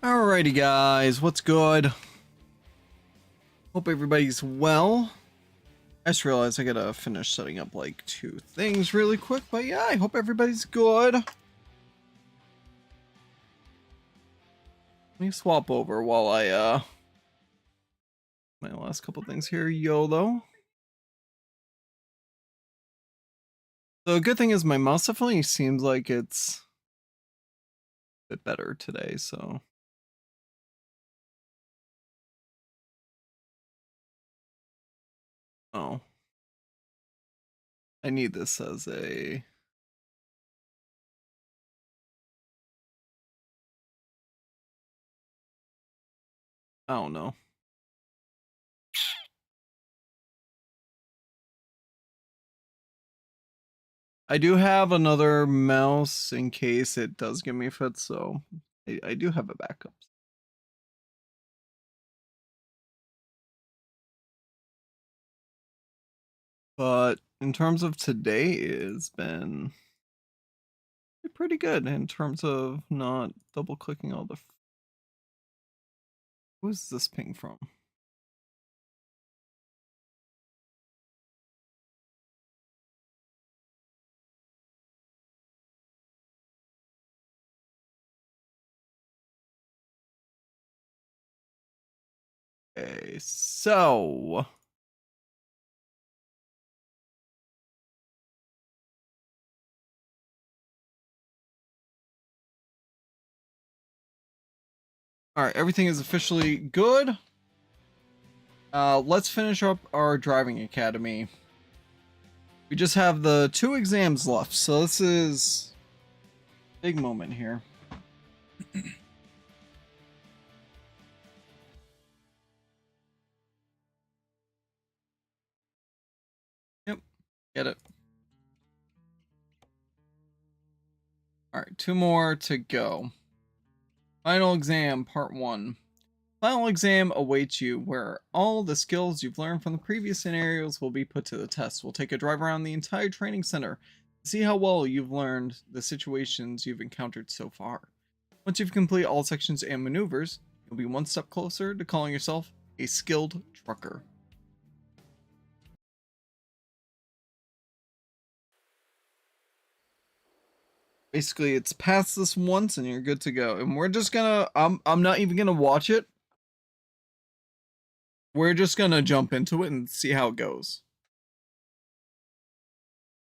Alrighty guys, what's good? Hope everybody's well. I just realized I gotta finish setting up like two things really quick, but yeah, I hope everybody's good. Let me swap over while I my last couple things here, YOLO. The good thing is my mouse definitely seems like it's a bit better today, so oh. I need this as a I don't know. I do have another mouse in case it does give me fits, so I do have a backup. But in terms of today, it's been pretty good in terms of not double clicking all the. Who's this ping from? Okay, so. All right, everything is officially good. Let's finish up our driving academy. We just have the 2 exams left, so this is big moment here. Yep, get it. All right, 2 more to go. Final exam, part 1. Final exam awaits you, where all the skills you've learned from the previous scenarios will be put to the test. We'll take a drive around the entire training center to see how well you've learned the situations you've encountered so far. Once you've completed all sections and maneuvers, you'll be one step closer to calling yourself a skilled trucker. Basically, it's pass this once and you're good to go. And we're just gonna I'm not even gonna watch it. We're just gonna jump into it and see how it goes.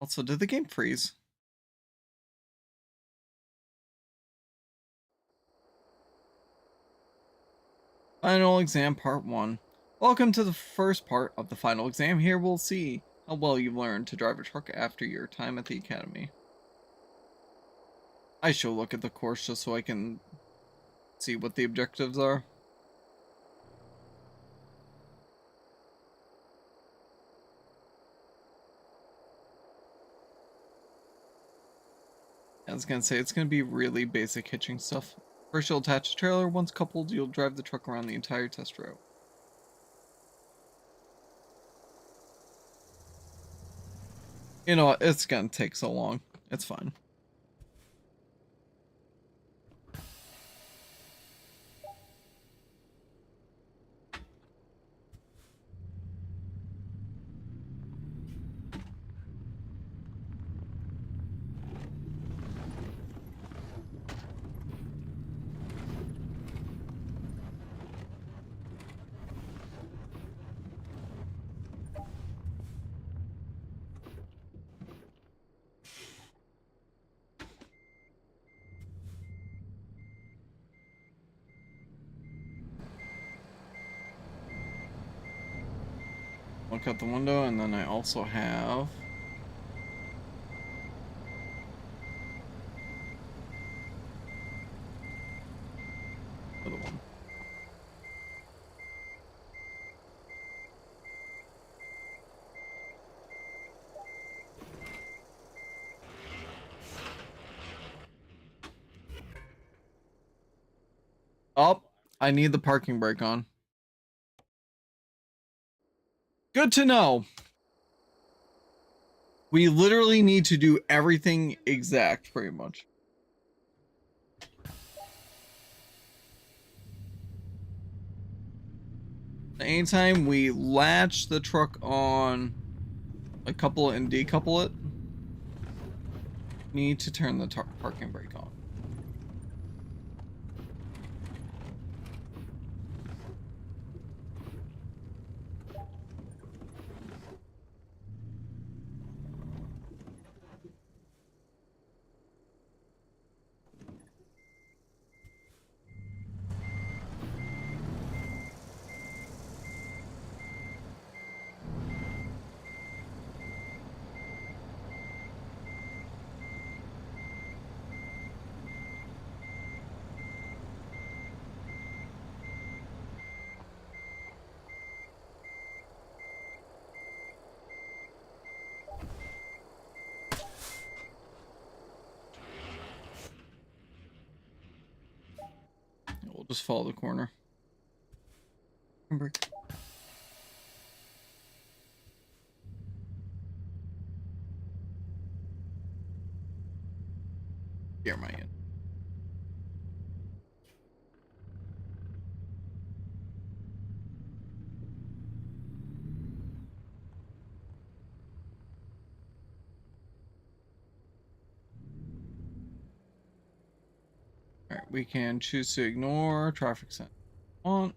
Also, did the game freeze? Final exam part 1. Welcome to the first part of the final exam. Here we'll see how well you've learned to drive a truck after your time at the academy. I shall look at the course just so I can see what the objectives are. I was gonna say, it's gonna be really basic hitching stuff. First you'll attach a trailer. Once coupled, you'll drive the truck around the entire test route. You know what, it's gonna take so long. It's fine. Look out the window, and then I also have another one. Oh, I need the parking brake on. Good to know. We literally need to do everything exact, pretty much. Anytime we latch the truck on a couple and decouple it, need to turn the parking brake on. We'll just follow the corner. Brake. Here, my end. All right, we can choose to ignore traffic sign. On.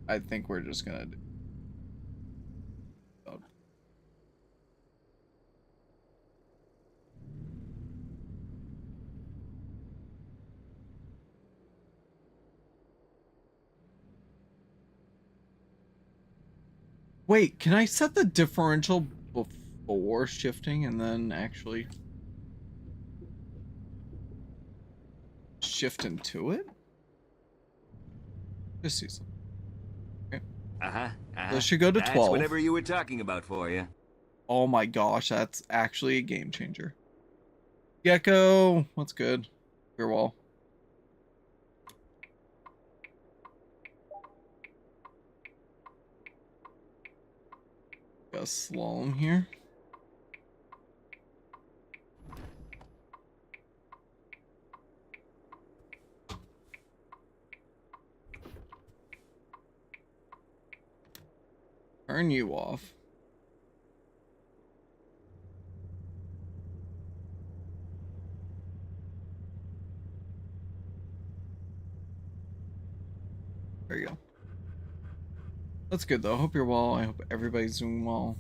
I think we're just gonna do. Wait, can I set the differential before shifting and then actually shift into it? Just see something. Okay. This should go to 12. That's whatever you were talking about for you. Oh my gosh, that's actually a game changer. Gecko, what's good? Your wall. Got a slalom here. Turn you off. There you go. That's good though. I hope you're well. I hope everybody's doing well.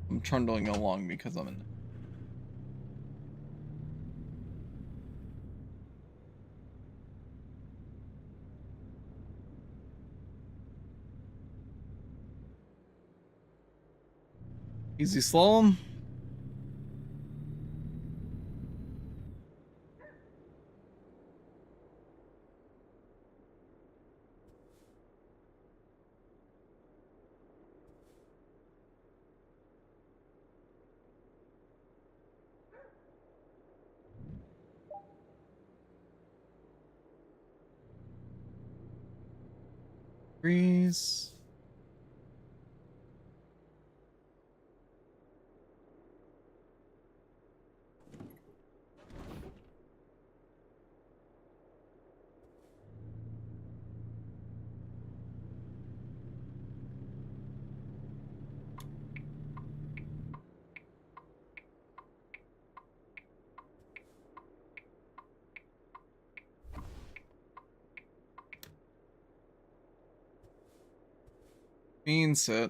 I'm trundling along because I'm in. Easy slalom. Freeze. Bean set.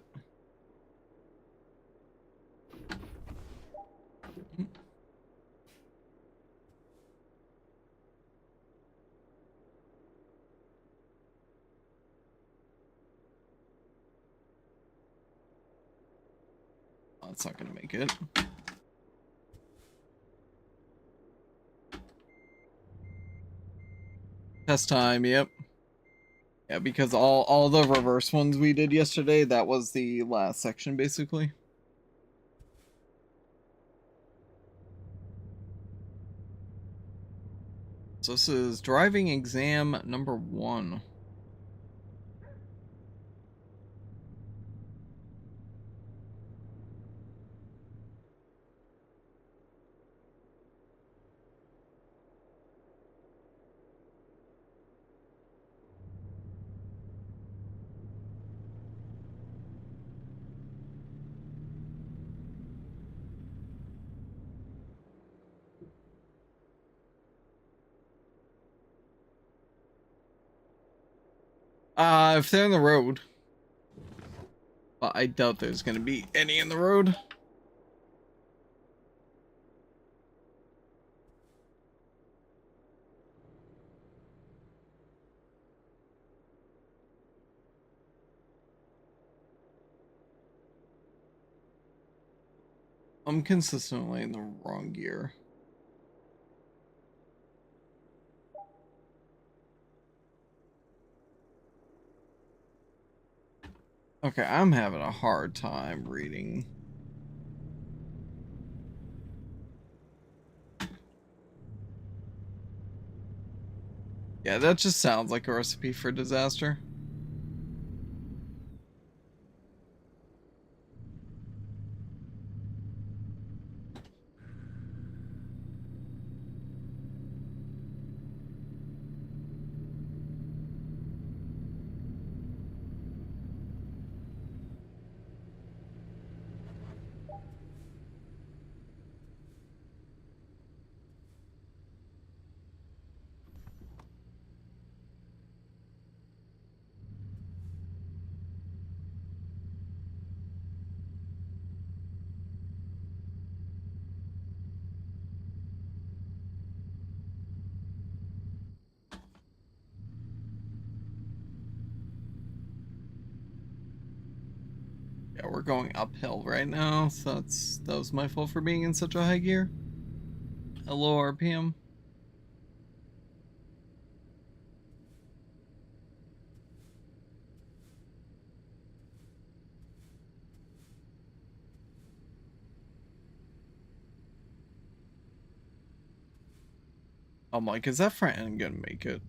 Oh, that's not gonna make it. Test time, yep. Yeah, because all the reverse ones we did yesterday, that was the last section basically. So this is driving exam number 1. If they're in the road. But I doubt there's gonna be any in the road. I'm consistently in the wrong gear. Okay, I'm having a hard time reading. Yeah, that just sounds like a recipe for disaster. Yeah, we're going uphill right now, so that was my fault for being in such a high gear. Hello, RPM. I'm like, is that front end gonna make it?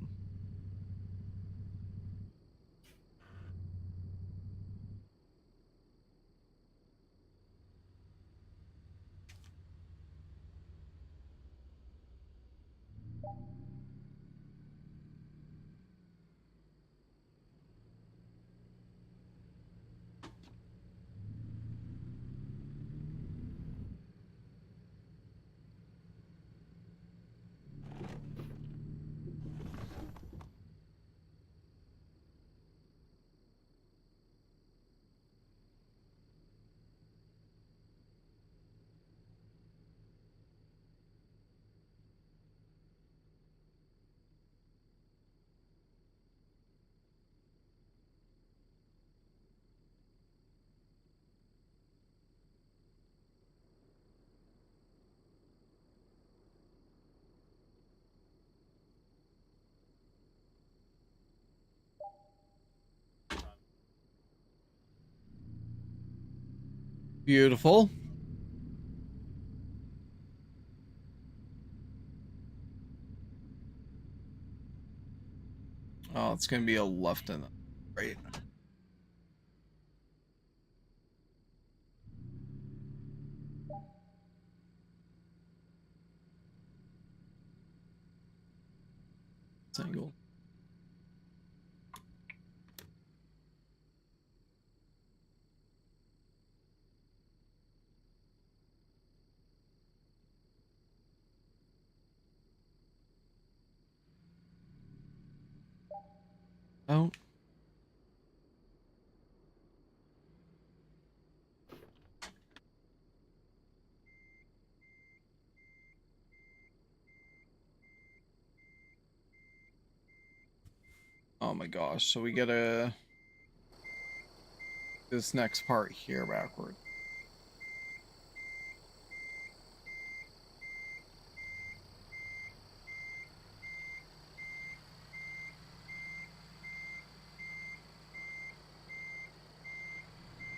Beautiful. Oh, it's gonna be a left and a right. Single. Oh. Oh my gosh, so we gotta this next part here backward.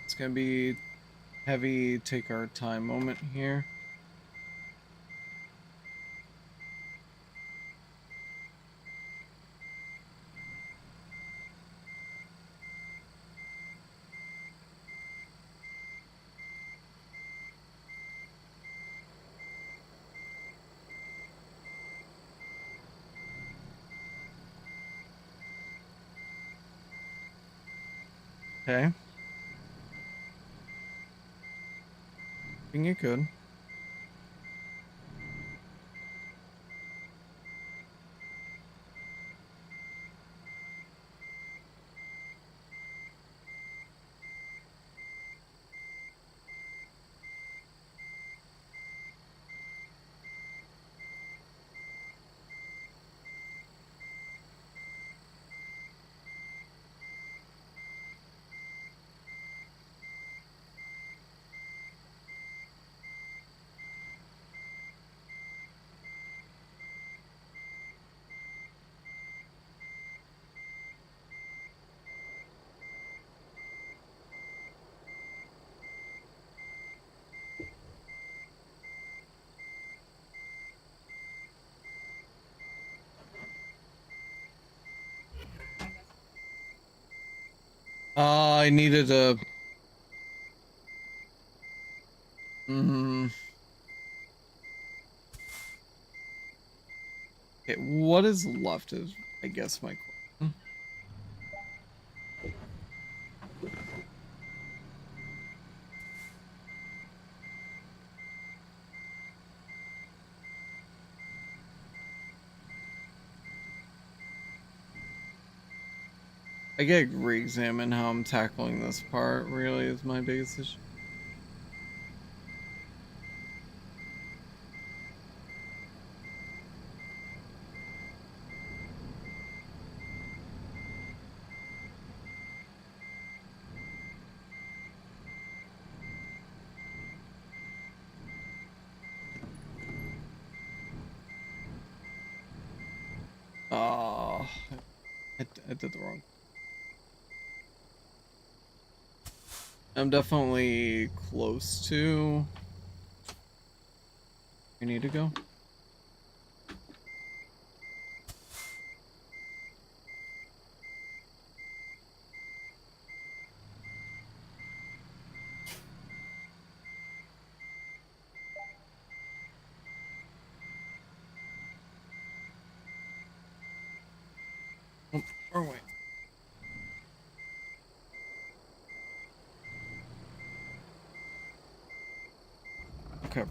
It's gonna be heavy, take our time moment here. Okay. Think it could. I needed a. Mm, okay, what is left is, I guess, my question. I gotta re-examine how I'm tackling this part, really, is my biggest issue. Oh, I did the wrong. I'm definitely close to. I need to go. Oh, wrong way. Okay.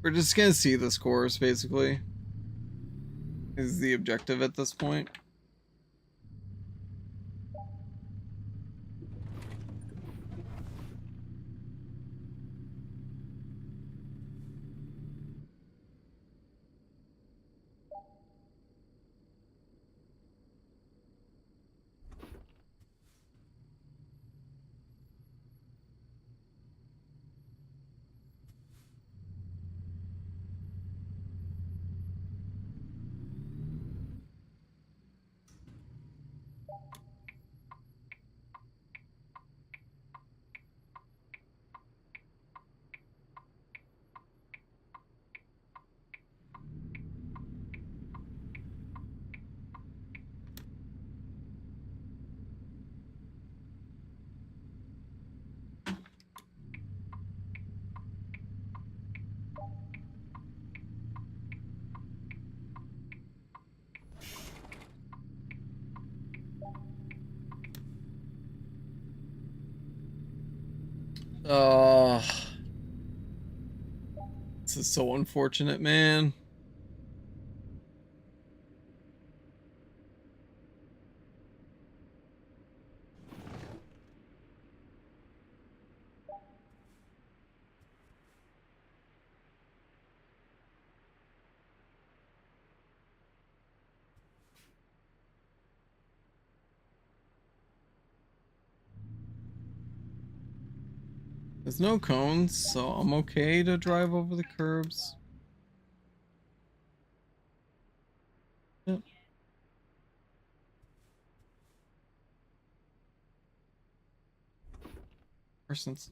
We're just gonna see the scores, basically. Is the objective at this point. Oh, this is so unfortunate, man. There's no cones, so I'm okay to drive over the curbs. Yep. Persons.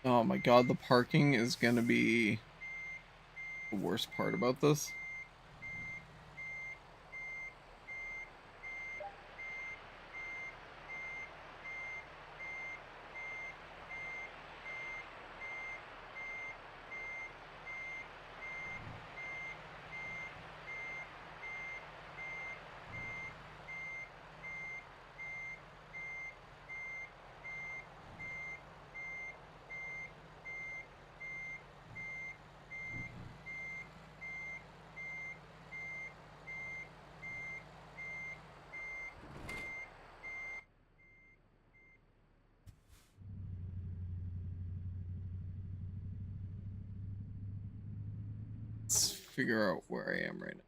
Oh my god, the parking is gonna be the worst part about this. figure out where I am right now.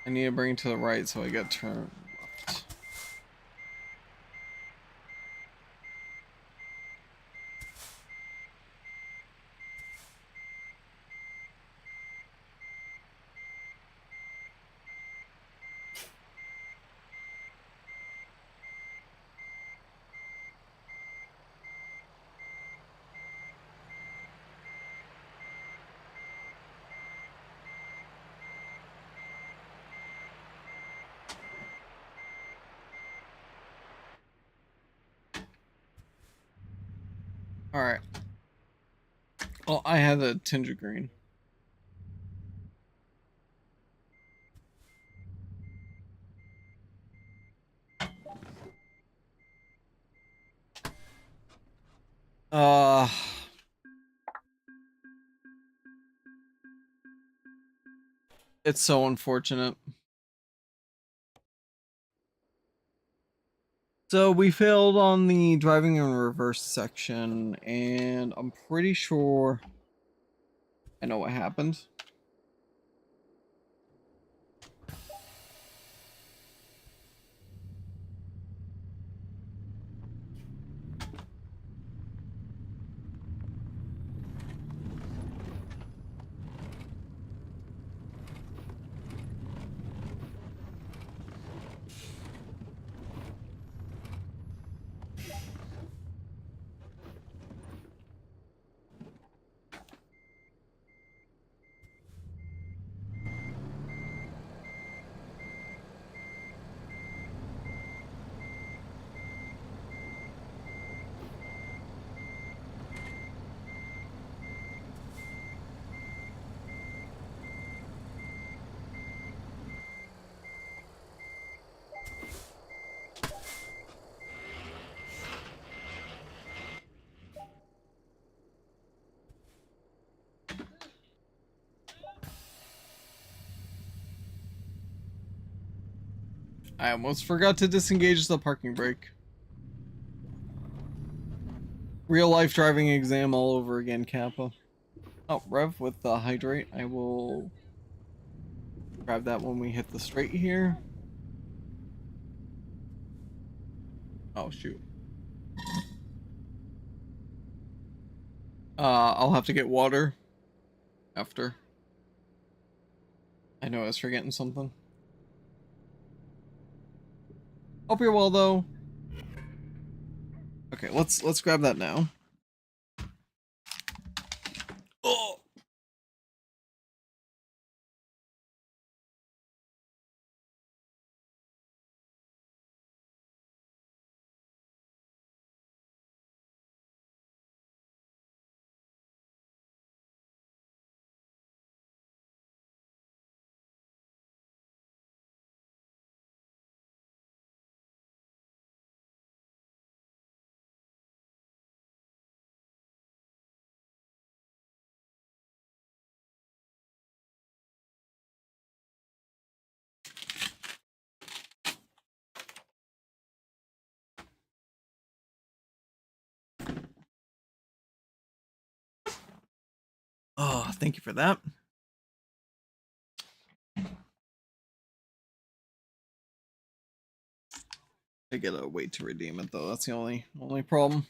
I need to bring it to the right so I get turn left. All right. Well, I had a tinge of green. It's so unfortunate. So we failed on the driving in reverse section, and I'm pretty sure I know what happened. I almost forgot to disengage the parking brake. Real life driving exam all over again, Kappa. Oh, Rev with the hydrate. I will grab that when we hit the straight here. Oh, shoot. I'll have to get water after. I know I was forgetting something. Hope you're well though. Okay, let's grab that now. Oh. Oh, thank you for that. I gotta wait to redeem it though. That's the only problem.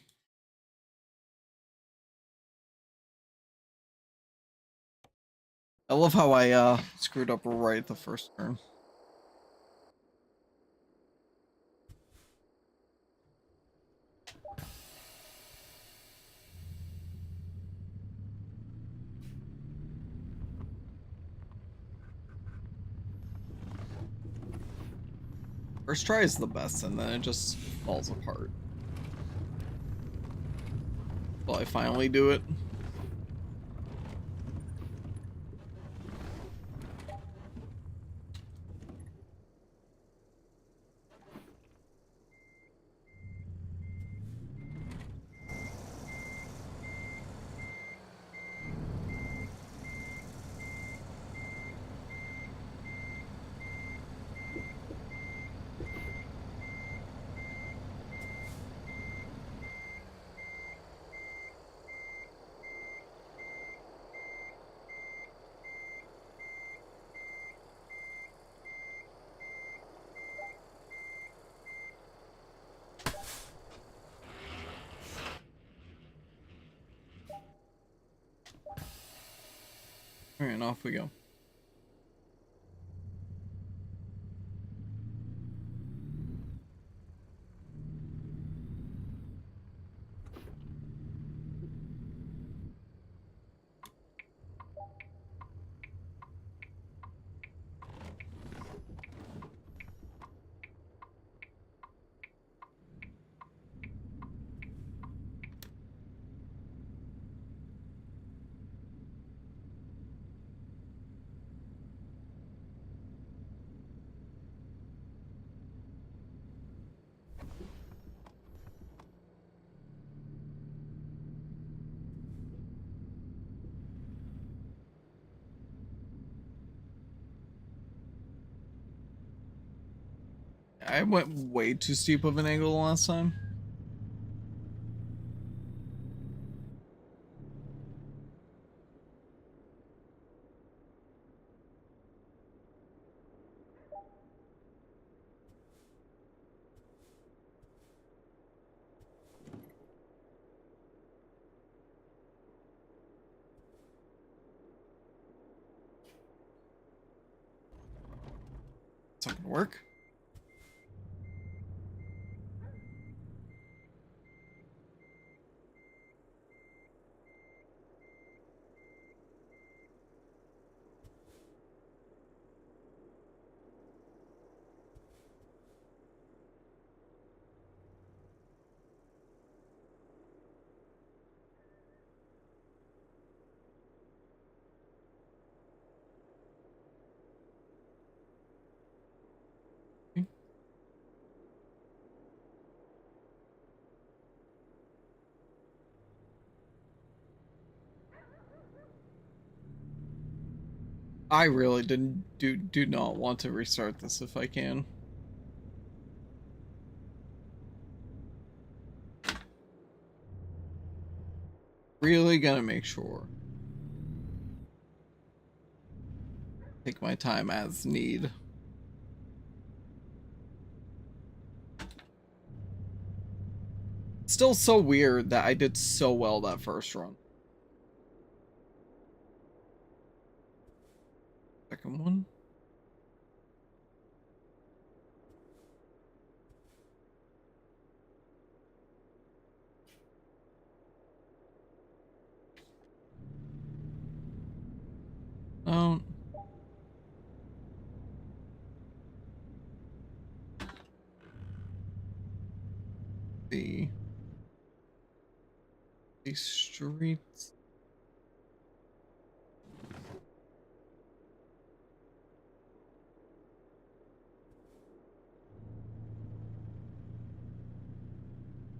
I love how I screwed up right the first turn. First try is the best, and then it just falls apart. Will I finally do it? Alright, and off we go. I went way too steep of an angle last time. It's not gonna work. I really do not want to restart this if I can. Really gonna make sure. Take my time as need. Still so weird that I did so well that first run. Second one. Um. The these streets.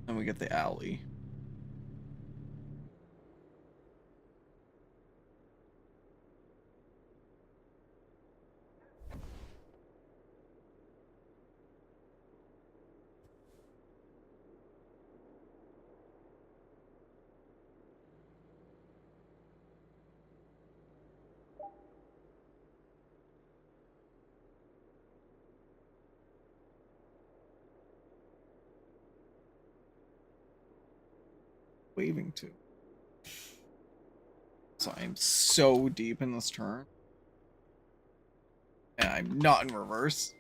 And we get the alley. Waving to. So I'm so deep in this turn. And I'm not in reverse.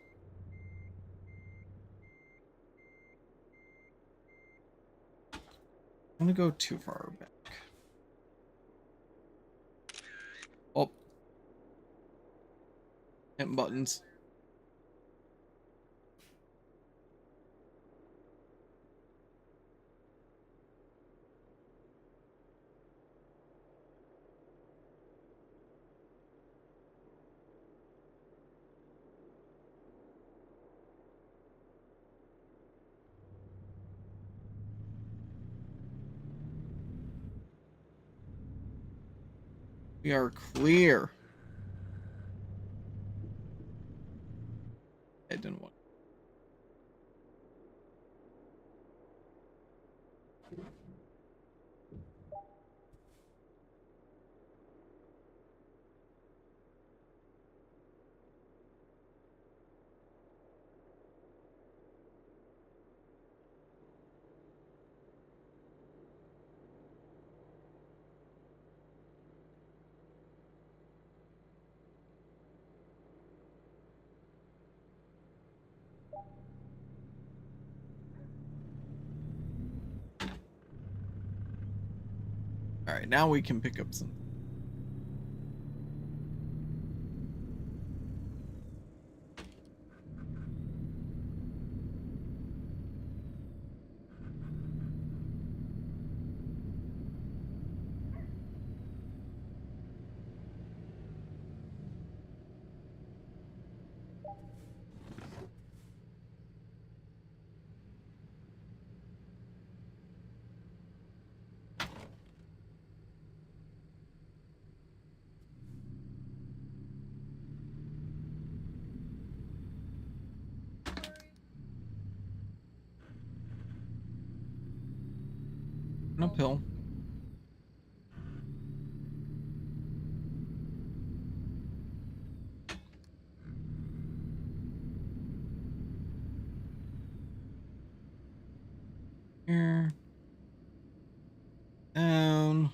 I'm gonna go too far back. Oh. Hitting buttons. We are clear. I didn't want. All right, now we can pick up some. Uphill. Here. Down.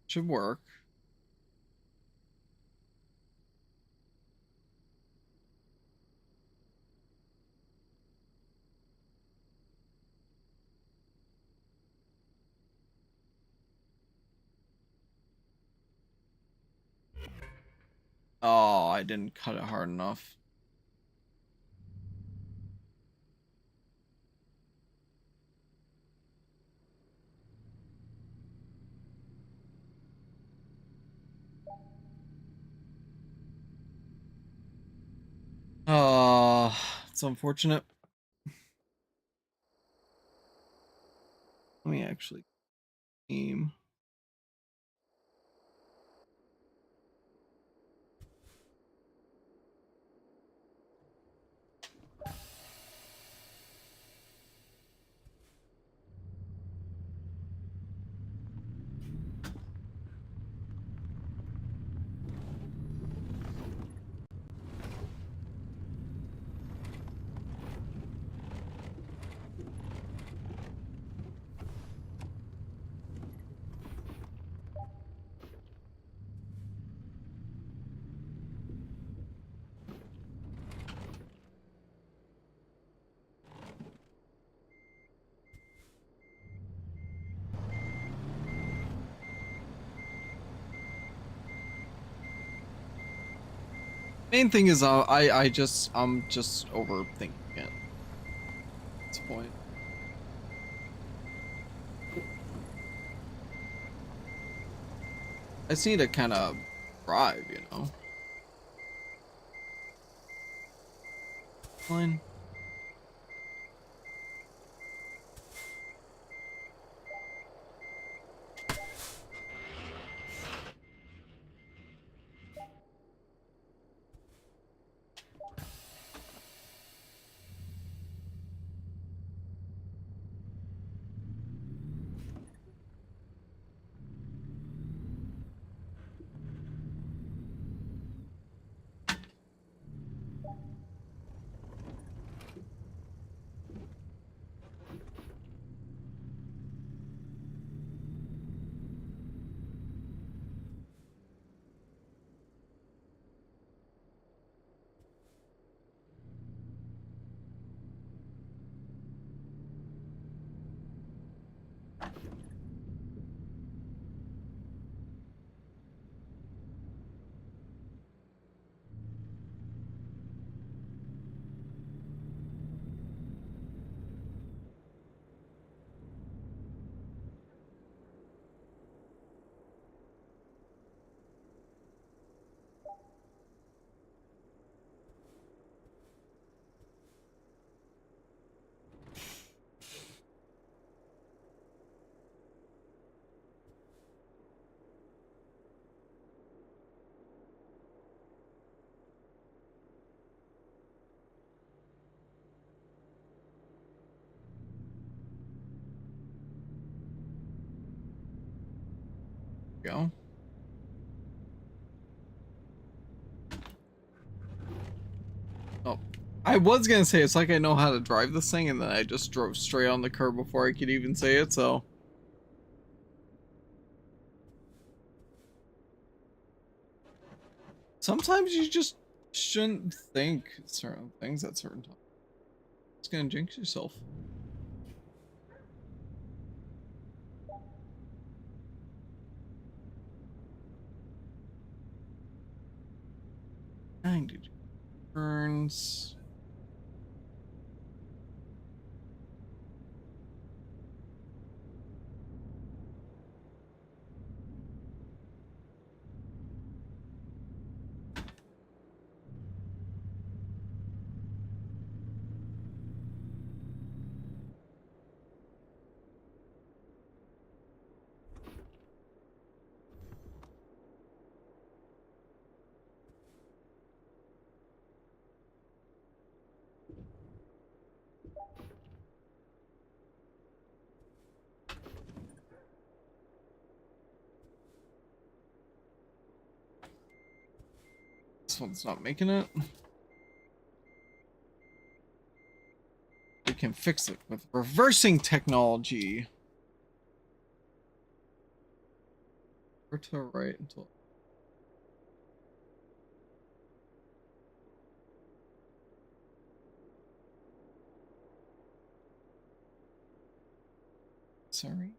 Should work. Oh, I didn't cut it hard enough. Oh, it's unfortunate. Let me actually aim. Main thing is I'm just overthinking it at this point. I just need to kind of drive, you know. Fine. Go. Oh, I was gonna say it's like I know how to drive this thing, and then I just drove straight on the curb before I could even say it. So sometimes you just shouldn't think certain things at certain times. It's gonna jinx yourself. Turns. This one's not making it. We can fix it with reversing technology. Or to right until. Sorry.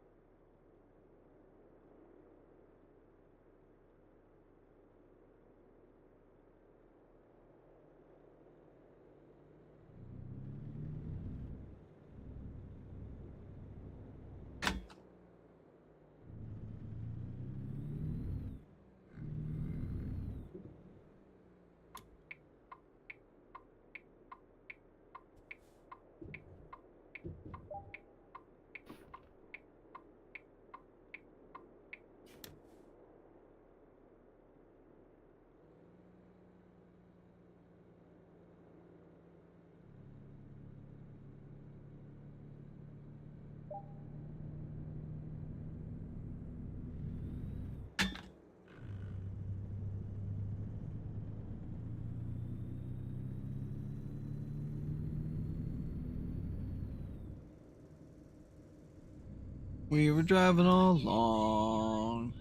We were driving along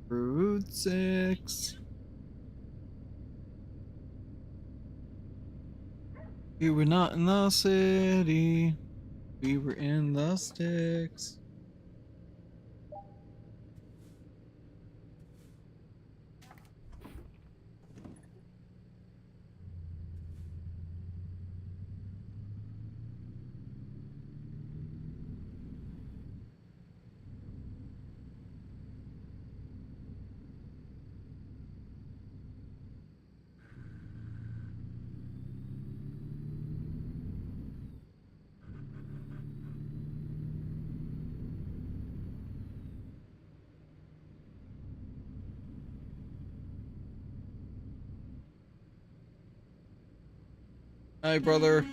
Route 6. We were not in the city. We were in the sticks. Hi, brother.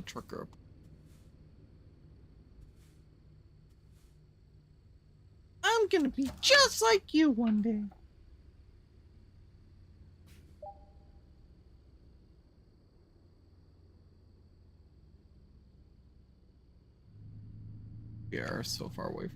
Trucker. I'm gonna be just like you one day. We are so far away from.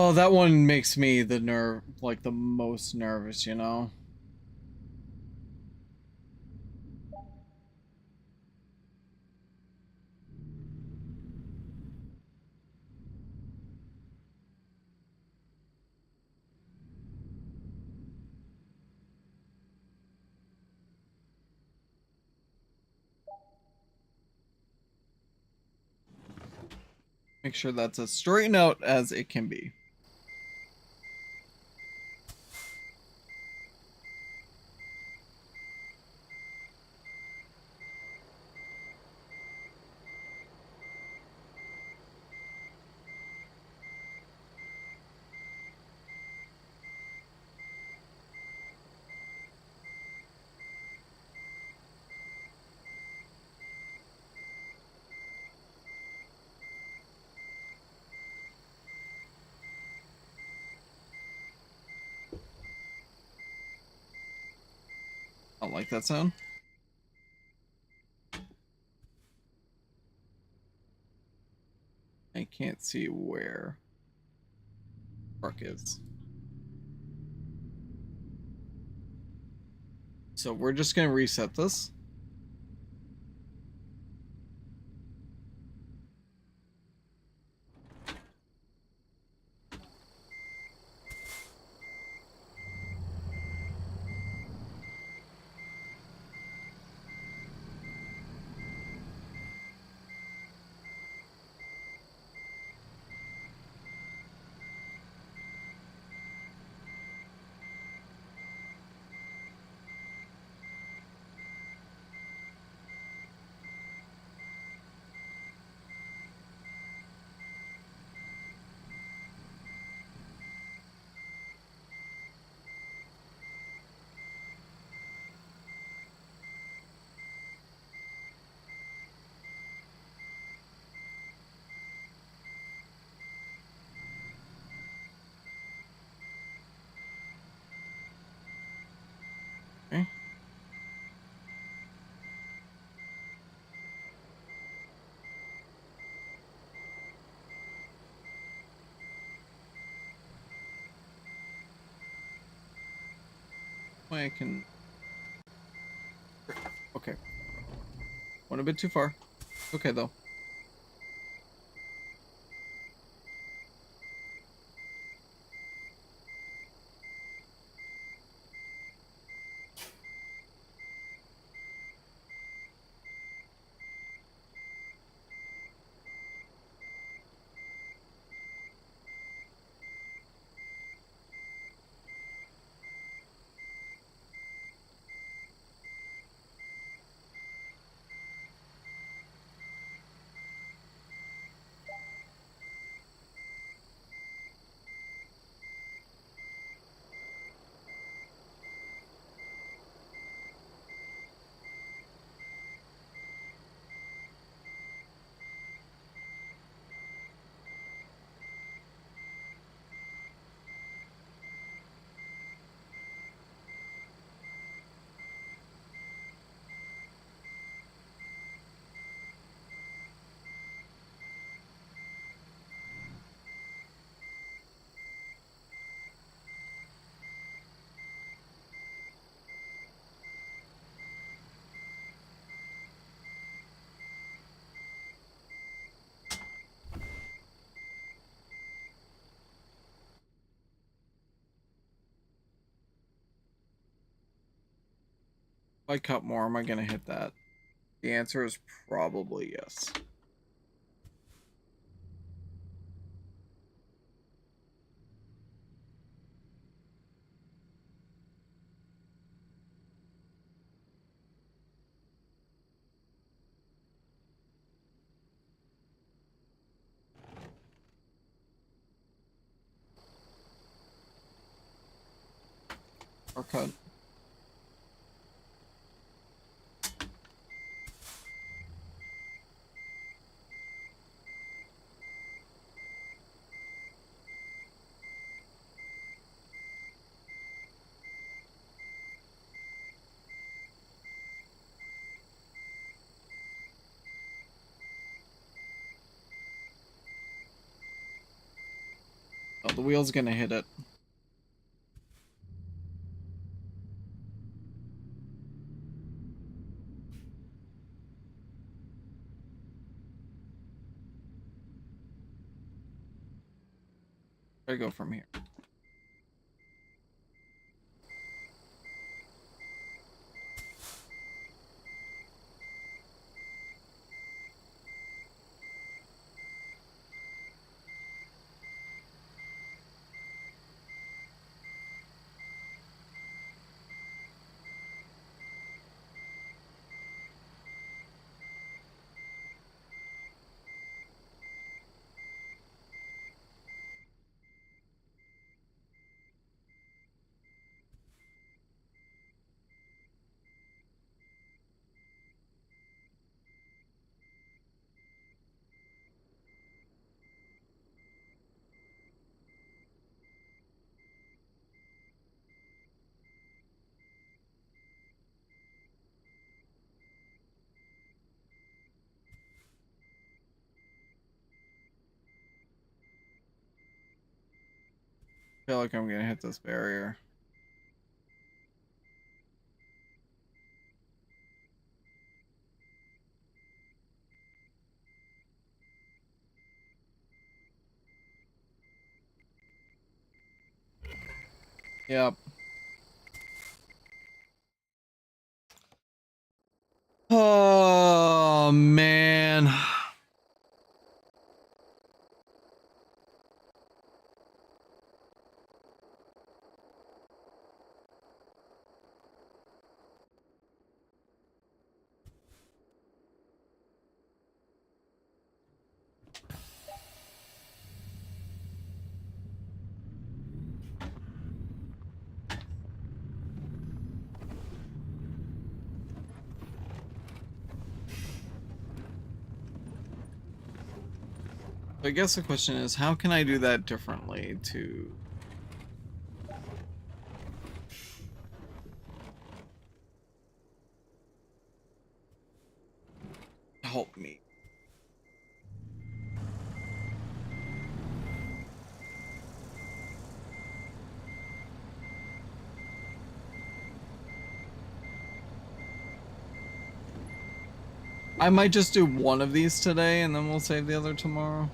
Oh, that one makes me the most nervous, you know? Make sure that's as straightened out as it can be. I don't like that sound. I can't see where truck is. So we're just gonna reset this. Okay. I can. Okay. Went a bit too far. Okay, though. If I cut more, am I gonna hit that? The answer is probably yes. Or cut. Oh, the wheel's gonna hit it. I go from here. I feel like I'm gonna hit this barrier. Yep. Oh man. I guess the question is, how can I do that differently to help me? I might just do one of these today and then we'll save the other tomorrow.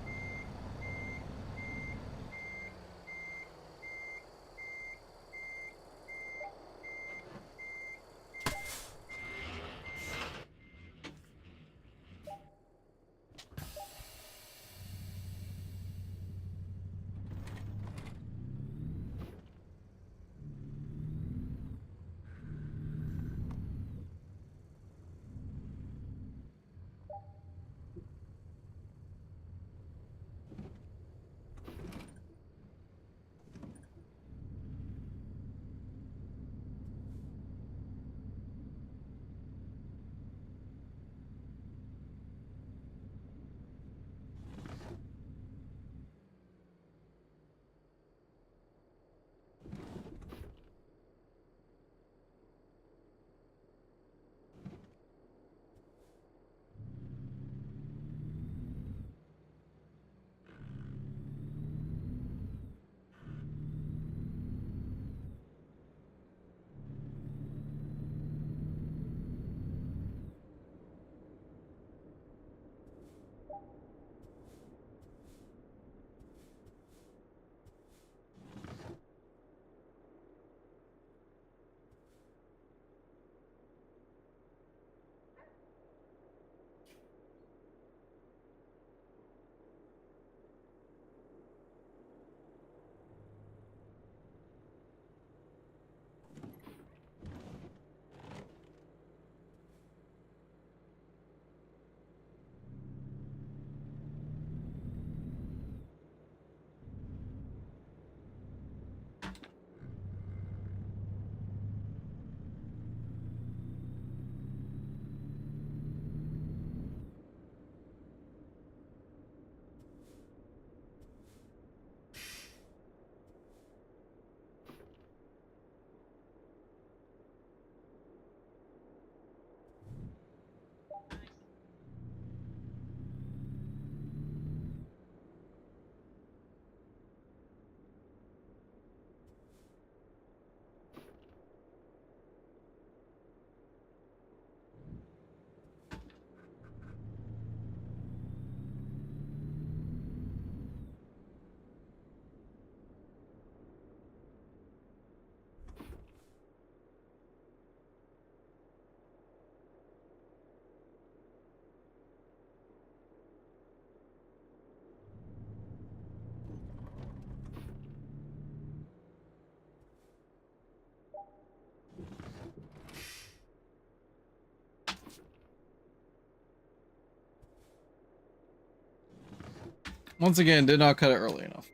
Once again, did not cut it early enough.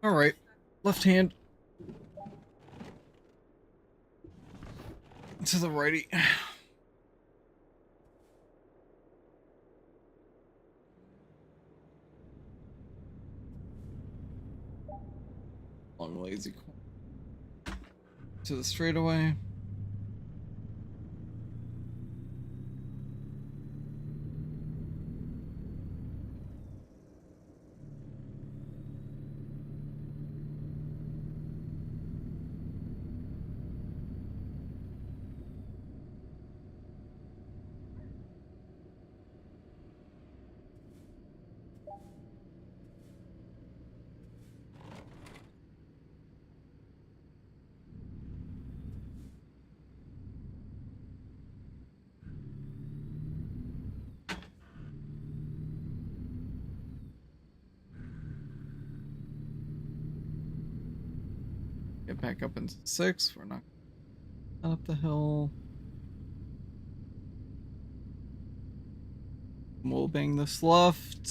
All right, left hand to the righty. Long lazy corner to the straightaway. Get back up into 6. We're not up the hill. We'll bang this left.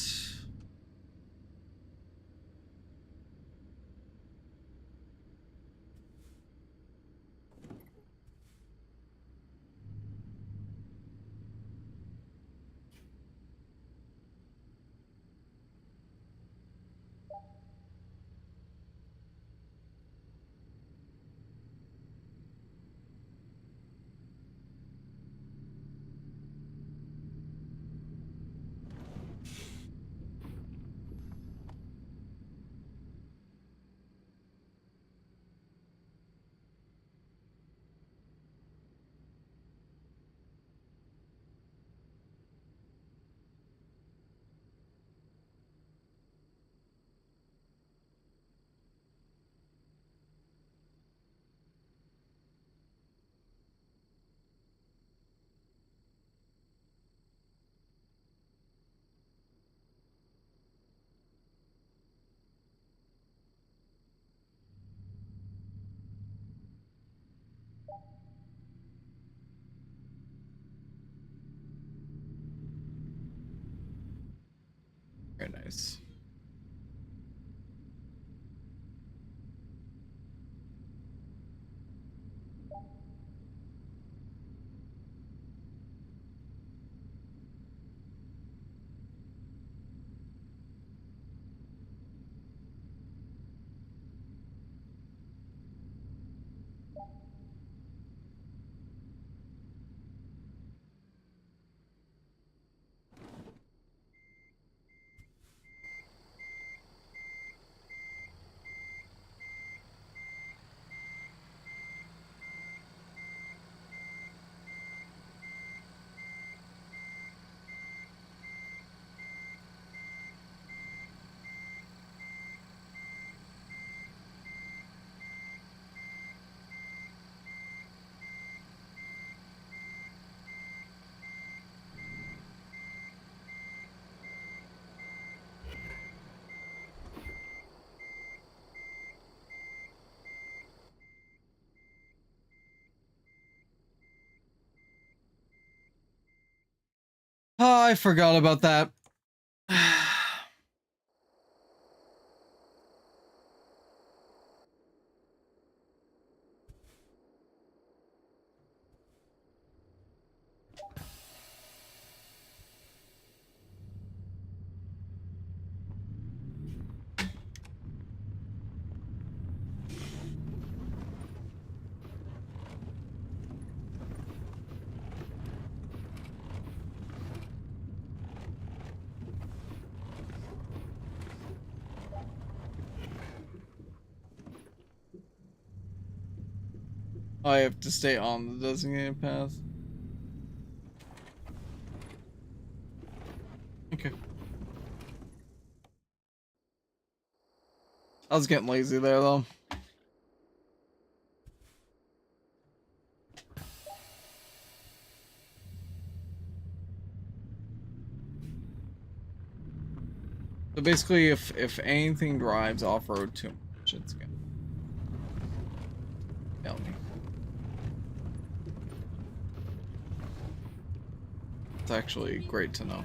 Very nice. Oh, I forgot about that. I have to stay on the designated path. Okay. I was getting lazy there though. So basically, if anything drives off road too much, it's gonna kill me. It's actually great to know.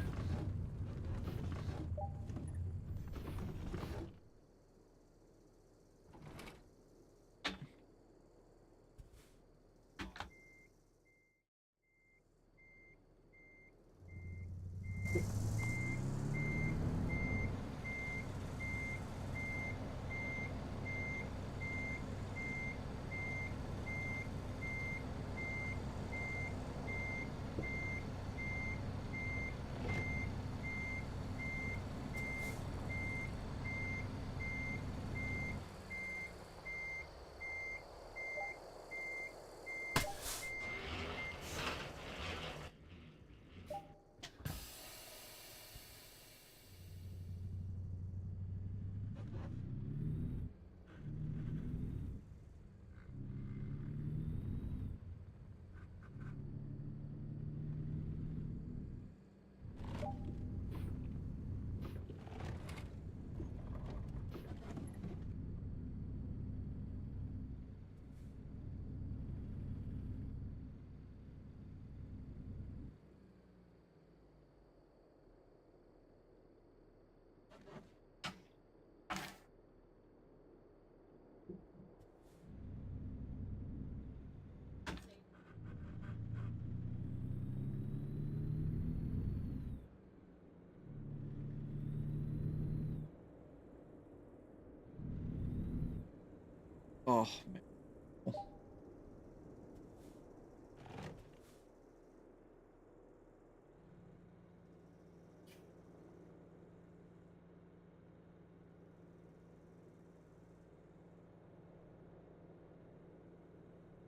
Oh man.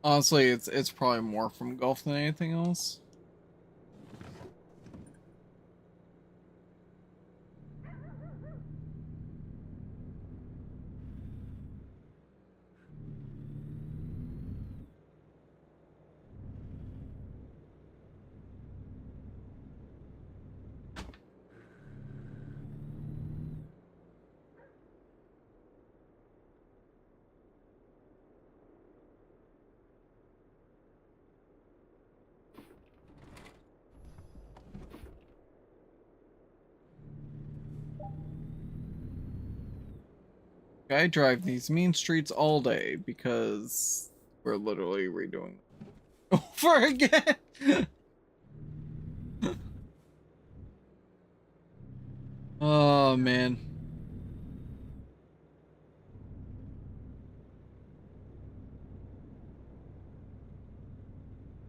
Honestly, it's probably more from golf than anything else. I drive these mean streets all day because we're literally redoing them over again. Oh man.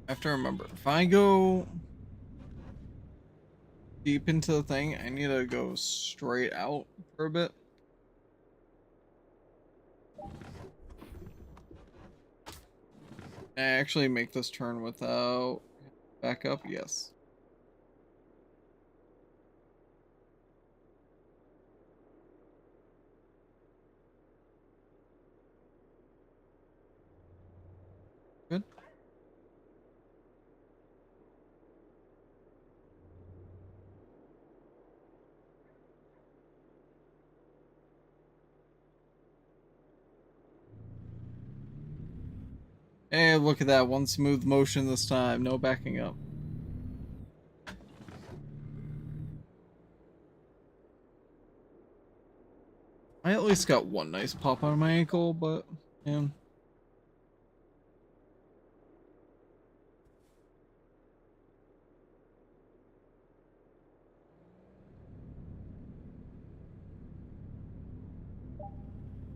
I have to remember, if I go deep into the thing, I need to go straight out for a bit. I actually make this turn without backup, yes. Good. Hey, look at that, one smooth motion this time, no backing up. I at least got one nice pop on my ankle, but yeah.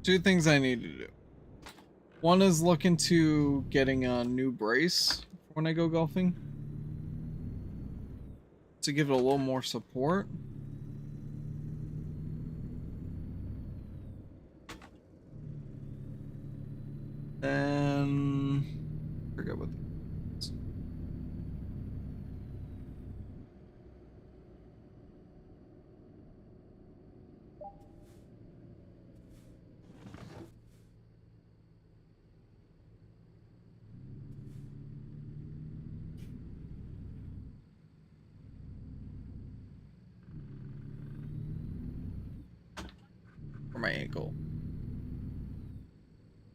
Two things I need to do. One is look into getting a new brace when I go golfing to give it a little more support. Then my ankle.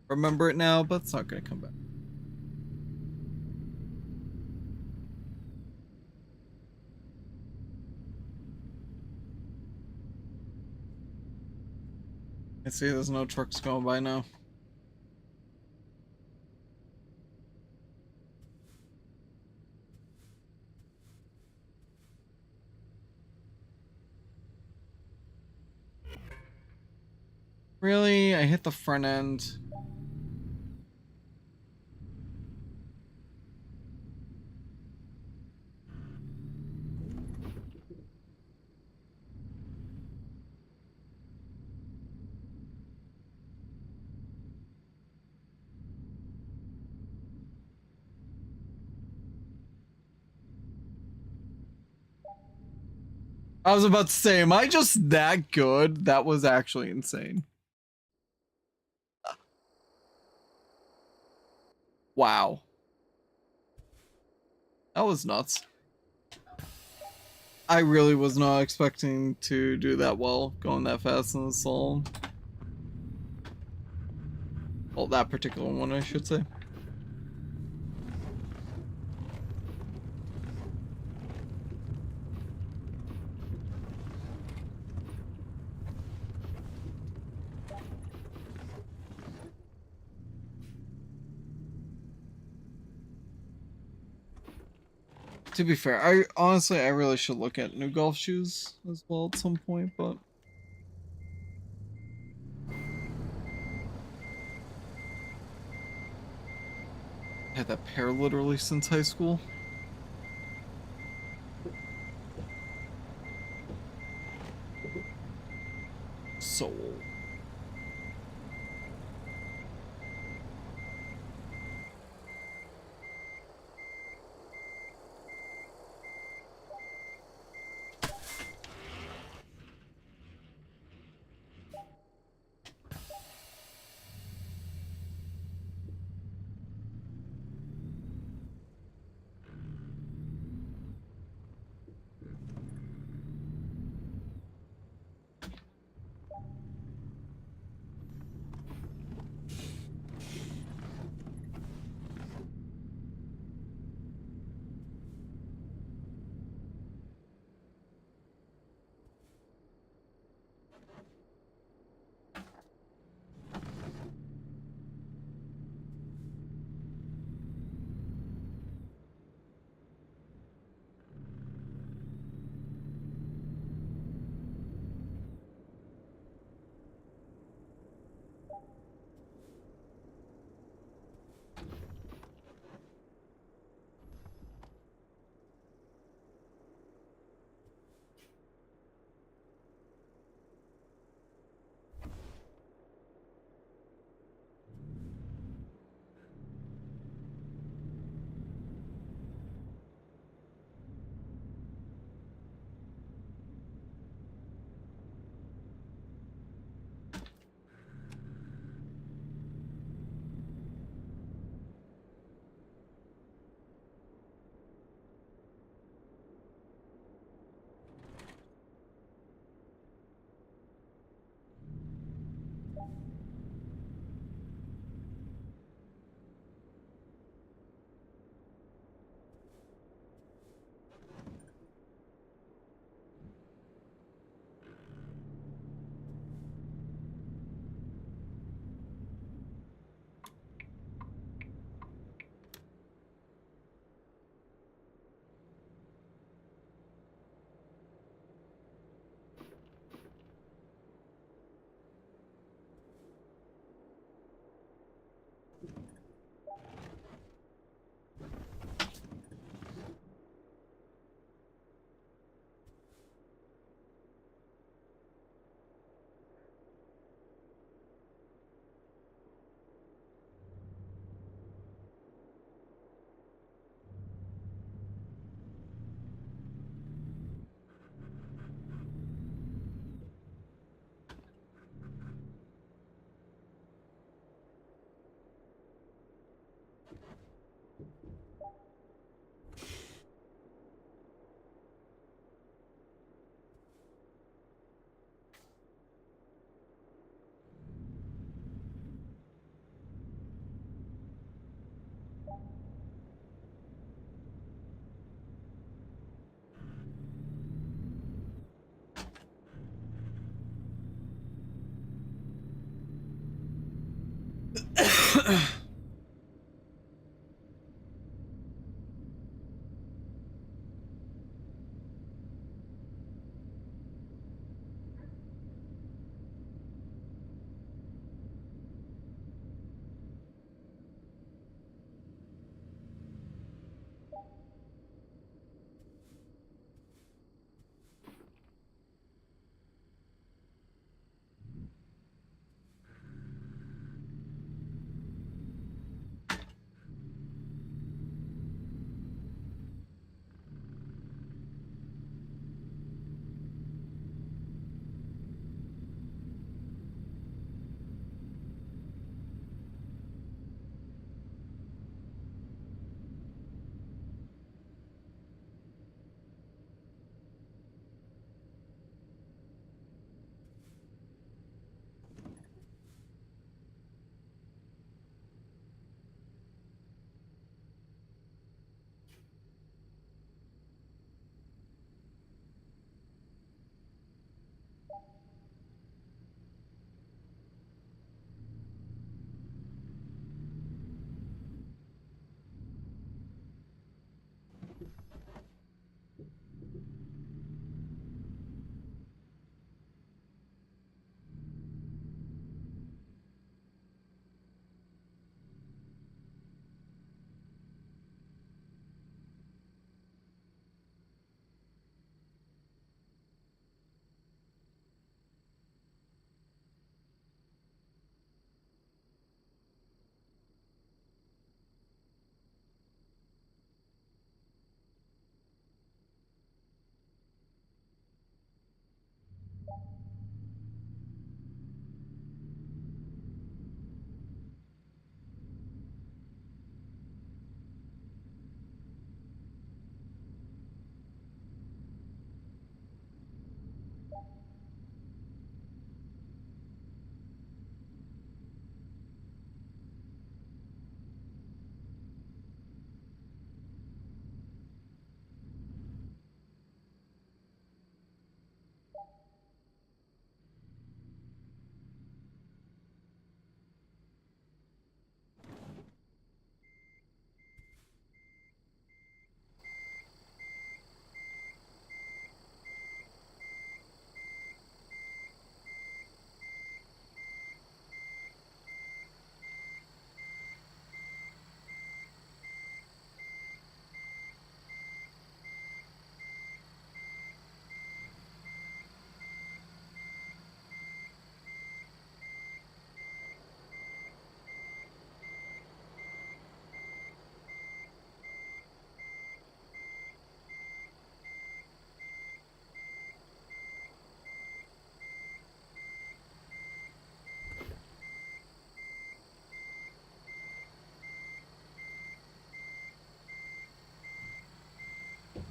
Remember it now, but it's not gonna come back. I see there's no trucks going by now. Really? I hit the front end. I was about to say, am I just that good? That was actually insane. Wow. That was nuts. I really was not expecting to do that well, going that fast in the slalom. Well, that particular one, I should say. To be fair, I honestly really should look at new golf shoes as well at some point, but I had that pair literally since high school. So old.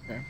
Okay.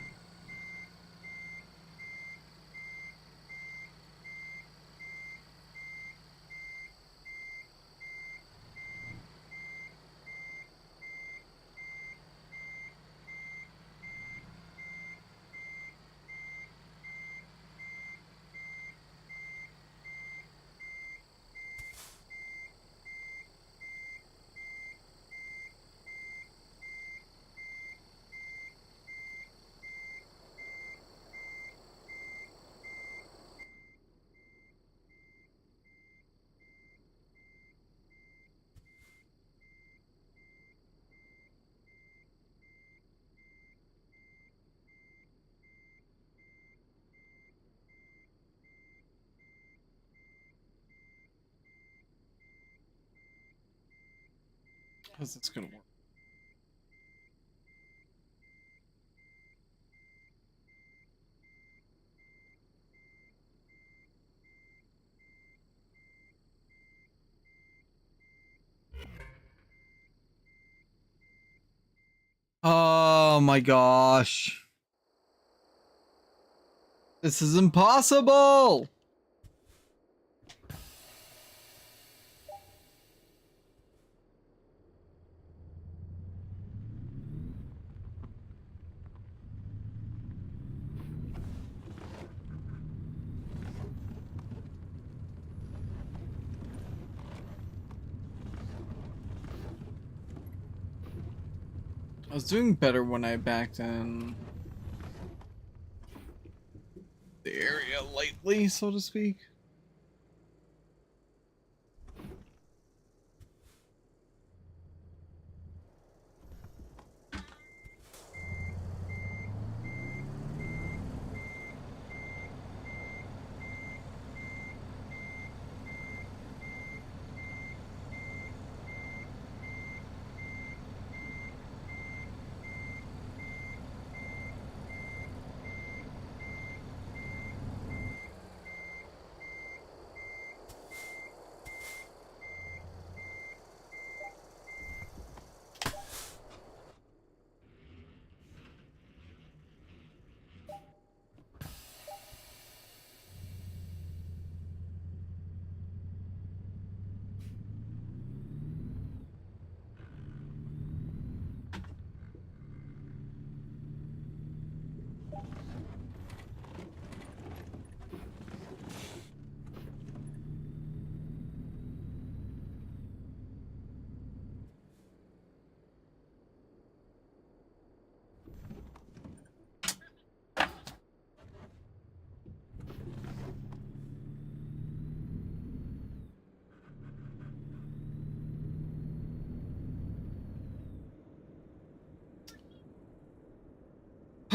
How's this gonna work? Oh my gosh. This is impossible! I was doing better when I backed in the area lightly, so to speak.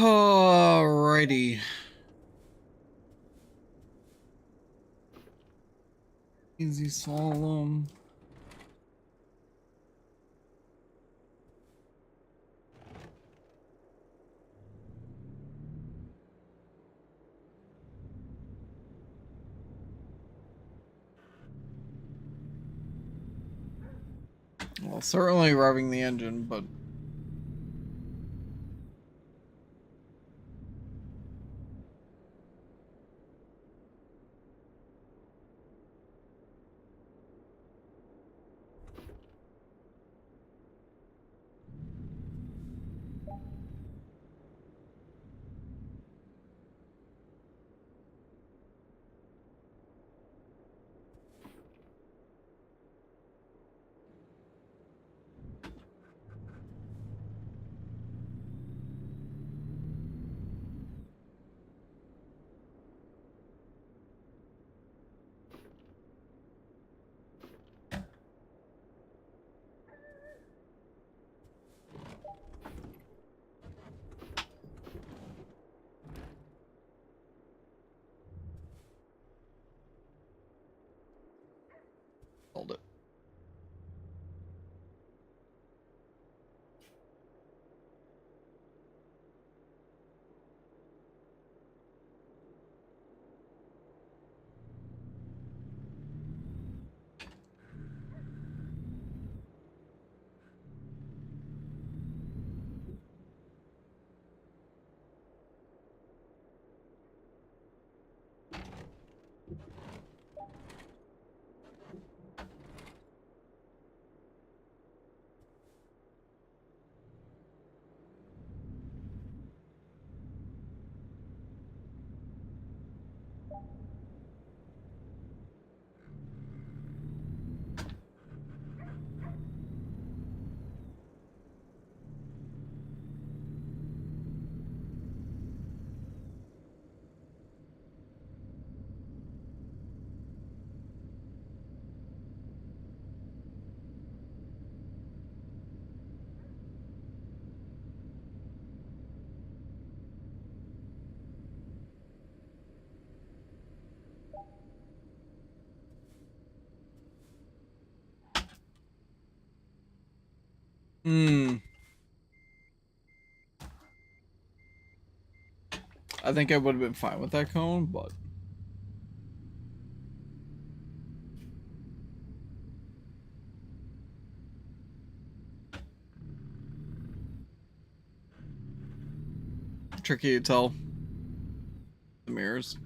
Alrighty. Easy slalom. Well, certainly revving the engine, but hold it. Hmm. I think I would have been fine with that cone, but tricky to tell. The mirrors.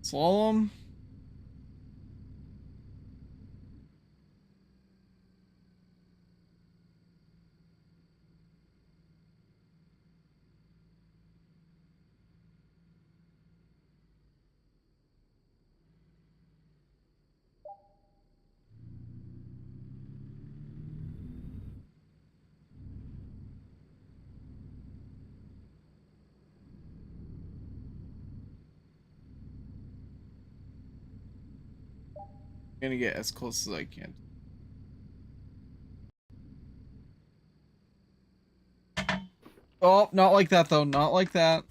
Slalom. Gonna get as close as I can. Oh, not like that though. Not like that.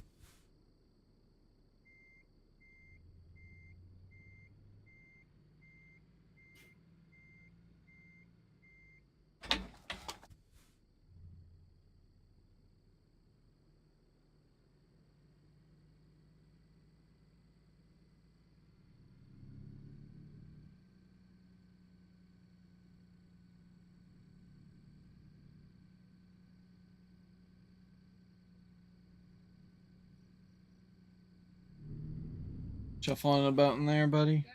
Shuffling about in there, buddy.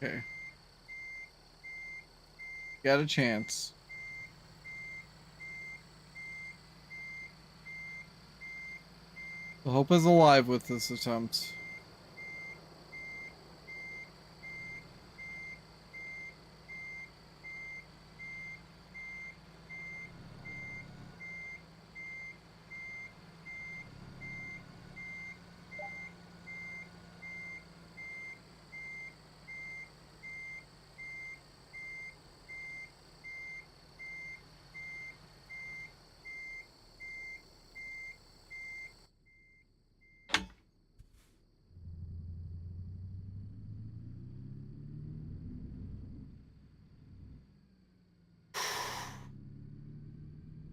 Okay. Got a chance. The hope is alive with this attempt.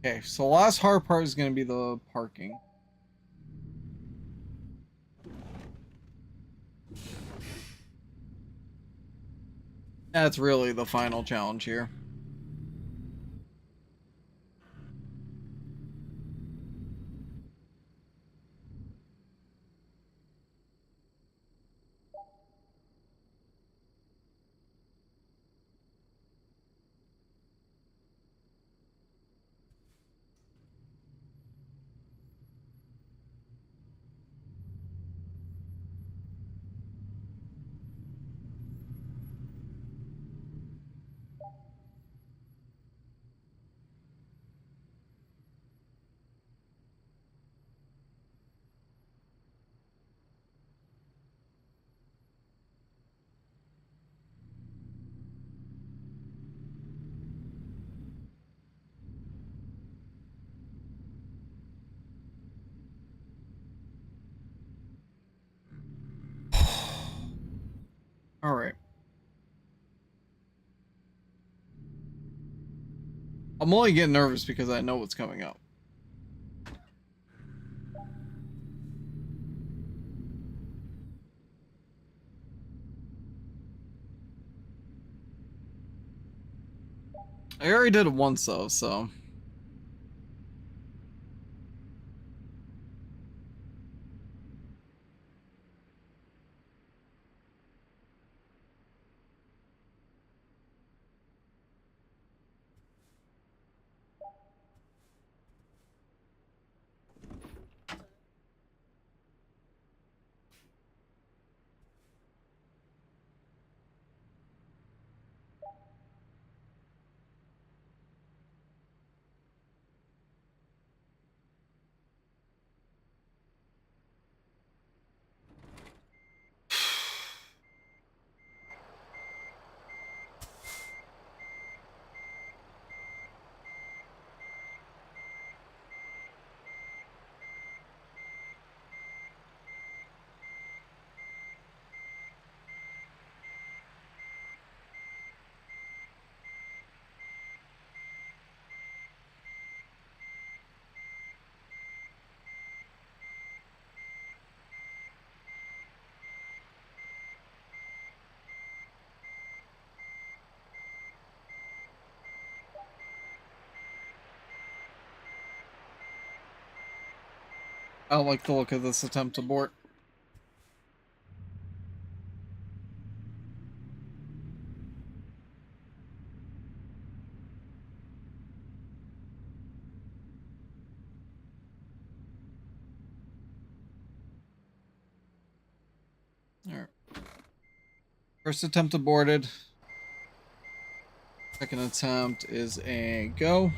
Okay, so the last hard part is going to be the parking. That's really the final challenge here. All right. I'm only getting nervous because I know what's coming up. I already did it once though, so. I don't like the look of this attempt abort. All right. First attempt aborted. Second attempt is a go.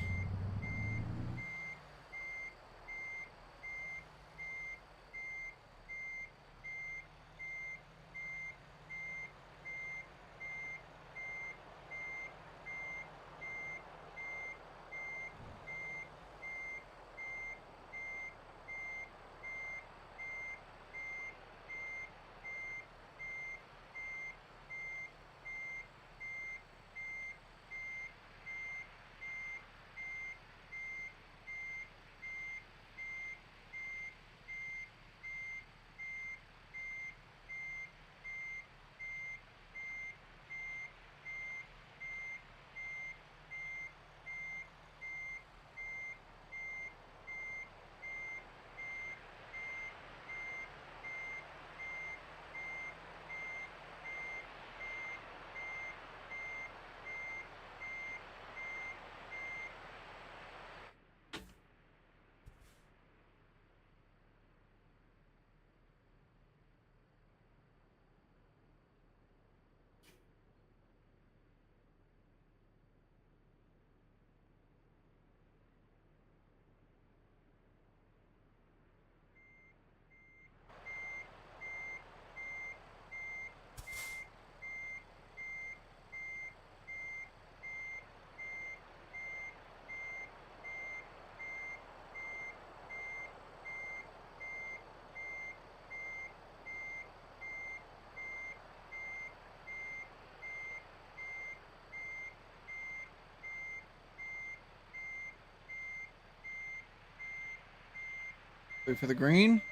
Wait for the green.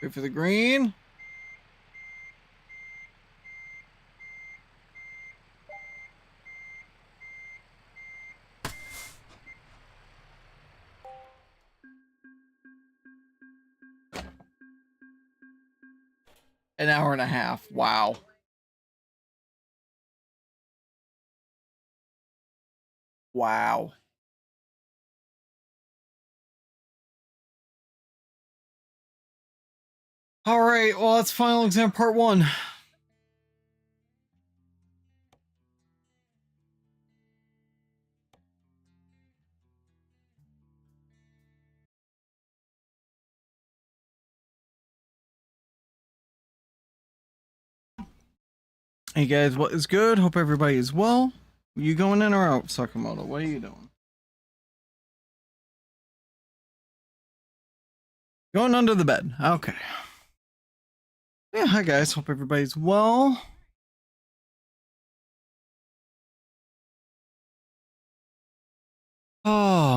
Wait for the green. An hour and a half. Wow. Wow. All right. Well, that's final exam part 1. Hey guys, what is good? Hope everybody is well. You going in or out, Sakamoto? What are you doing? Going under the bed. Okay. Yeah, hi guys. Hope everybody's well.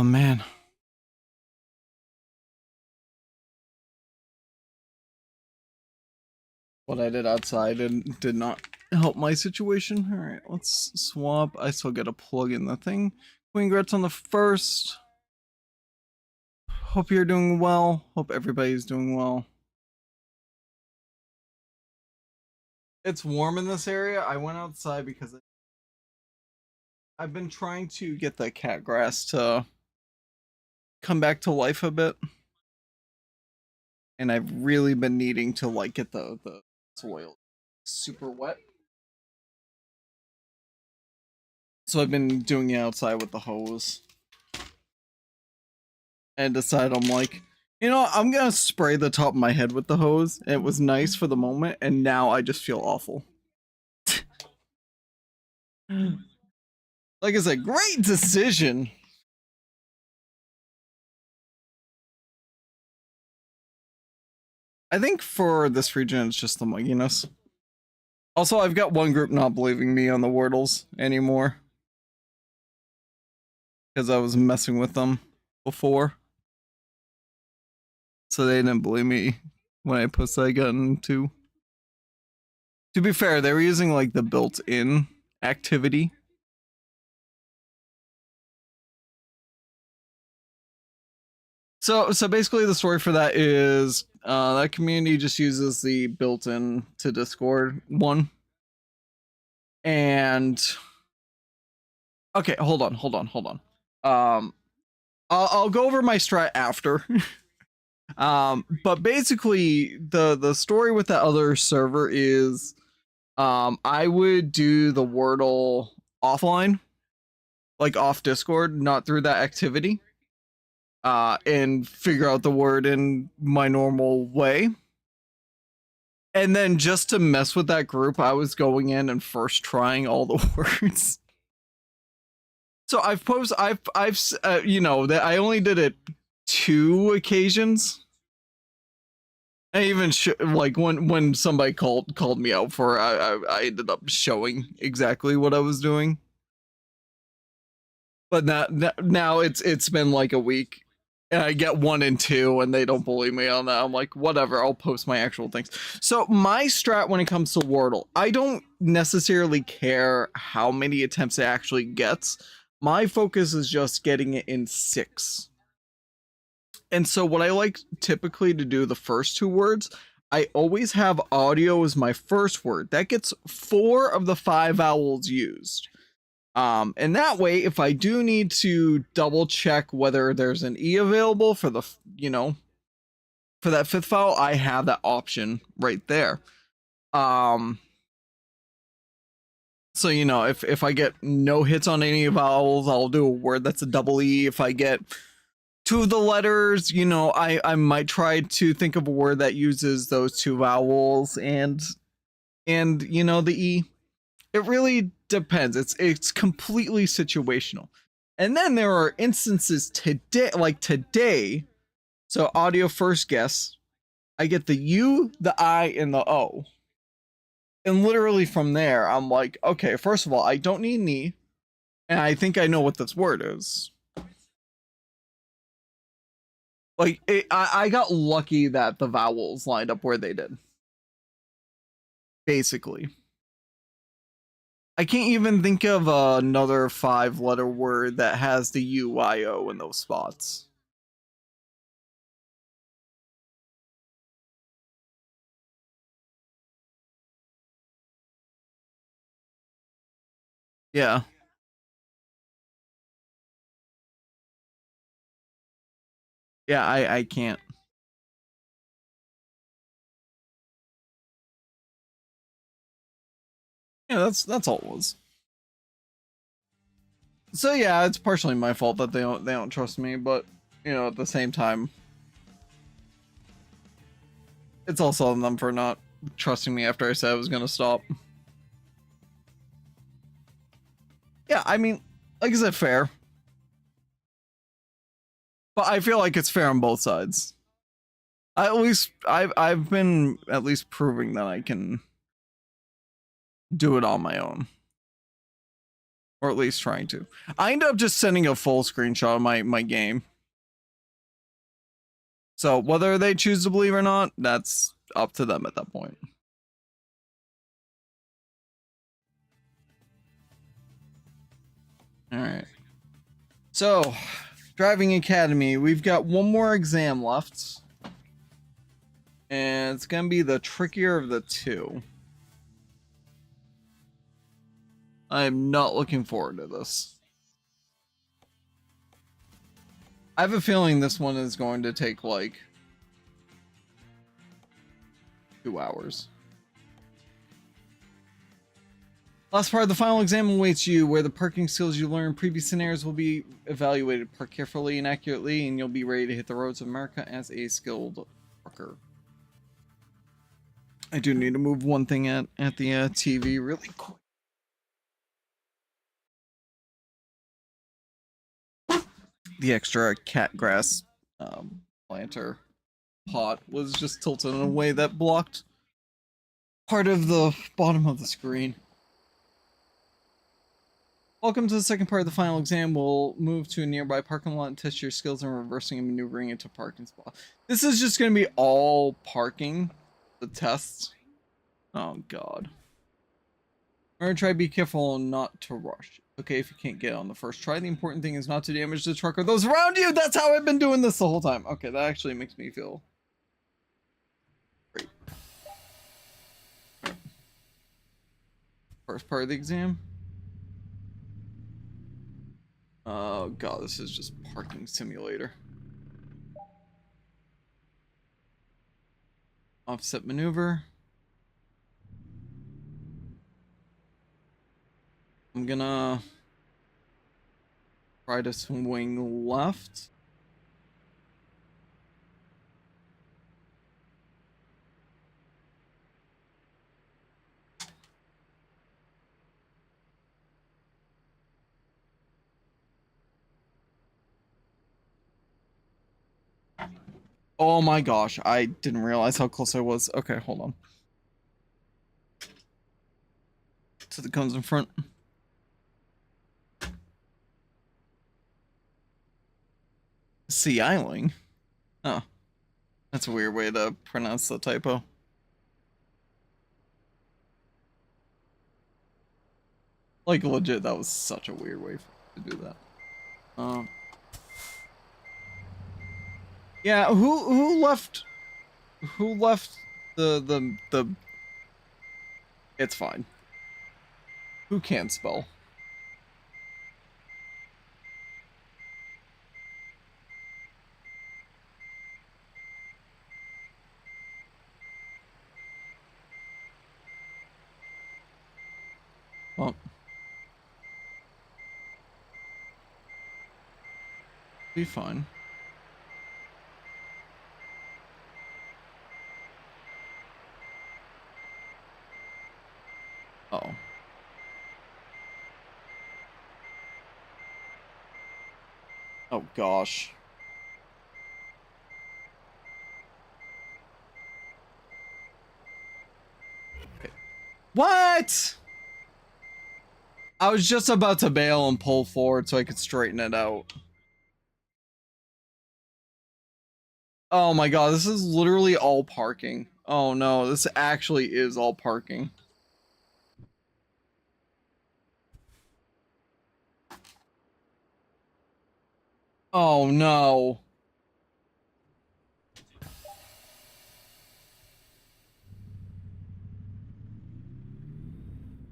Oh man. What I did outside did not help my situation. All right, let's swap. I still get a plug in the thing. Queen Gret's on the first. Hope you're doing well. Hope everybody's doing well. It's warm in this area. I went outside because I've been trying to get the cat grass to come back to life a bit. And I've really been needing to like get the soil super wet. So I've been doing it outside with the hose. And decided I'm like, you know, I'm gonna spray the top of my head with the hose. It was nice for the moment, and now I just feel awful. Like I said, great decision. I think for this region, it's just the mugginess. Also, I've got one group not believing me on the Wordles anymore. Because I was messing with them before. So they didn't believe me when I posted I got into. To be fair, they were using like the built-in activity. So basically the story for that is that community just uses the built-in to Discord one. And okay, hold on. I'll go over my strat after. But basically the story with that other server is I would do the Wordle offline, like off Discord, not through that activity. And figure out the word in my normal way. And then just to mess with that group, I was going in and first trying all the words. So I've you know, that I only did it 2 occasions. I even like when somebody called me out for it, I ended up showing exactly what I was doing. But now it's been like a week. And I get 1 and 2 and they don't believe me on that. I'm like, whatever, I'll post my actual things. So my strat when it comes to Wordle, I don't necessarily care how many attempts it actually gets. My focus is just getting it in 6. And so what I like typically to do the first 2 words, I always have audio as my first word. That gets 4 of the 5 vowels used. And that way, if I do need to double check whether there's an E available for the, you know, for that 5th vowel, I have that option right there. So, you know, if I get no hits on any vowels, I'll do a word that's a double E. If I get 2 of the letters, you know, I might try to think of a word that uses those 2 vowels and, you know, the E. It really depends. It's completely situational. And then there are instances today. So audio first guess. I get the U, the I, and the O. And literally from there, I'm like, okay, first of all, I don't need an E. And I think I know what this word is. Like, I got lucky that the vowels lined up where they did. Basically. I can't even think of another 5-letter word that has the U-I-O in those spots. Yeah. Yeah, I can't. Yeah, that's all it was. So yeah, it's partially my fault that they don't trust me, but you know, at the same time, it's also on them for not trusting me after I said I was gonna stop. Yeah, I mean, like I said, fair. But I feel like it's fair on both sides. At least I've been at least proving that I can do it on my own. Or at least trying to. I end up just sending a full screenshot of my game. So whether they choose to believe or not, that's up to them at that point. All right. So, driving academy, we've got one more exam left. And it's going to be the trickier of the two. I'm not looking forward to this. I have a feeling this one is going to take like 2 hours. Last part of the final exam awaits you, where the parking skills you learned in previous scenarios will be evaluated. Park carefully and accurately, and you'll be ready to hit the roads of America as a skilled parker. I do need to move one thing at the TV really quick. The extra cat grass planter pot was just tilted in a way that blocked part of the bottom of the screen. Welcome to the second part of the final exam. We'll move to a nearby parking lot and test your skills in reversing and maneuvering into parking spot. This is just going to be all parking, the tests. Oh, God. Remember, try to be careful and not to rush. Okay, if you can't get on the first try, the important thing is not to damage the truck or those around you. That's how I've been doing this the whole time. Okay, that actually makes me feel great. First part of the exam. Oh God, this is just parking simulator. Offset maneuver. I'm gonna try to swing left. Oh my gosh, I didn't realize how close I was. Okay, hold on. So the cones in front. Sea Isling? Oh, that's a weird way to pronounce the typo. Like legit, that was such a weird way to do that. Yeah, who left the it's fine. Who can't spell? Well, be fine. Uh-oh. Oh gosh. Okay. What? I was just about to bail and pull forward so I could straighten it out. Oh my god, this is literally all parking. Oh no, this actually is all parking. Oh no.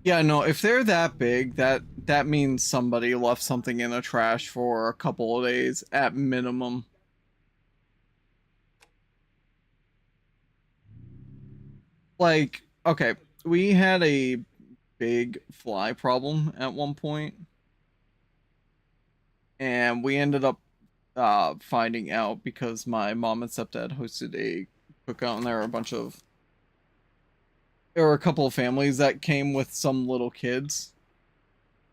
Yeah, no, if they're that big, that means somebody left something in the trash for a couple of days at minimum. Like, okay, we had a big fly problem at one point, and we ended up finding out because my mom and stepdad hosted a cookout, and there were a couple of families that came with some little kids.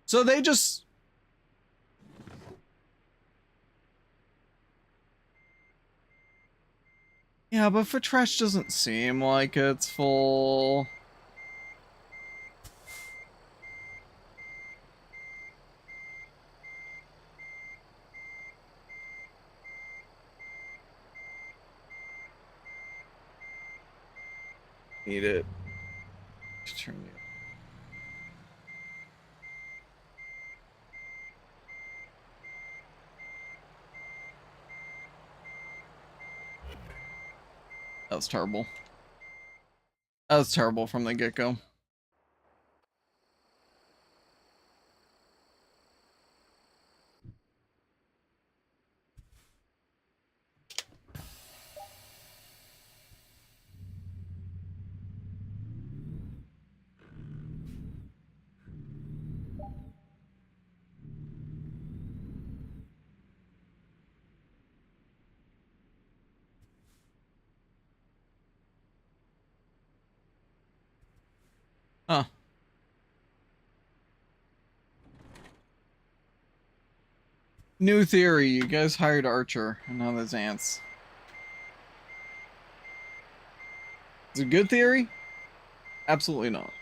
So they just... Yeah, but for trash doesn't seem like it's full. Need it to turn the. That was terrible. That was terrible from the get-go. Huh. New theory, you guys hired Archer, and now there's ants. Is it a good theory? Absolutely not.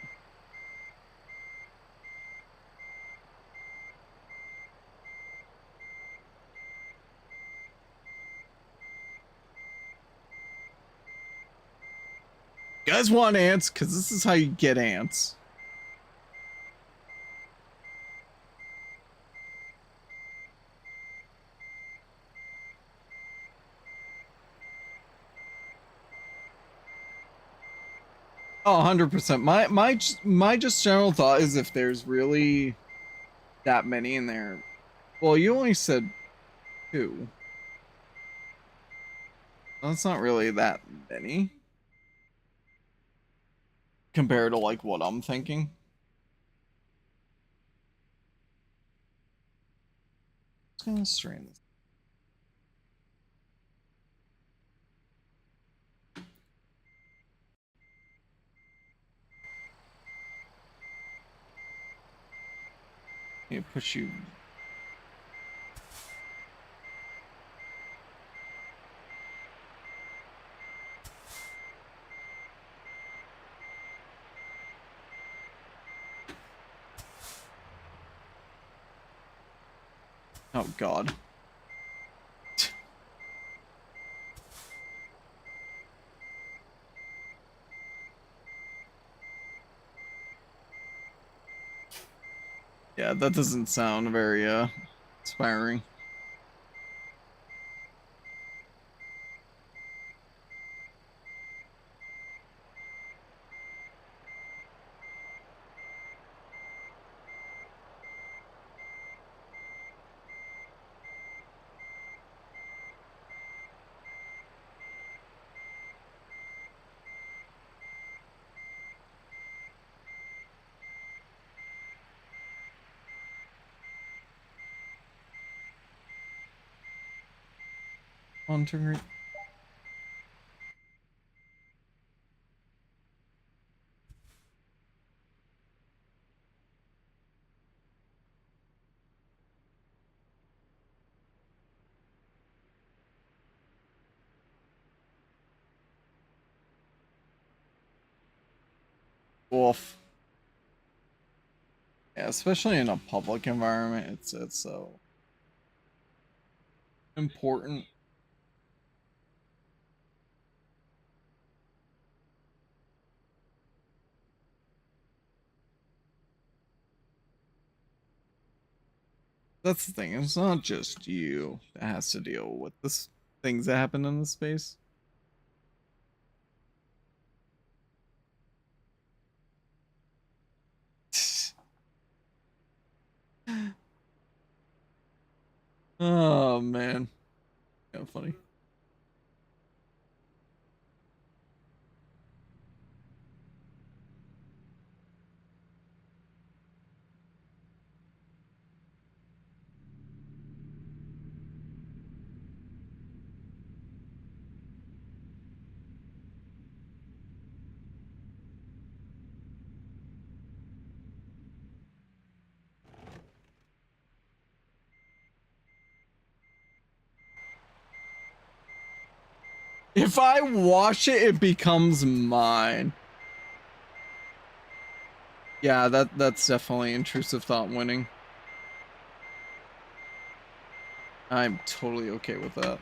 You guys want ants? Because this is how you get ants. Oh, 100%. My just general thought is if there's really that many in there. Well, you only said 2. That's not really that many compared to like what I'm thinking. Just gonna strain this. Need to push you. Oh God. Yeah, that doesn't sound very inspiring. On to Wolf. Yeah, especially in a public environment, it's so important. That's the thing. It's not just you that has to deal with this things that happen in the space. Oh man, kind of funny. If I wash it, it becomes mine. Yeah, that's definitely intrusive thought winning. I'm totally okay with that.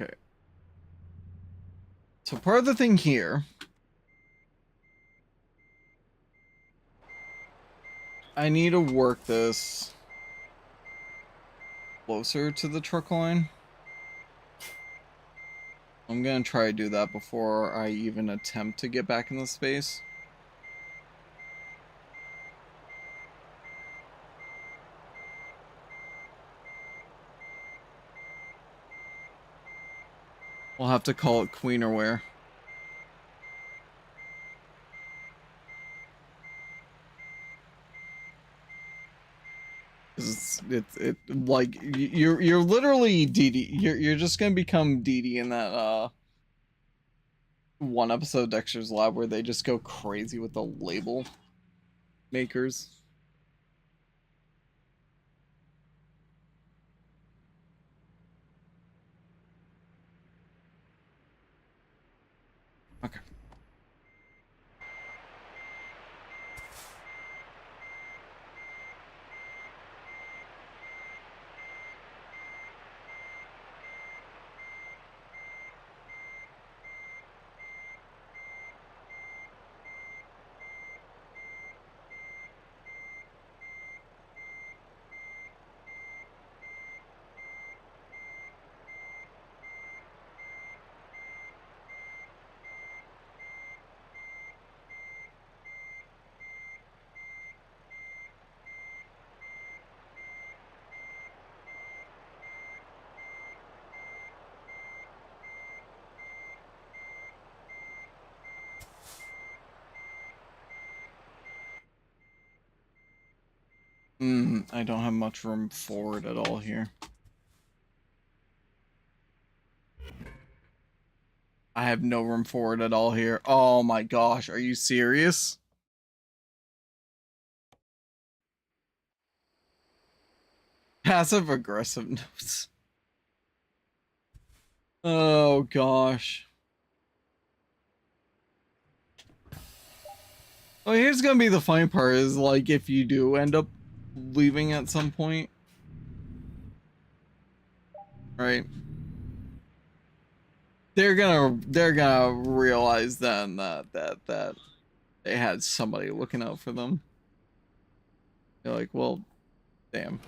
Okay. So part of the thing here, I need to work this closer to the truck line. I'm gonna try to do that before I even attempt to get back in the space. We'll have to call it Queenerware. It's like you're literally Dee Dee. You're just gonna become Dee Dee in that one episode of Dexter's Lab where they just go crazy with the label makers. Okay. I don't have much room forward at all here. I have no room forward at all here. Oh my gosh, are you serious? Passive aggressive notes. Oh gosh. Well, here's gonna be the funny part is like if you do end up leaving at some point, right? They're gonna realize then that they had somebody looking out for them. They're like, well, damn.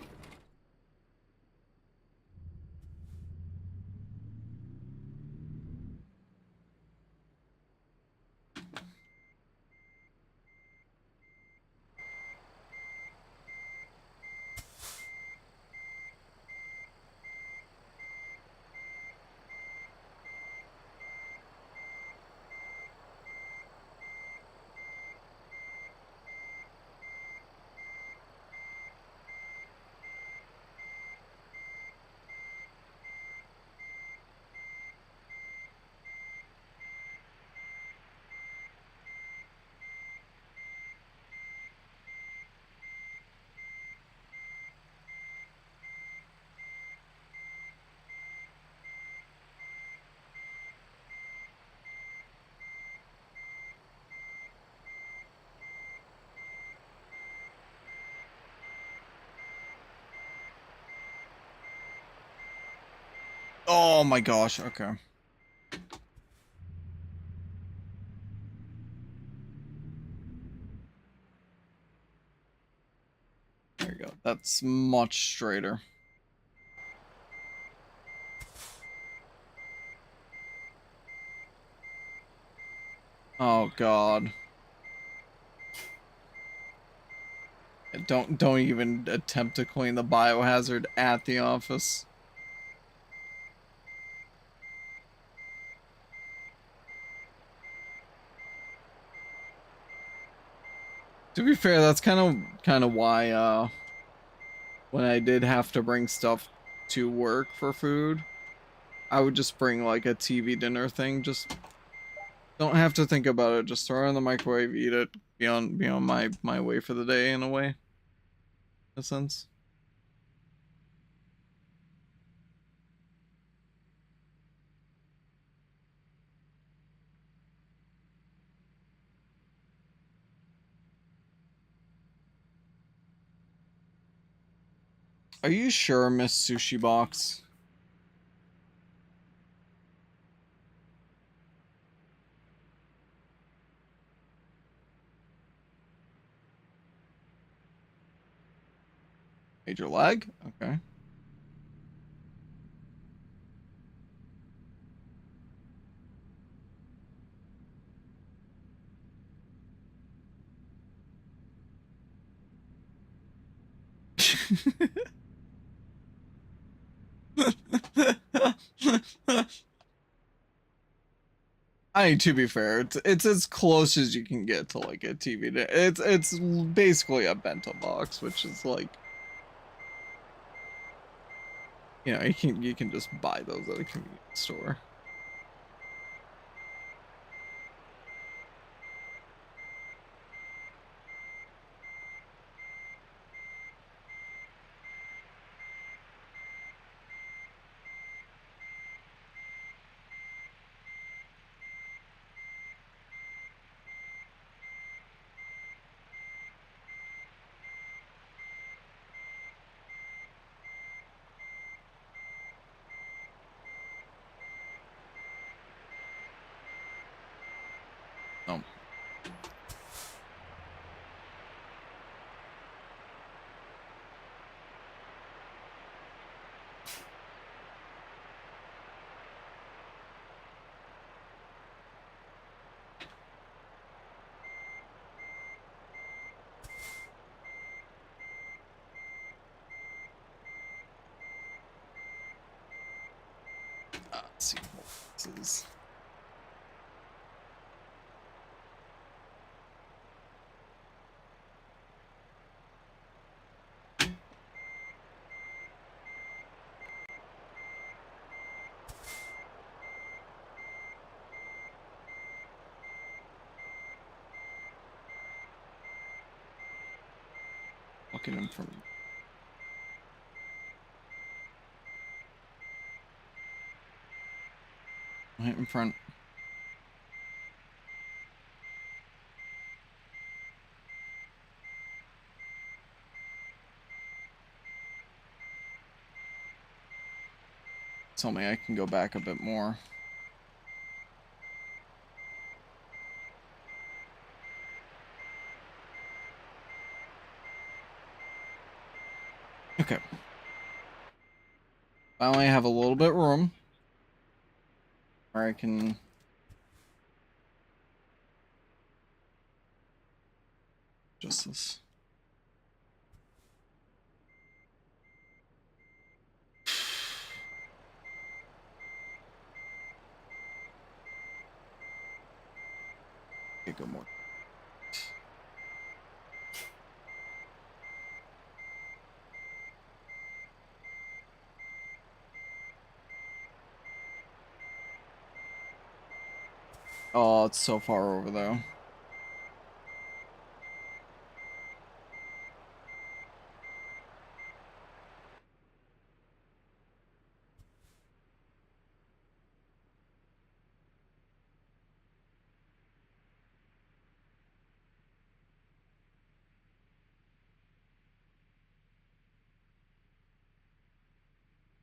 Oh my gosh, okay. There you go. That's much straighter. Oh god. Don't even attempt to clean the biohazard at the office. To be fair, that's kind of why when I did have to bring stuff to work for food, I would just bring like a TV dinner thing. Just don't have to think about it. Just throw it in the microwave, eat it, be on my way for the day in a way. In a sense. Are you sure, Miss Sushi Box? Major lag? Okay. I mean, to be fair, it's as close as you can get to like a TV. It's basically a bento box, which is like, you know, you can just buy those at a convenience store. Oh. Let's see what this is. Looking in from right in front. Tell me I can go back a bit more. Okay. Finally have a little bit of room where I can adjust this. Okay, go more. Oh, it's so far over though.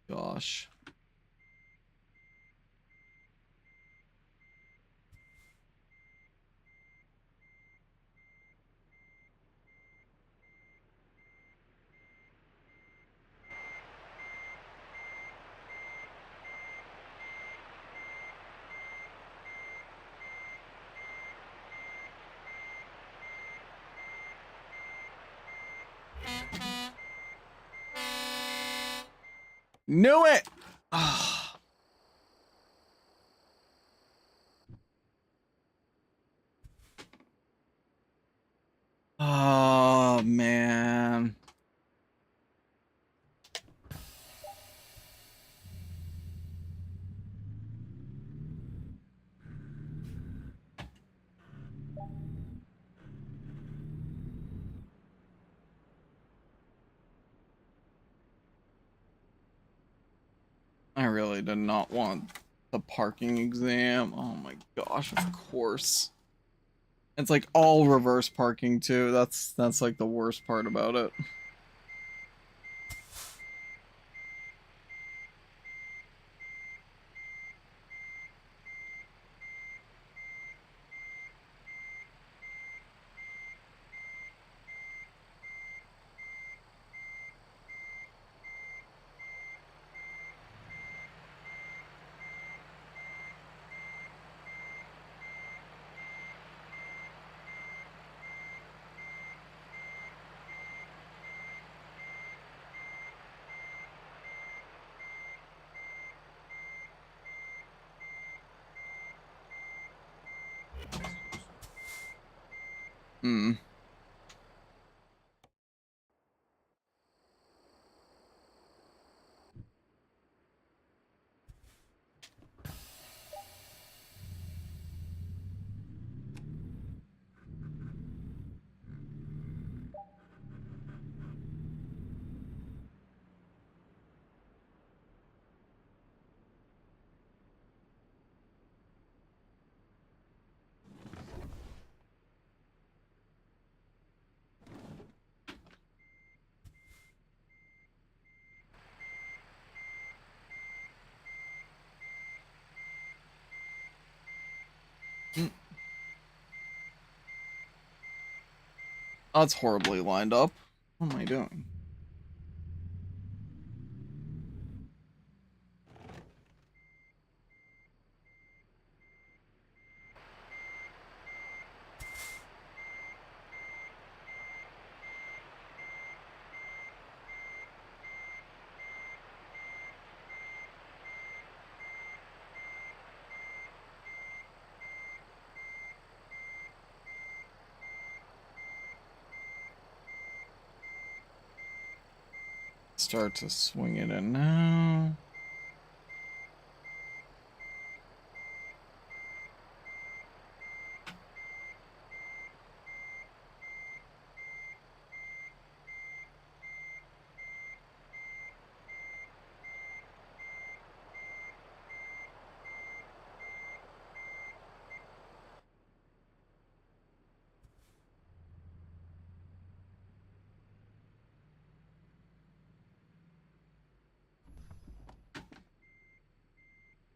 Gosh. Knew it! Ah. Oh, man. I really did not want the parking exam. Oh my gosh, of course. It's like all reverse parking too. That's like the worst part about it. Hmm. That's horribly lined up. What am I doing? Start to swing it in now.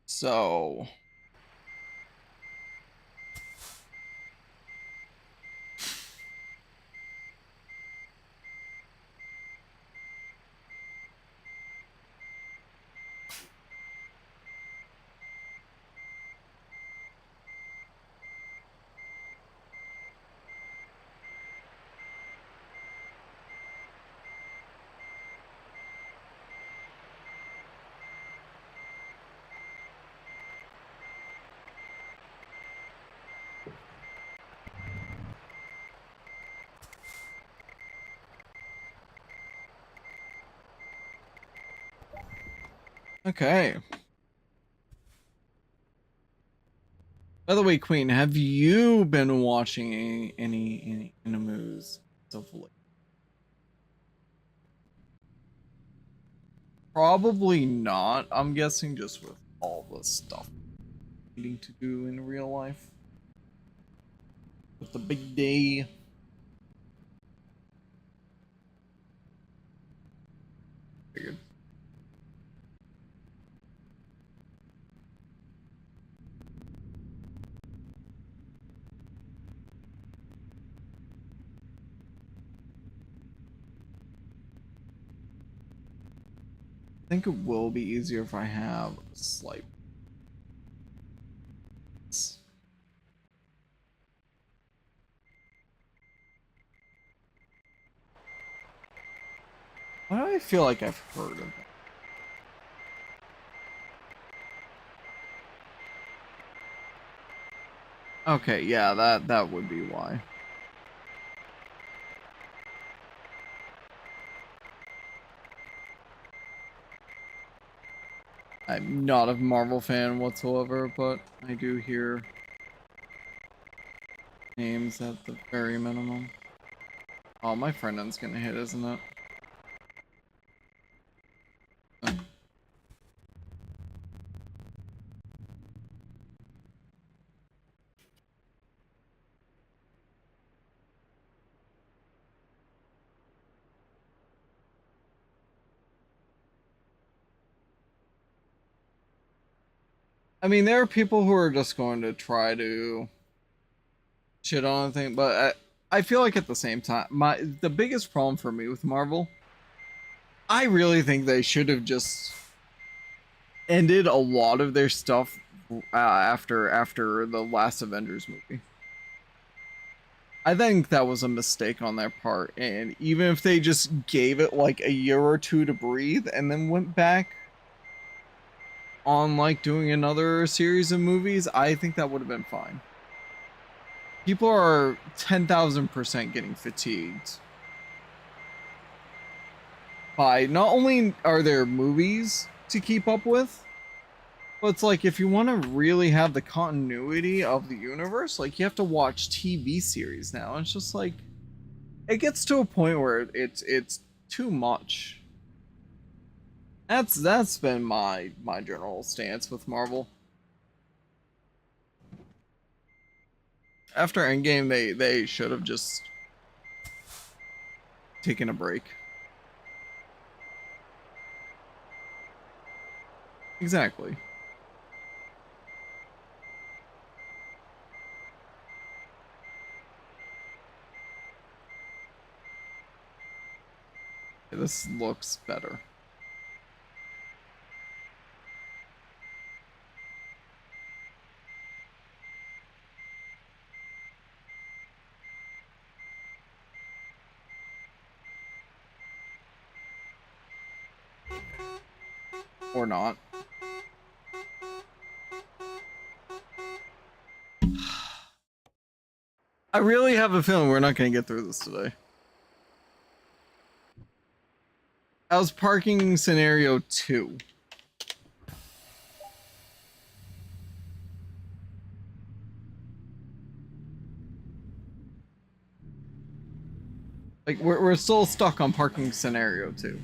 So okay. By the way, Queen, have you been watching any animes of late? Probably not. I'm guessing just with all the stuff needing to do in real life. With the big day. Figured. I think it will be easier if I have a slight. Why do I feel like I've heard of it? Okay, yeah, that would be why. I'm not a Marvel fan whatsoever, but I do hear names at the very minimum. Oh, my friend end's gonna hit, isn't it? I mean, there are people who are just going to try to shit on a thing, but I feel like at the same time, the biggest problem for me with Marvel, I really think they should have just ended a lot of their stuff after the last Avengers movie. I think that was a mistake on their part, and even if they just gave it like a year or two to breathe and then went back on like doing another series of movies, I think that would have been fine. people are 10,000% getting fatigued by not only are there movies to keep up with, but it's like if you want to really have the continuity of the universe, like you have to watch TV series now. It's just like it gets to a point where it's too much. That's been my general stance with Marvel. After Endgame, they should have just taken a break. Exactly. This looks better. Or not. I really have a feeling we're not going to get through this today. That was parking scenario 2. Like, we're still stuck on parking scenario 2.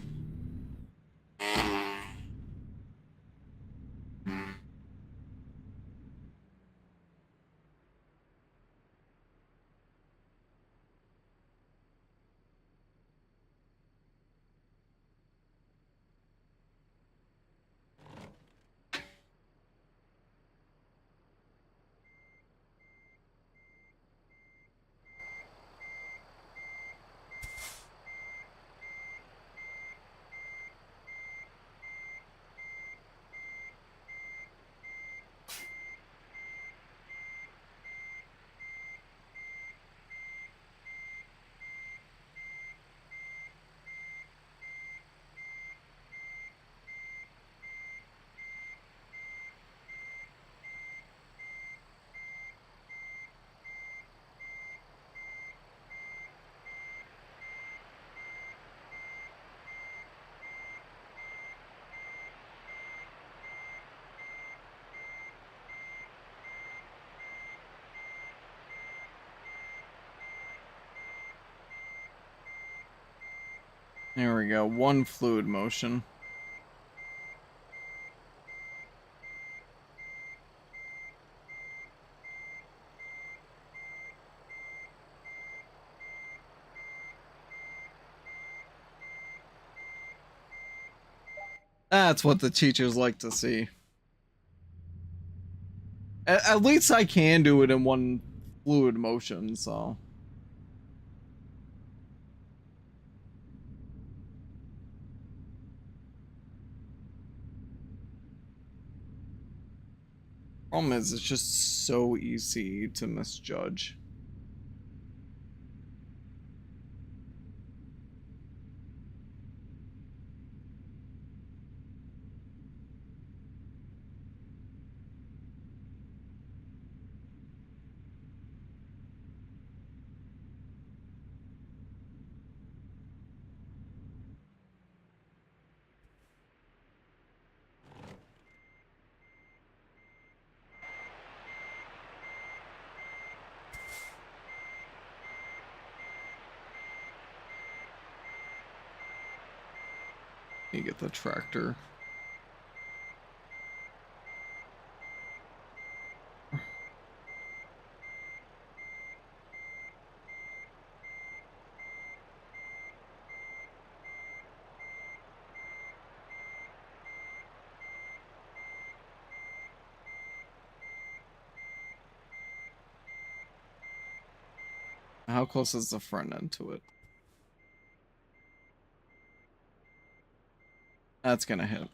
There we go. 1 fluid motion. That's what the teachers like to see. At least I can do it in 1 fluid motion, so. Problem is, it's just so easy to misjudge. You get the tractor. How close is the front end to it? That's gonna hit.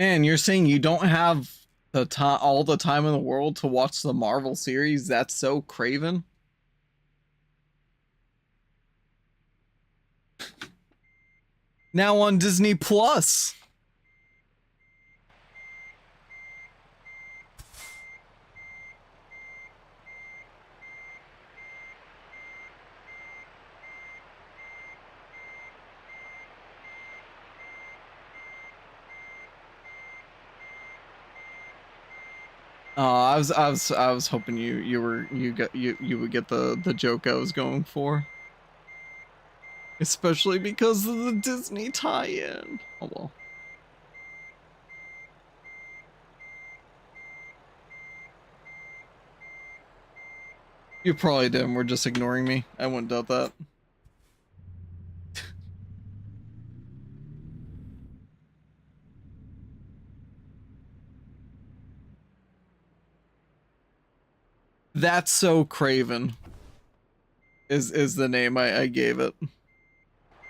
Man, you're saying you don't have the time, all the time in the world to watch the Marvel series? That's so craven. Now on Disney Plus. I was hoping you would get the joke I was going for. Especially because of the Disney tie-in. Oh well. You probably didn't. We're just ignoring me. I wouldn't doubt that. That's So Craven is the name I gave it.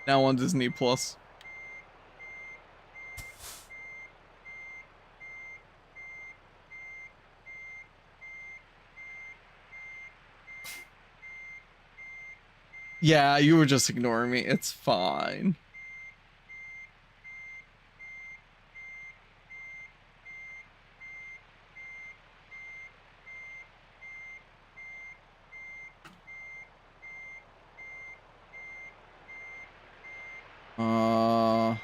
Now on Disney Plus. Yeah, you were just ignoring me. It's fine. Uh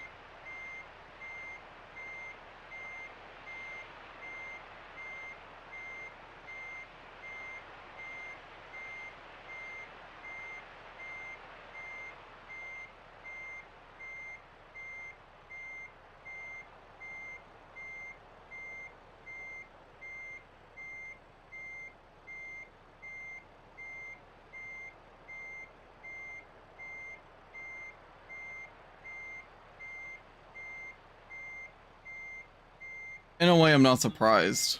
in a way, I'm not surprised.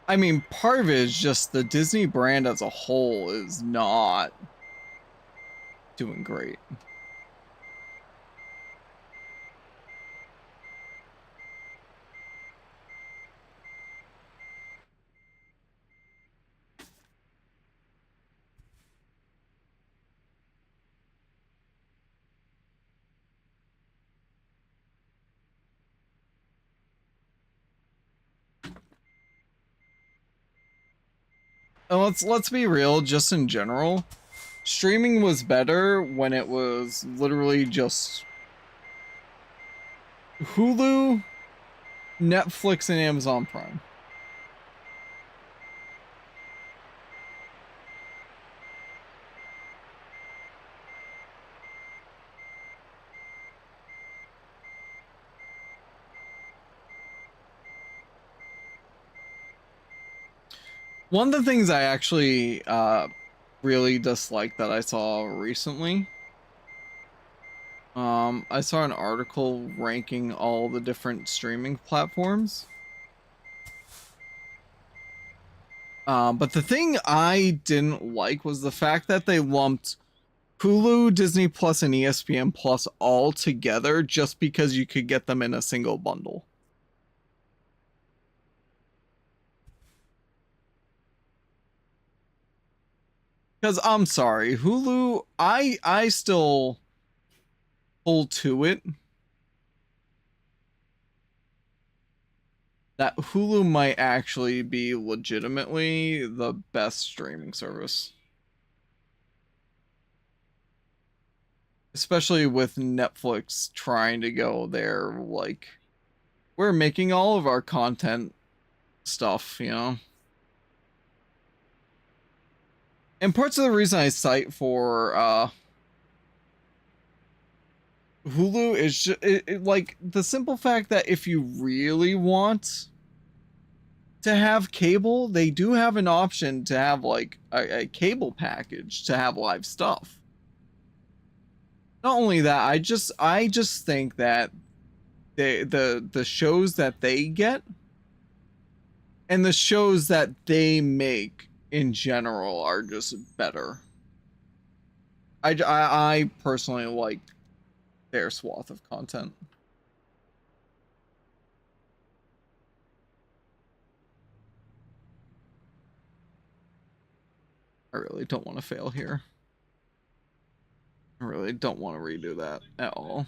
I mean, part of it is just the Disney brand as a whole is not doing great. And let's be real, just in general, streaming was better when it was literally just Hulu, Netflix, and Amazon Prime. One of the things I actually really dislike that I saw recently, I saw an article ranking all the different streaming platforms. But the thing I didn't like was the fact that they lumped Hulu, Disney Plus, and ESPN Plus all together just because you could get them in a single bundle. Because I'm sorry, Hulu, I still hold to it that Hulu might actually be legitimately the best streaming service. Especially with Netflix trying to go there, like, we're making all of our content stuff, you know? And parts of the reason I cite for Hulu is just, like the simple fact that if you really want to have cable, they do have an option to have like a cable package to have live stuff. Not only that, I just think that the shows that they get and the shows that they make in general are just better. I personally like their swath of content. I really don't want to fail here. I really don't want to redo that at all.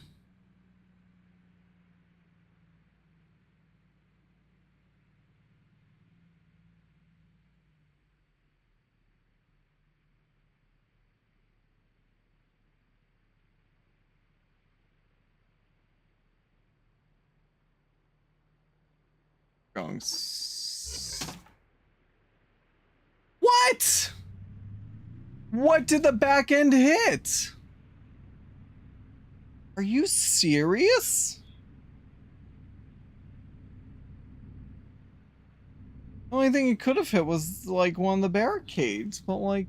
Going. What? What did the back end hit? Are you serious? The only thing it could have hit was like one of the barricades, but like.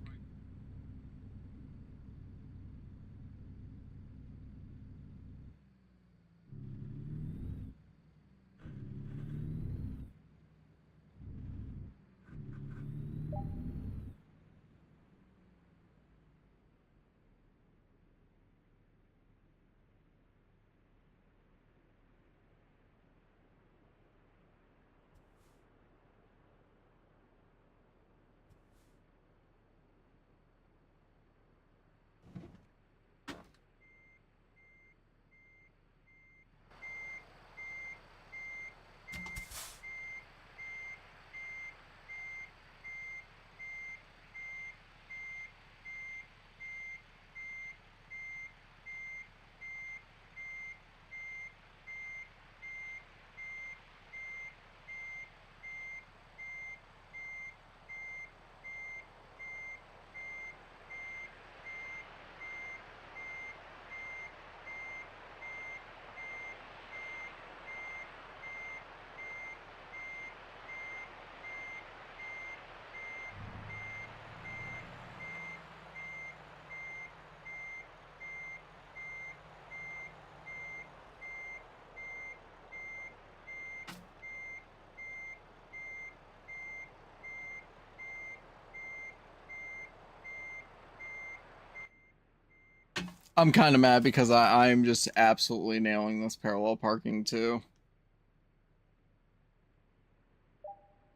I'm kind of mad because I'm just absolutely nailing this parallel parking too.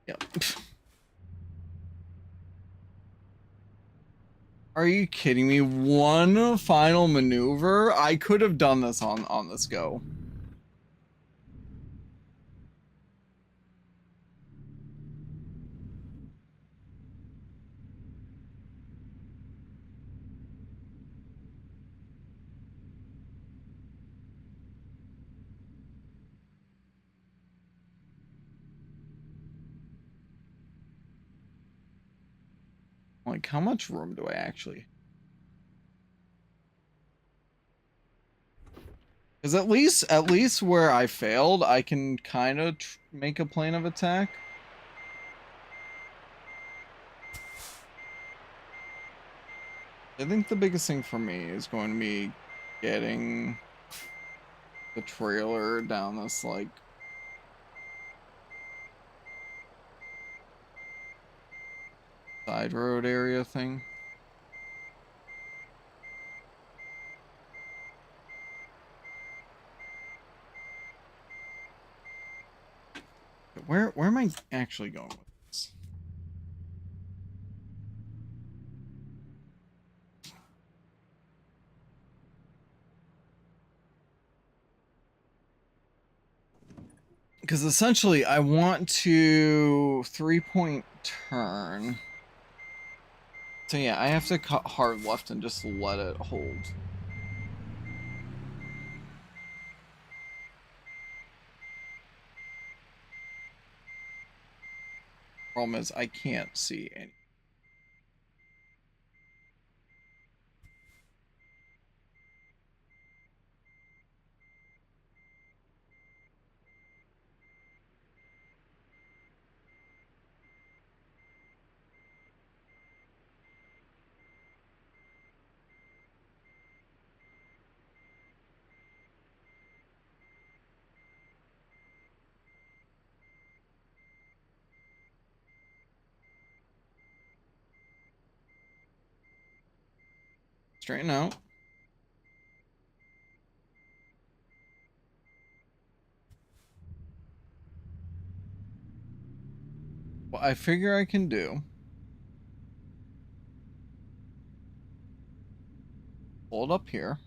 Yep. Are you kidding me? One final maneuver? I could have done this on this go. Like, how much room do I actually? Because at least where I failed, I can kind of make a plan of attack. I think the biggest thing for me is going to be getting the trailer down this like side road area thing. Where am I actually going with this? Because essentially I want to 3-point turn. So yeah, I have to cut hard left and just let it hold. Problem is I can't see any. Straighten out. What I figure I can do Hold up here.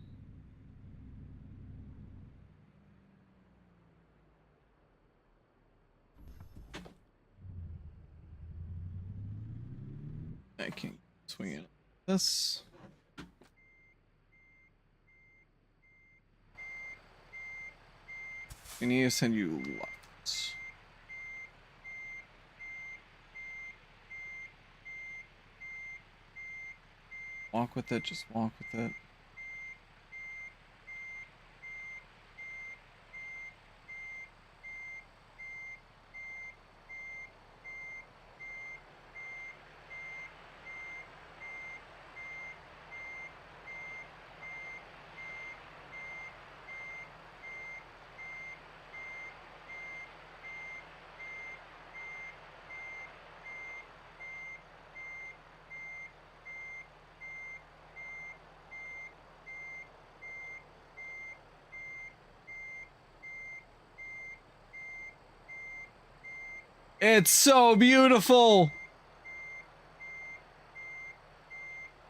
I can swing it like this. We need to send you left. Walk with it, just walk with it. It's so beautiful.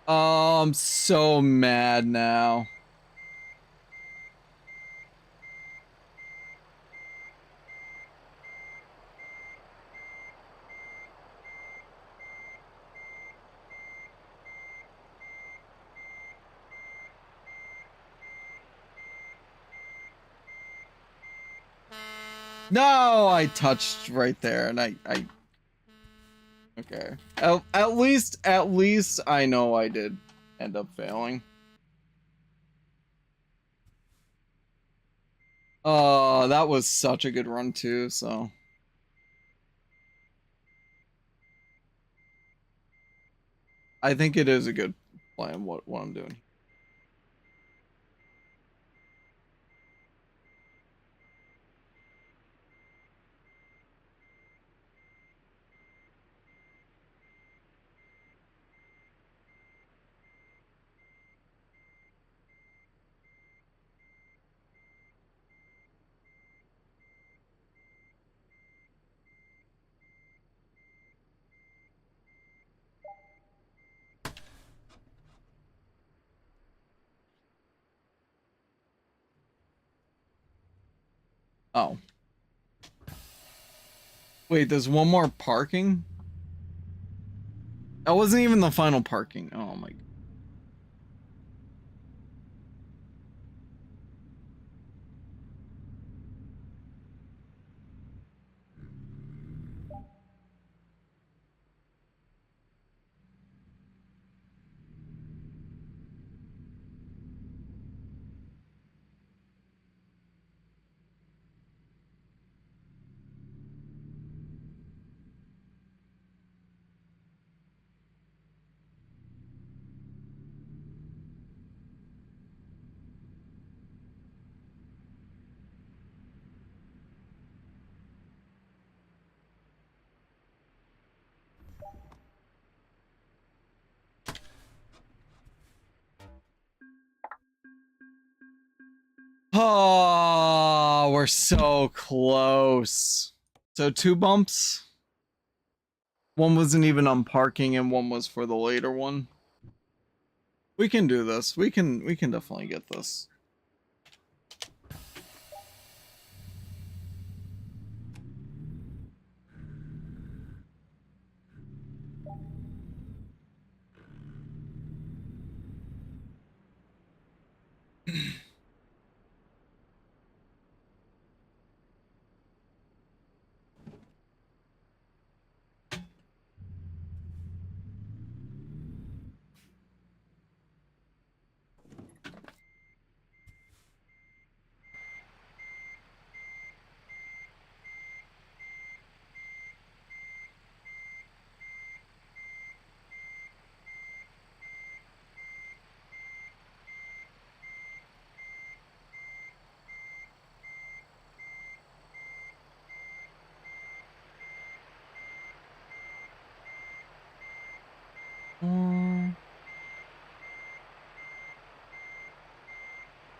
Oh, I'm so mad now. No, I touched right there, and I okay. At least I know I did end up failing. That was such a good run too, so. I think it is a good plan what I'm doing. Oh. Wait, there's one more parking? That wasn't even the final parking. Oh my. Oh, we're so close. So 2 bumps. One wasn't even on parking and one was for the later one. We can do this. We can definitely get this.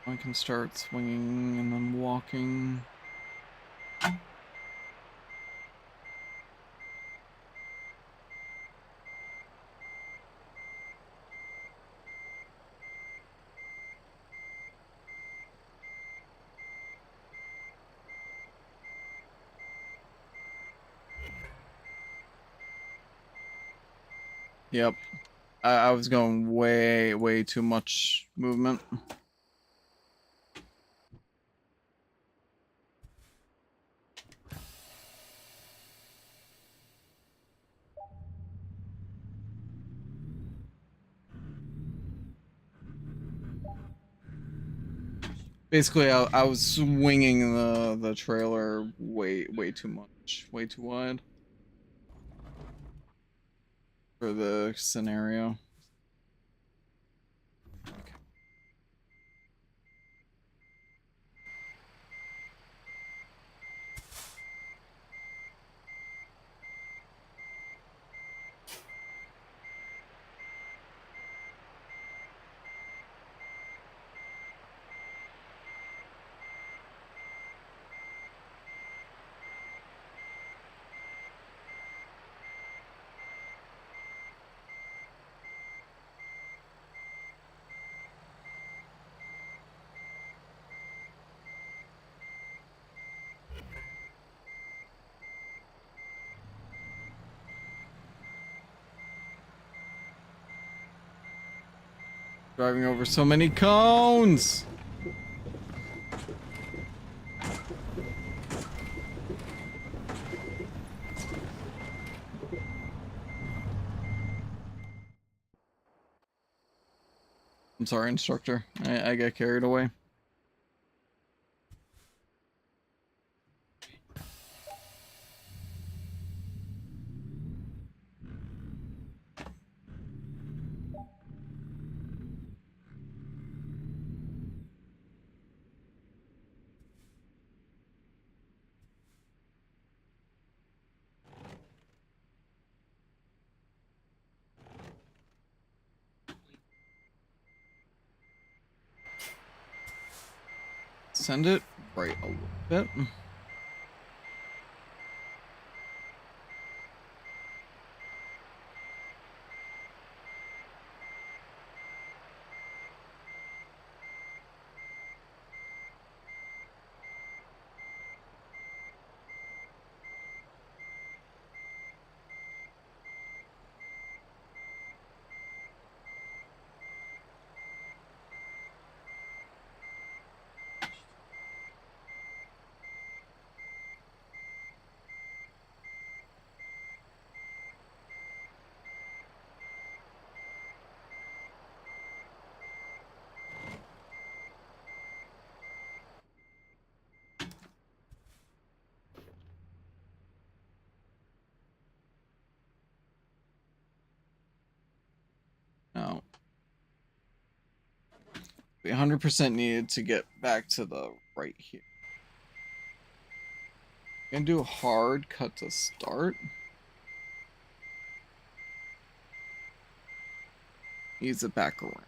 I can start swinging and then walking. Yep. I was going way too much movement. Basically, I was swinging the trailer way too much, way too wide for the scenario. Driving over so many cones. I'm sorry, instructor. I got carried away. Send it right a little bit. No. We 100% needed to get back to the right here. Gonna do a hard cut to start. Ease it back around.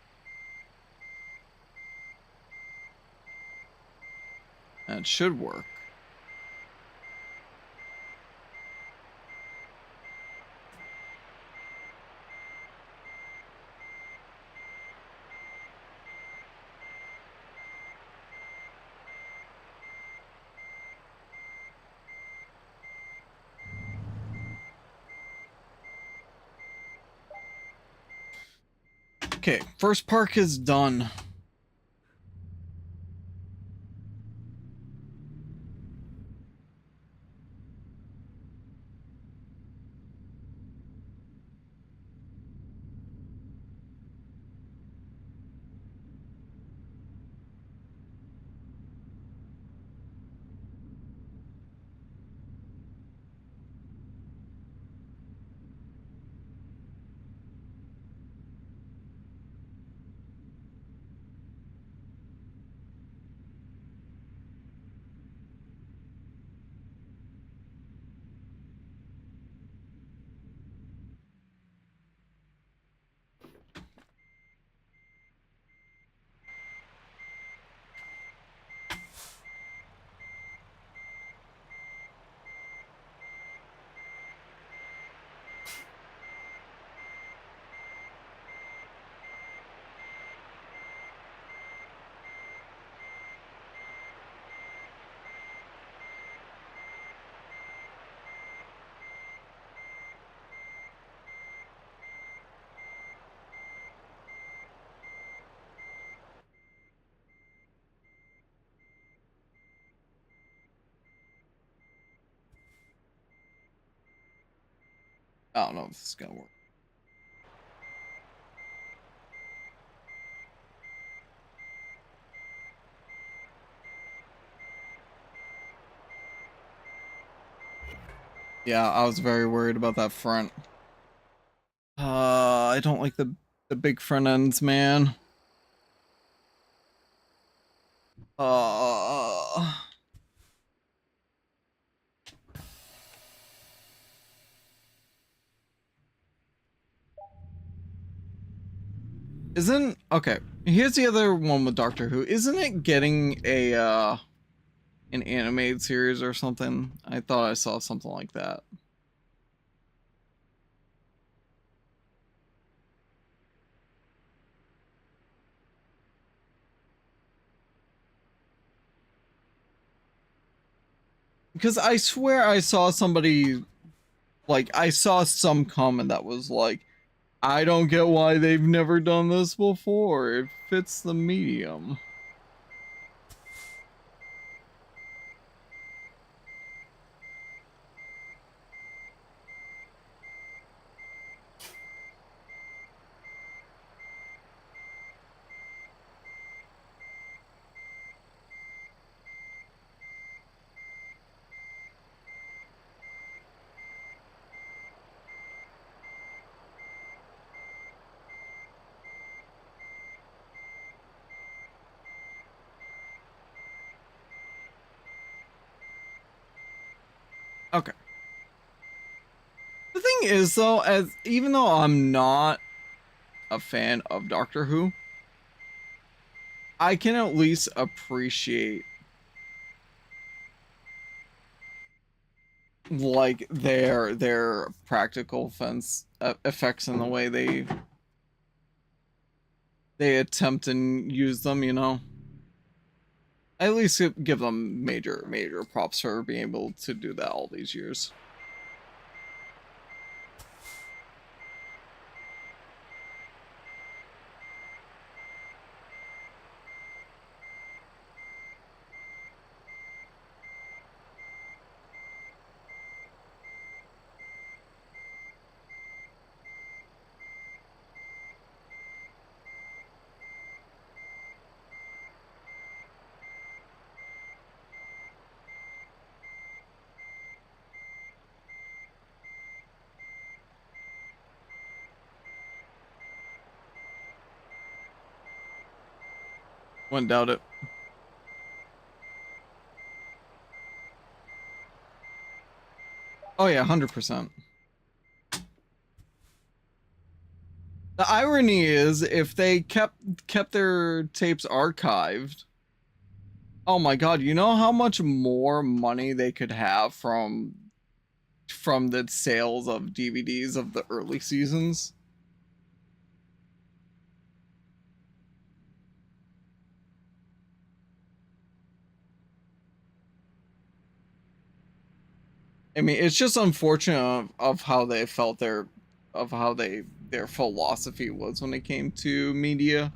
That should work. Okay, first park is done. I don't know if this is gonna work. Yeah, I was very worried about that front. I don't like the big front ends, man. Uh, isn't okay. Here's the other one with Doctor Who. Isn't it getting a an animated series or something? I thought I saw something like that. Because I swear I saw somebody, like, I saw some comment that was like, I don't get why they've never done this before. It fits the medium. Okay. The thing is, though, as even though I'm not a fan of Doctor Who, I can at least appreciate like their practical effects and the way they attempt and use them, you know. I at least give them major props for being able to do that all these years. Wouldn't doubt it. Oh yeah, 100%. The irony is, if they kept their tapes archived, oh my god, you know how much more money they could have from the sales of DVDs of the early seasons? I mean, it's just unfortunate of how they felt of how their philosophy was when it came to media.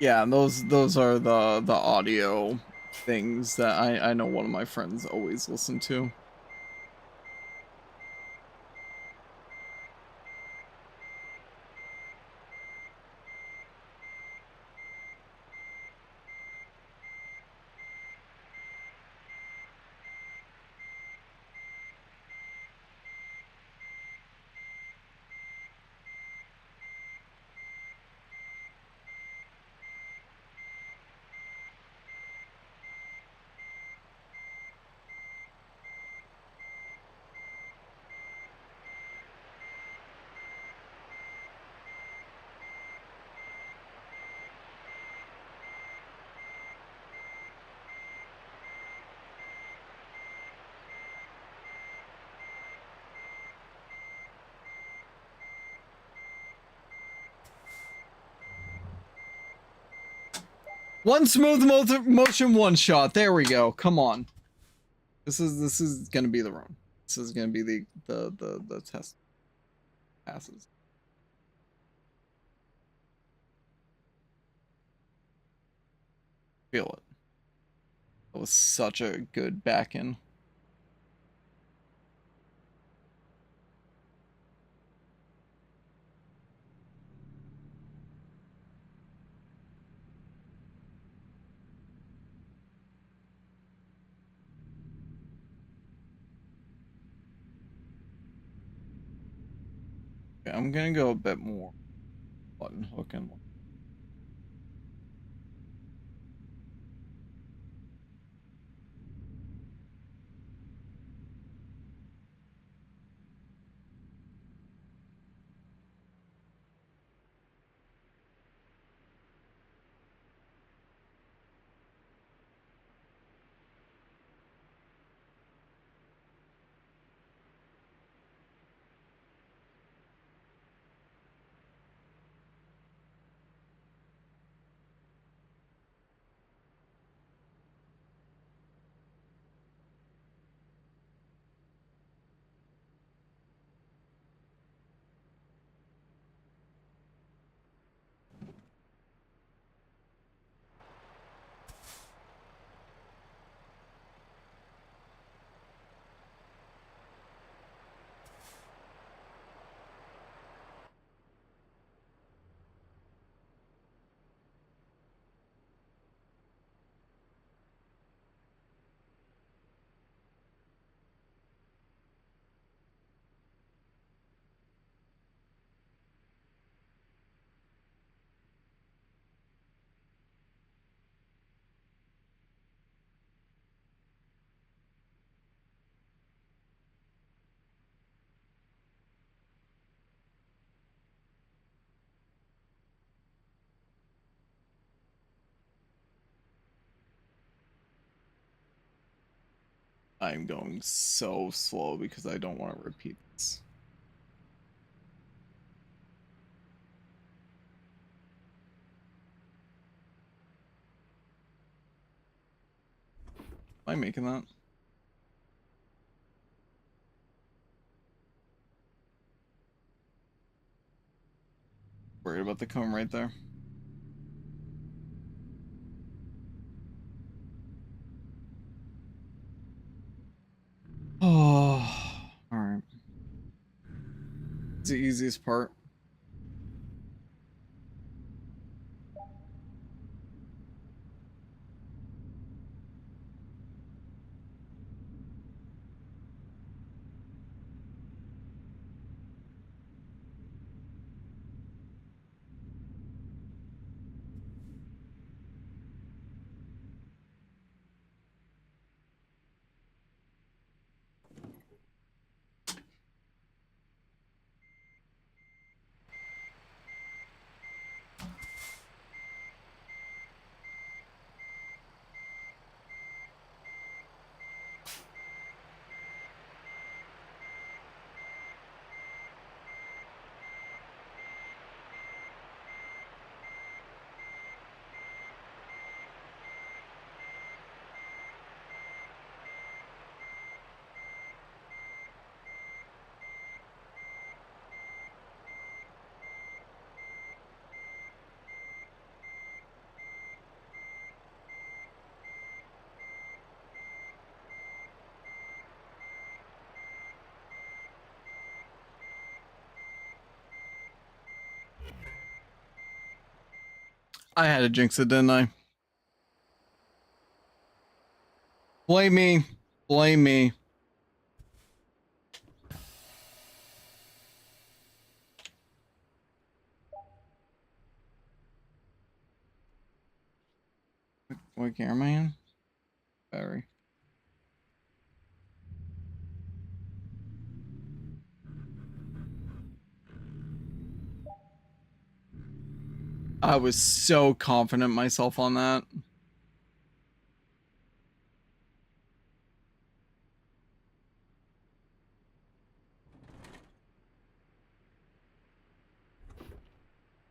Yeah, and those are the audio things that I know one of my friends always listen to. One smooth motion, one shot. There we go. Come on. This is gonna be the run. This is gonna be the test passes. Feel it. That was such a good back in. Okay, I'm gonna go a bit more button hook and I'm going so slow because I don't want to repeat this. Am I making that? Worried about the comb right there. Oh, all right. It's the easiest part. I had to jinx it, didn't I? Blame me. Blame me. What gear am I in? Battery. I was so confident myself on that.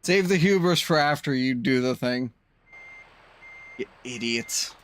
Save the hubris for after you do the thing. You idiots.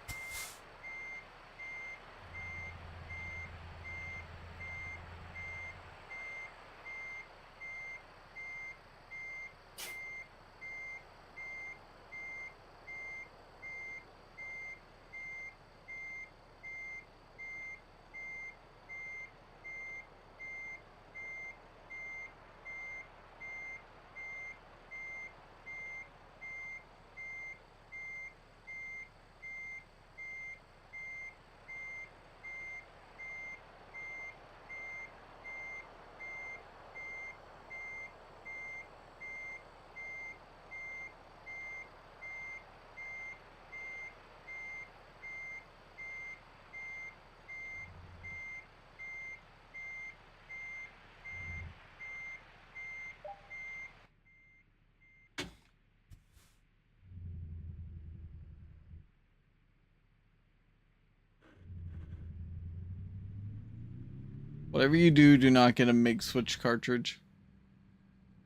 Whatever you do, do not get a MIG switch cartridge.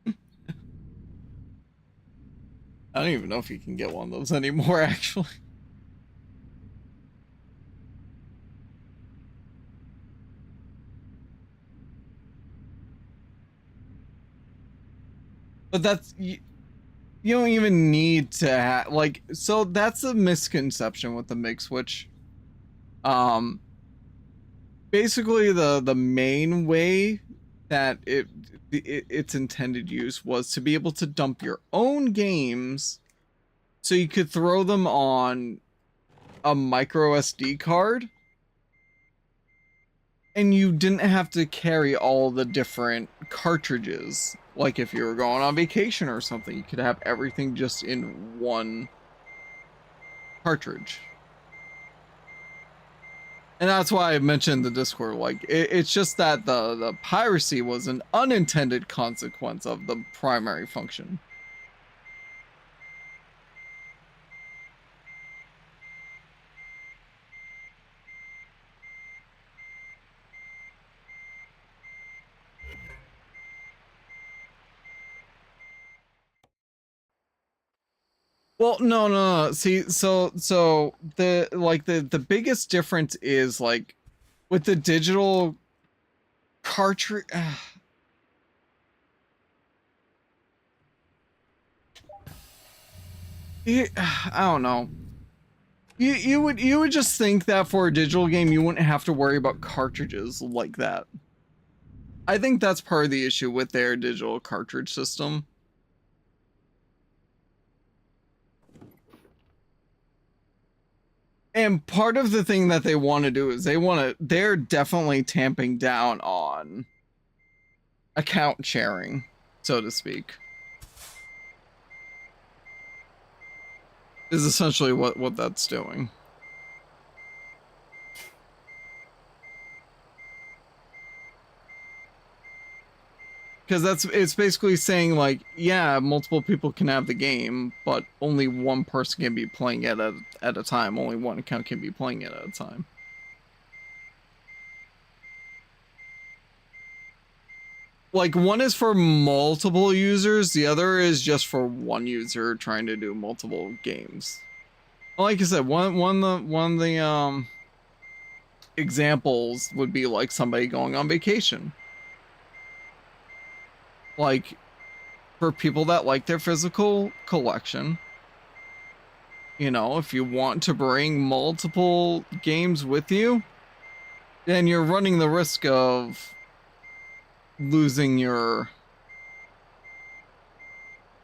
I don't even know if you can get one of those anymore, actually. But that's you don't even need to have like, so that's a misconception with the MIG switch. Basically the main way that its intended use was to be able to dump your own games so you could throw them on a micro SD card and you didn't have to carry all the different cartridges. Like if you were going on vacation or something, you could have everything just in one cartridge. And that's why I mentioned the Discord. Like, it's just that the piracy was an unintended consequence of the primary function. Well, no. See, so the biggest difference is like with the digital cartridge. I don't know. You would just think that for a digital game you wouldn't have to worry about cartridges like that. I think that's part of the issue with their digital cartridge system. And part of the thing that they want to do is they're definitely tamping down on account sharing, so to speak. Is essentially what that's doing. Because it's basically saying like, yeah, multiple people can have the game, but only one person can be playing it at a time. Only one account can be playing it at a time. Like one is for multiple users, the other is just for one user trying to do multiple games. Like I said, one of the examples would be like somebody going on vacation. Like for people that like their physical collection, you know, if you want to bring multiple games with you, then you're running the risk of losing your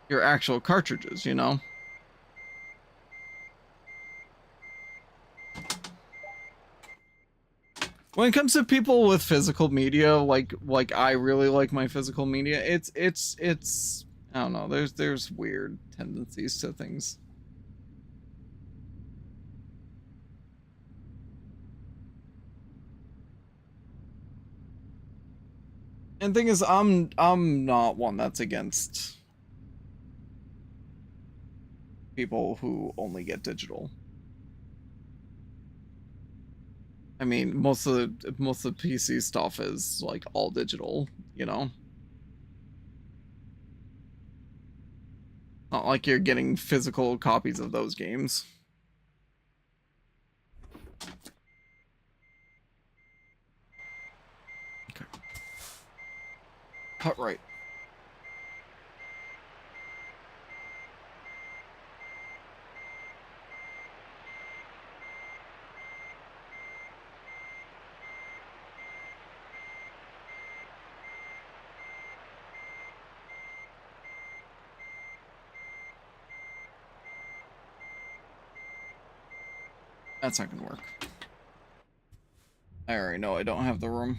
actual cartridges, you know? When it comes to people with physical media, like I really like my physical media, it's I don't know, there's weird tendencies to things. And thing is, I'm not one that's against people who only get digital. I mean, most of the PC stuff is like all digital, you know. Not like you're getting physical copies of those games. Cut right. That's not gonna work. I already know I don't have the room.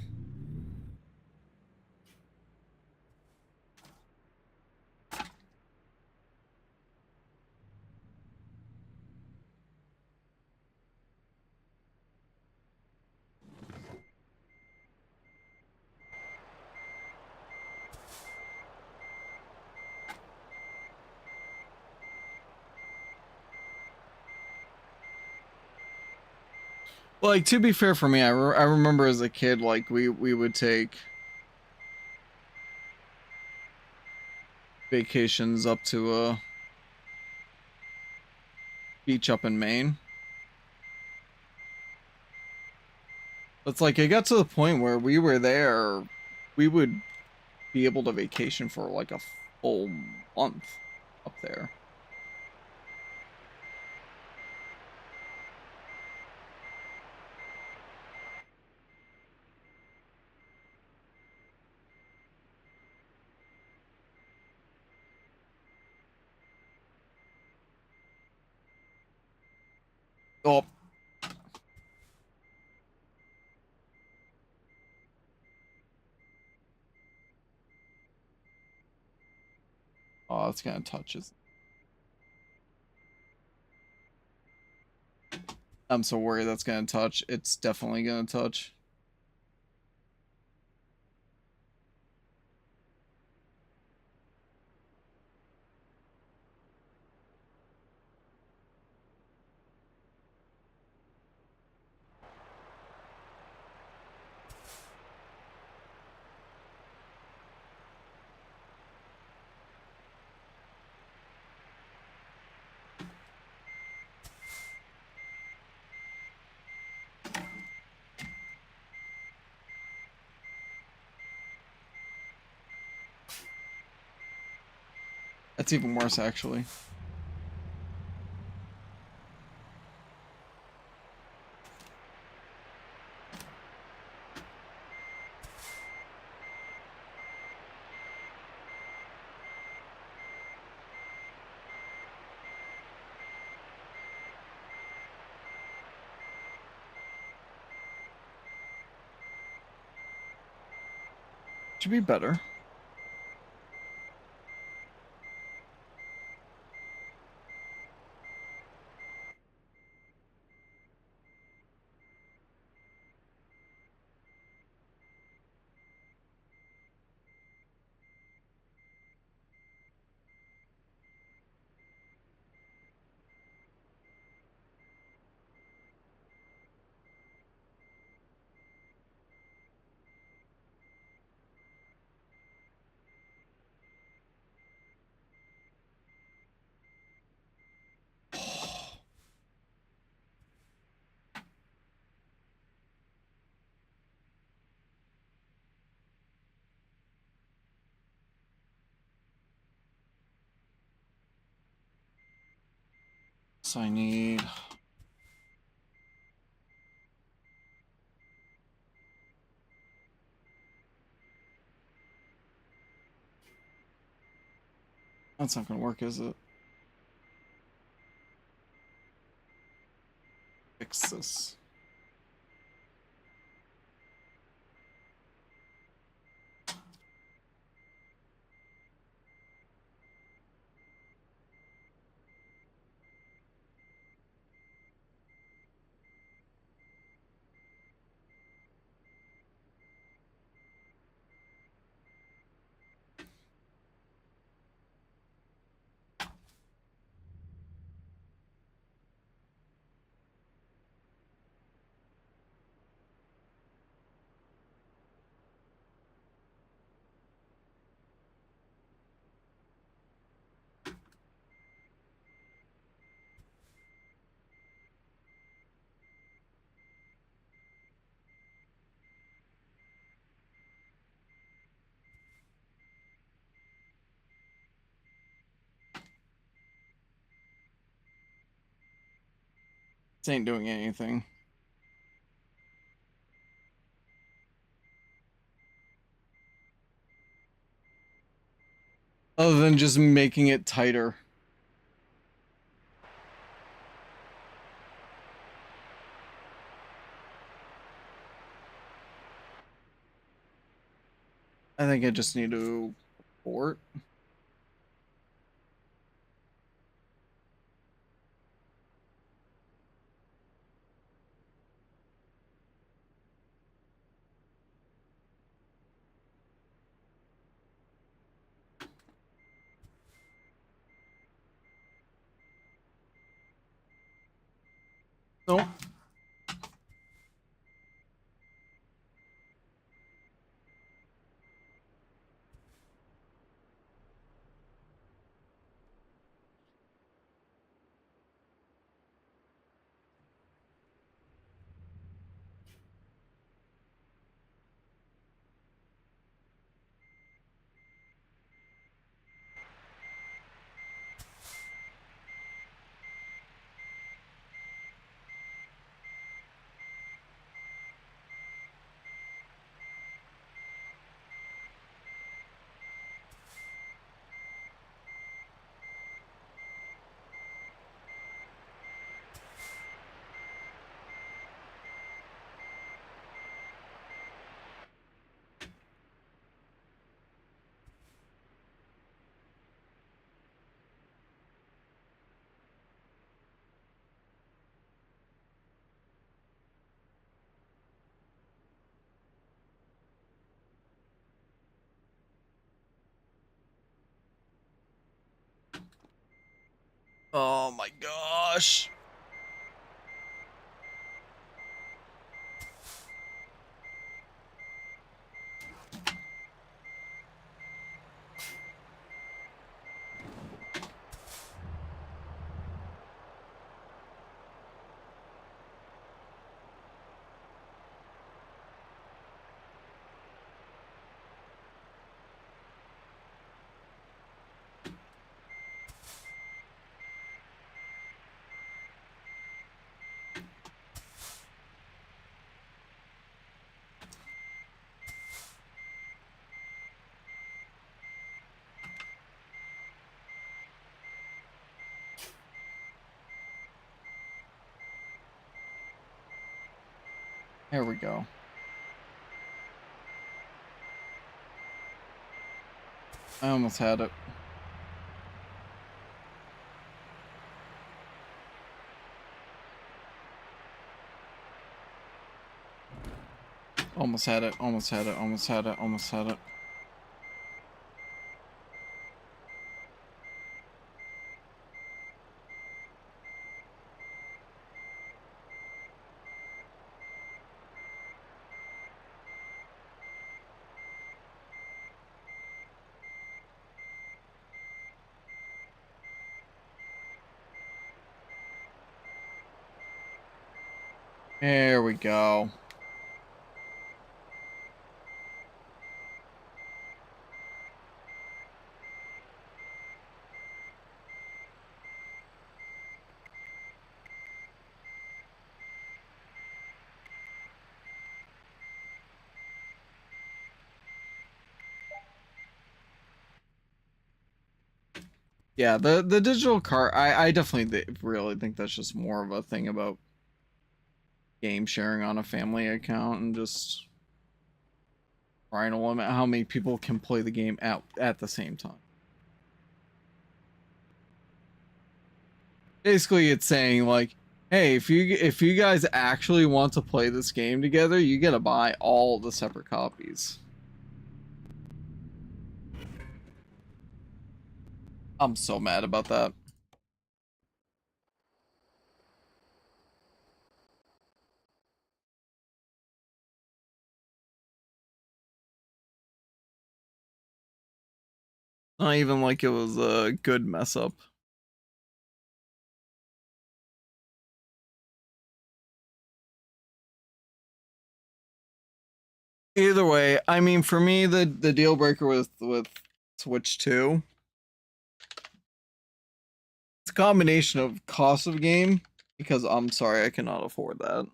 Like, to be fair for me, I remember as a kid, like, we would take vacations up to a beach up in Maine. It's like, it got to the point where we were there, we would be able to vacation for like a full month up there. Oh. Oh, it's gonna touch his. I'm so worried that's gonna touch. It's definitely gonna touch. That's even worse, actually. Should be better. So I need. That's not gonna work, is it? Fix this. This ain't doing anything. Other than just making it tighter. I think I just need to port. Nope. Oh my gosh. There we go. I almost had it. Almost had it, almost had it, almost had it, almost had it. There we go. Yeah, the digital cart, I definitely really think that's just more of a thing about game sharing on a family account and just trying to limit how many people can play the game at the same time. Basically, it's saying like, hey, if you guys actually want to play this game together, you gotta buy all the separate copies. I'm so mad about that. Not even like it was a good mess up. Either way, I mean, for me, the deal breaker with Switch 2, it's a combination of cost of game Because I'm sorry, I cannot afford that.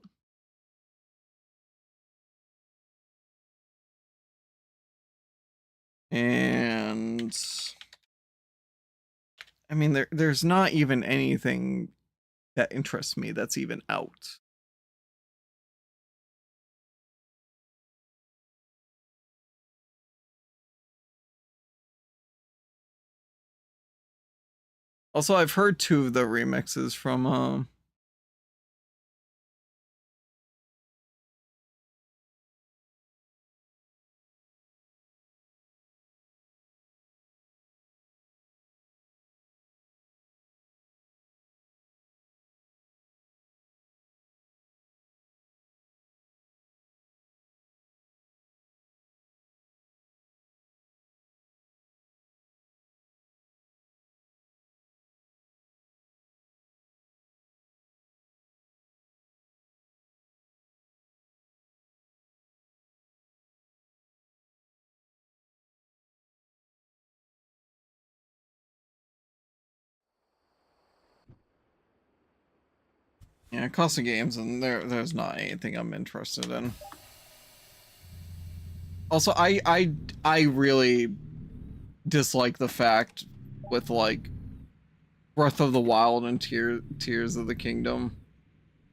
And I mean, there's not even anything that interests me that's even out. Also, I've heard 2 of the remixes from yeah, custom games, and there's not anything I'm interested in. Also, I really dislike the fact with like Breath of the Wild and Tears of the Kingdom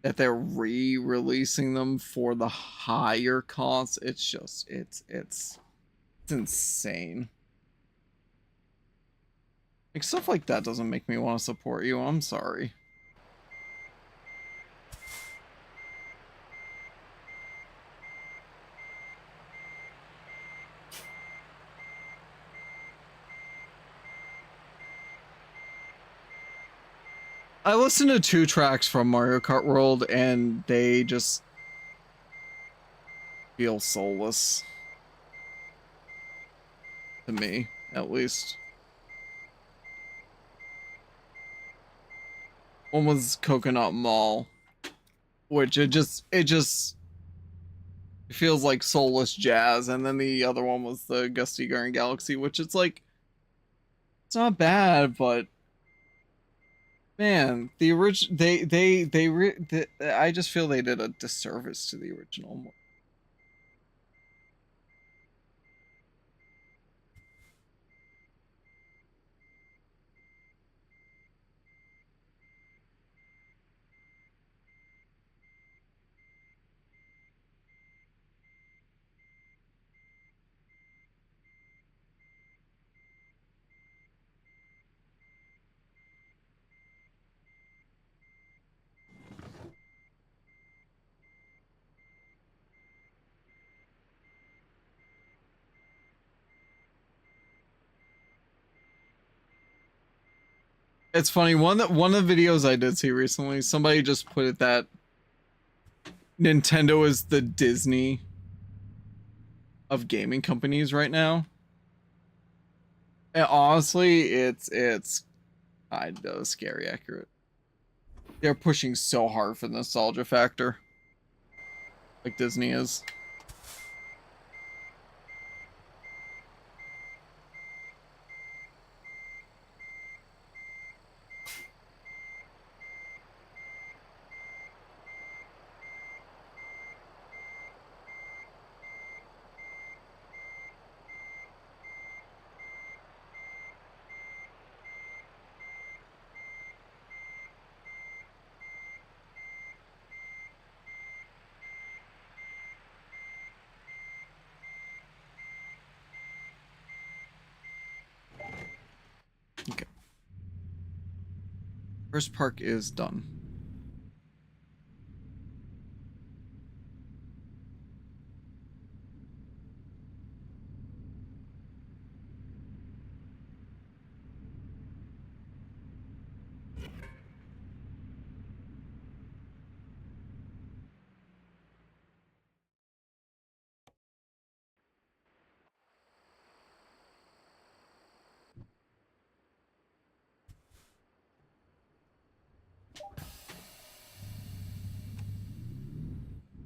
that they're re-releasing them for the higher costs. It's just it's insane. Like stuff like that doesn't make me want to support you. I'm sorry. I listened to 2 tracks from Mario Kart World and they just feel soulless. To me, at least. One was Coconut Mall, which it just feels like soulless jazz, and then the other one was the Gusty Garden Galaxy, which it's like it's not bad, but man, the original I just feel they did a disservice to the original. It's funny, one of the videos I did see recently, somebody just put it that Nintendo is the Disney of gaming companies right now. And honestly, it's kind of scary accurate. They're pushing so hard for the nostalgia factor, like Disney is. Okay. First park is done.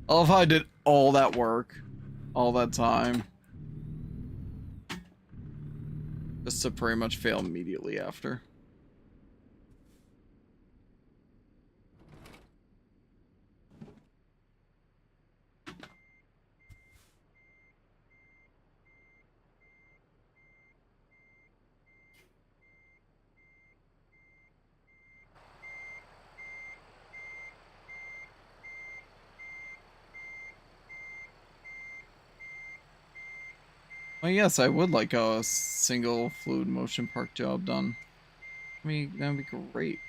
I love how I did all that work, all that time, just to pretty much fail immediately after. Well, yes, I would like a single fluid motion park job done. I mean, that would be great.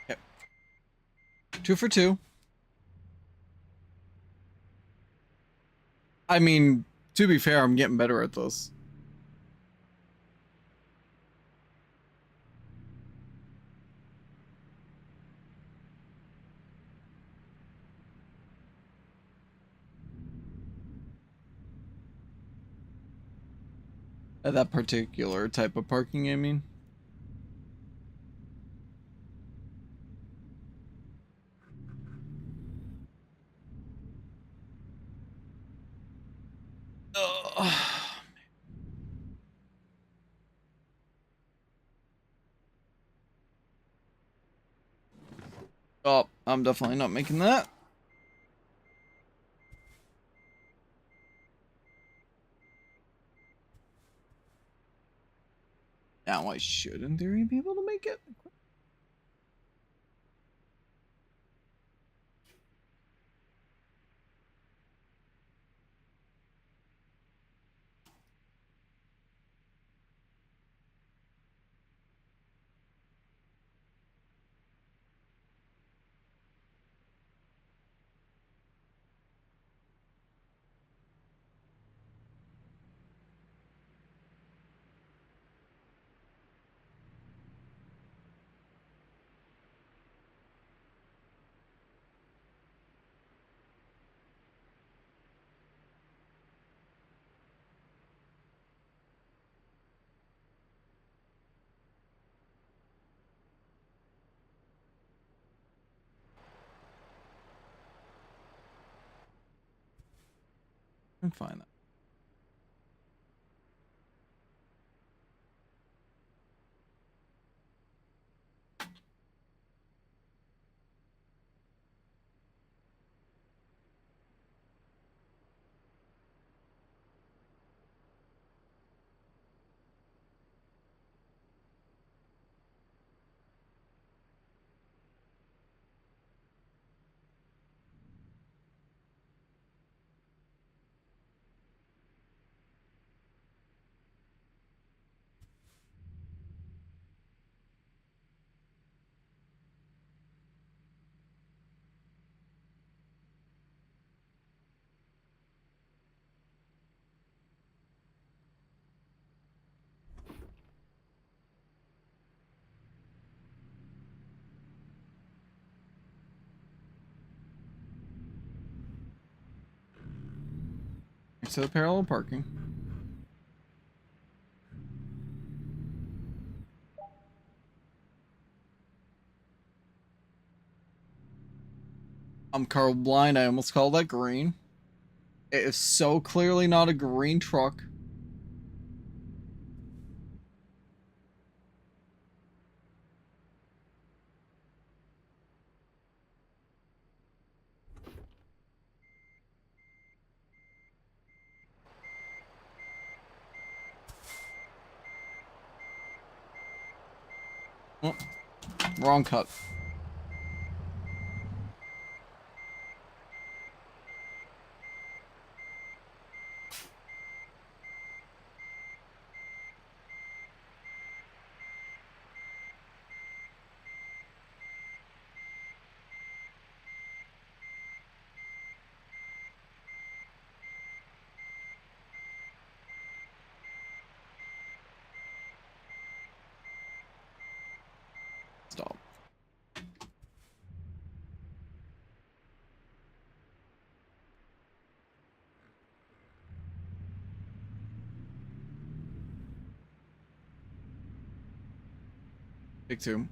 Okay. 2 for 2. I mean, to be fair, I'm getting better at this. At that particular type of parking, I mean. Ugh. Oh, I'm definitely not making that. Now I should, in theory, be able to make it. I'm fine. to the parallel parking. I'm colorblind. I almost called that green. It is so clearly not a green truck. Oh, wrong cut. Stop. Take two.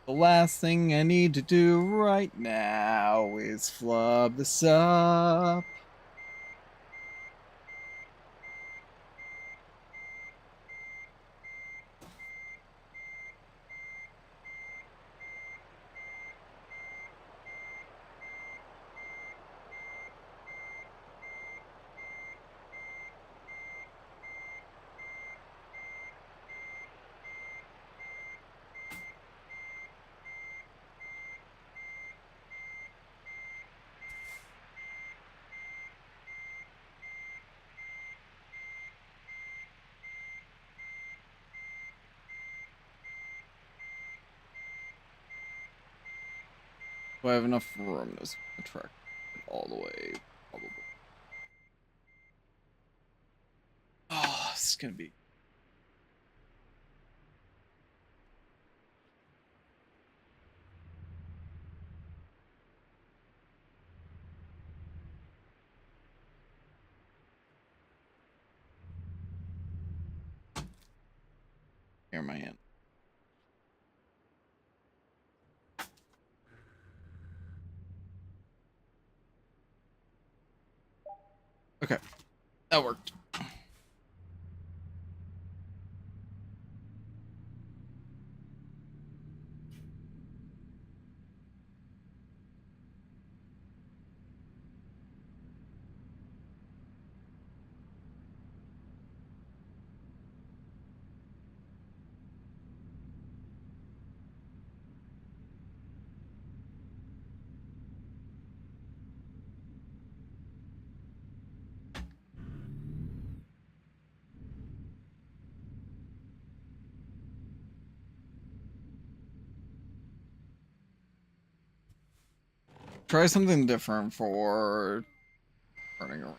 The last thing I need to do right now is flub this up. Do I have enough room to the truck all the way? Probably. Oh, this is gonna be. Here, my hand. Okay, that worked. Try something different for turning around.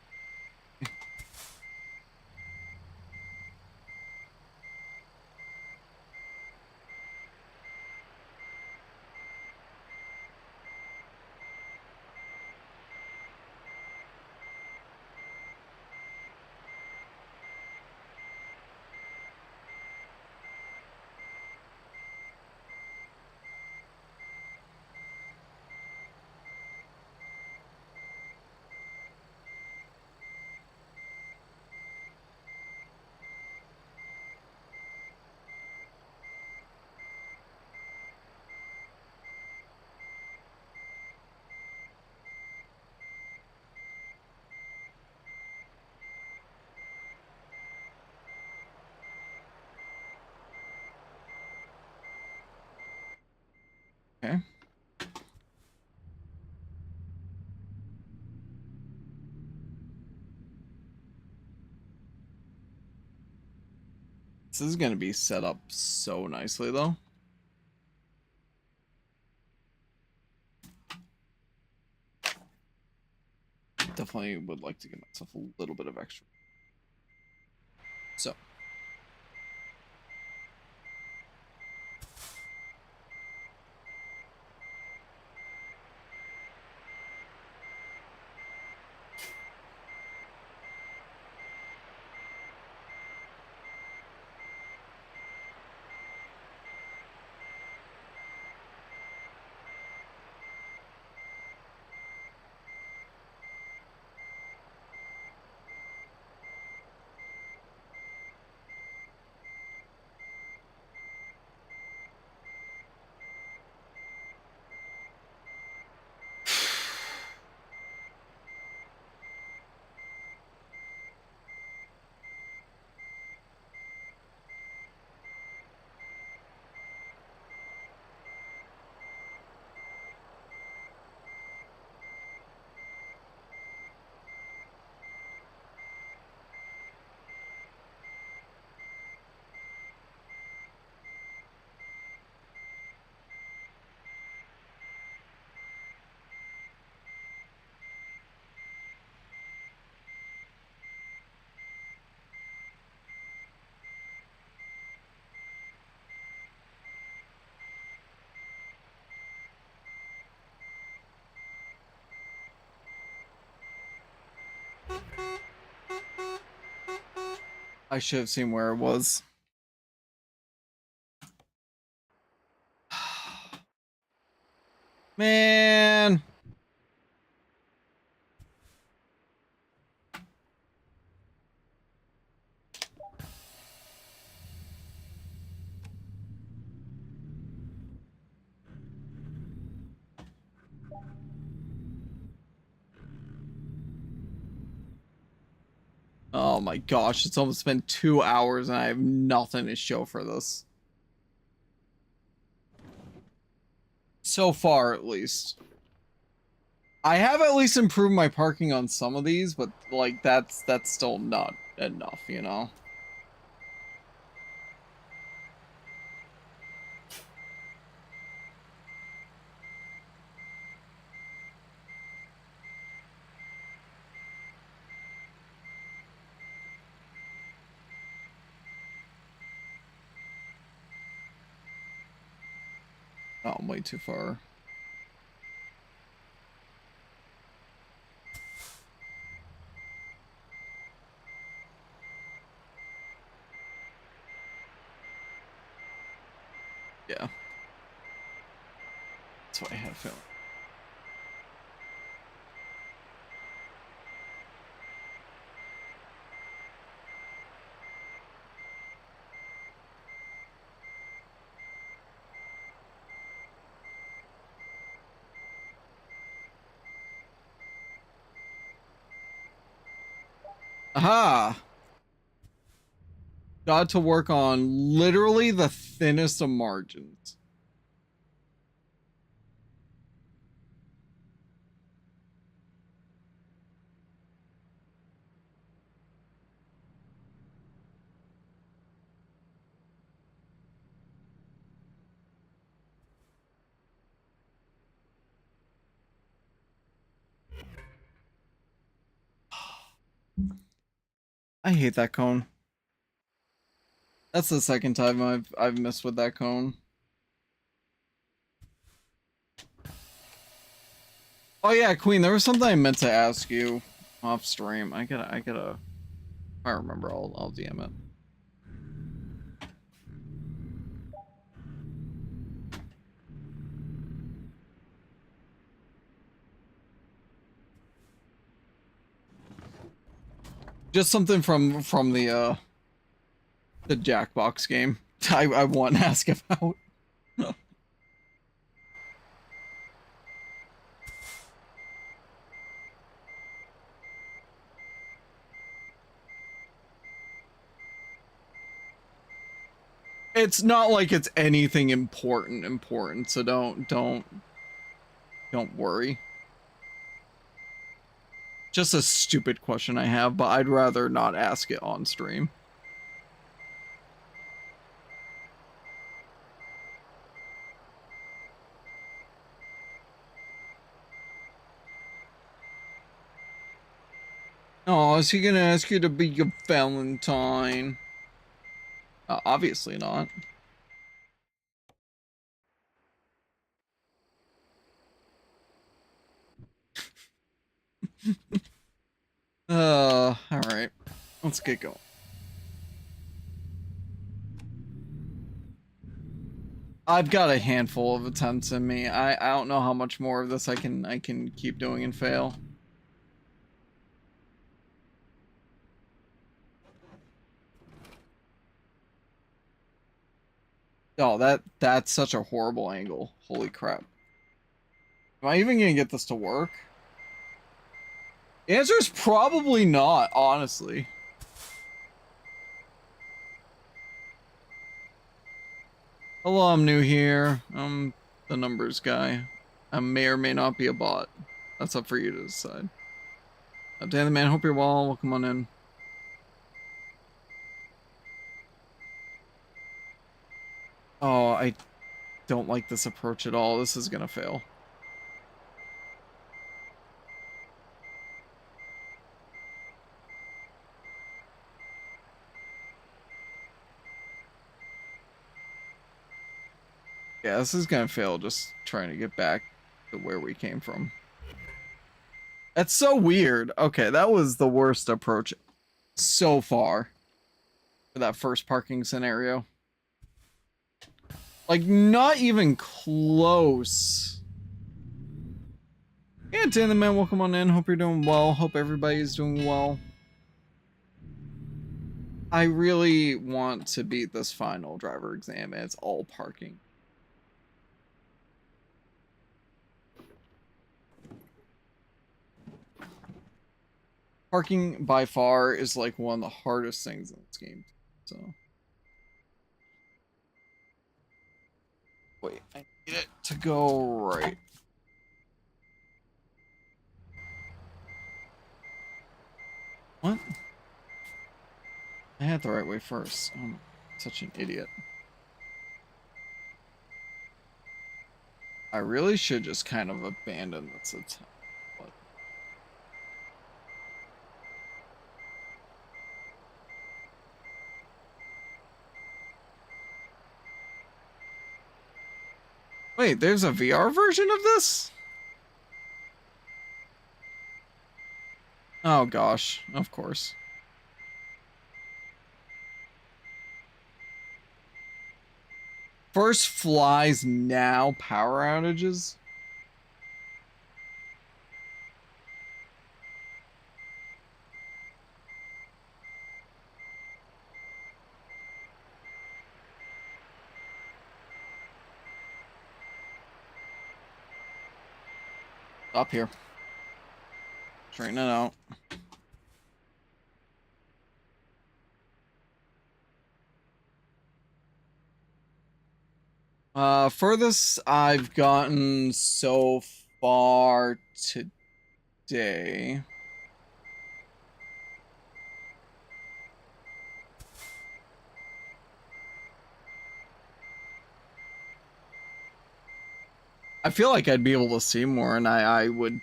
Okay. This is gonna be set up so nicely, though. Definitely would like to give myself a little bit of extra. So, I should have seen where it was. Man. Oh my gosh, it's almost been 2 hours and I have nothing to show for this. So far, at least. I have at least improved my parking on some of these, but like that's still not enough, you know? Oh, I'm way too far. Yeah. That's what I had a feeling. Aha! Got to work on literally the thinnest of margins. I hate that cone. That's the second time I've messed with that cone. Oh yeah, Queen, there was something I meant to ask you off stream. I gotta if I remember, I'll DM it. Just something from the Jackbox game. I want to ask about. It's not like it's anything important, so don't worry. Just a stupid question I have, but I'd rather not ask it on stream. Oh, is he gonna ask you to be your Valentine? Obviously not. Alright. Let's get going. I've got a handful of attempts in me. I don't know how much more of this I can keep doing and fail. Oh, that's such a horrible angle. Holy crap. Am I even gonna get this to work? The answer is probably not, honestly. Hello, I'm new here. I'm the numbers guy. I may or may not be a bot. That's up for you to decide. Dan the man, hope you're well. Welcome on in. Oh, I don't like this approach at all. This is gonna fail. Yeah, this is gonna fail just trying to get back to where we came from. That's so weird. Okay, that was the worst approach so far. for that first parking scenario. Like, not even close. Yeah, Dan the Man, welcome on in. Hope you're doing well. Hope everybody's doing well. I really want to beat this final driver exam, and it's all parking. Parking by far is like one of the hardest things in this game. So wait, I need it to go right. What? I had the right way first. I'm such an idiot. I really should just kind of abandon this attempt. But... Wait, there's a VR version of this? Oh gosh, of course. First flies now power outages? Up here. Straighten it out. Furthest I've gotten so far today. I feel like I'd be able to see more, and I would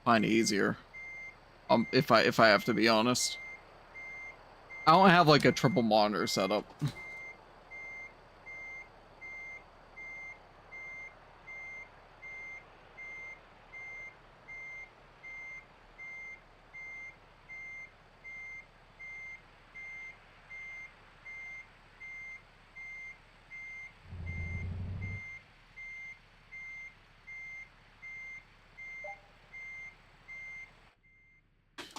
find it easier. If I have to be honest. I don't have like a triple monitor setup.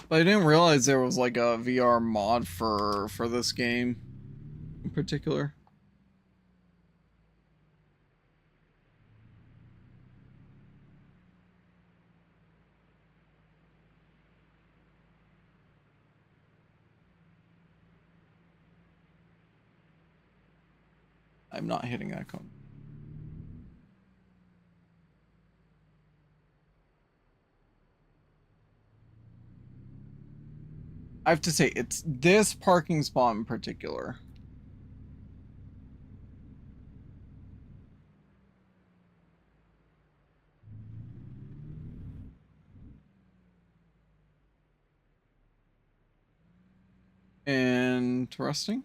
But I didn't realize there was like a VR mod for this game in particular. I'm not hitting that cone. I have to say, it's this parking spot in particular. Interesting.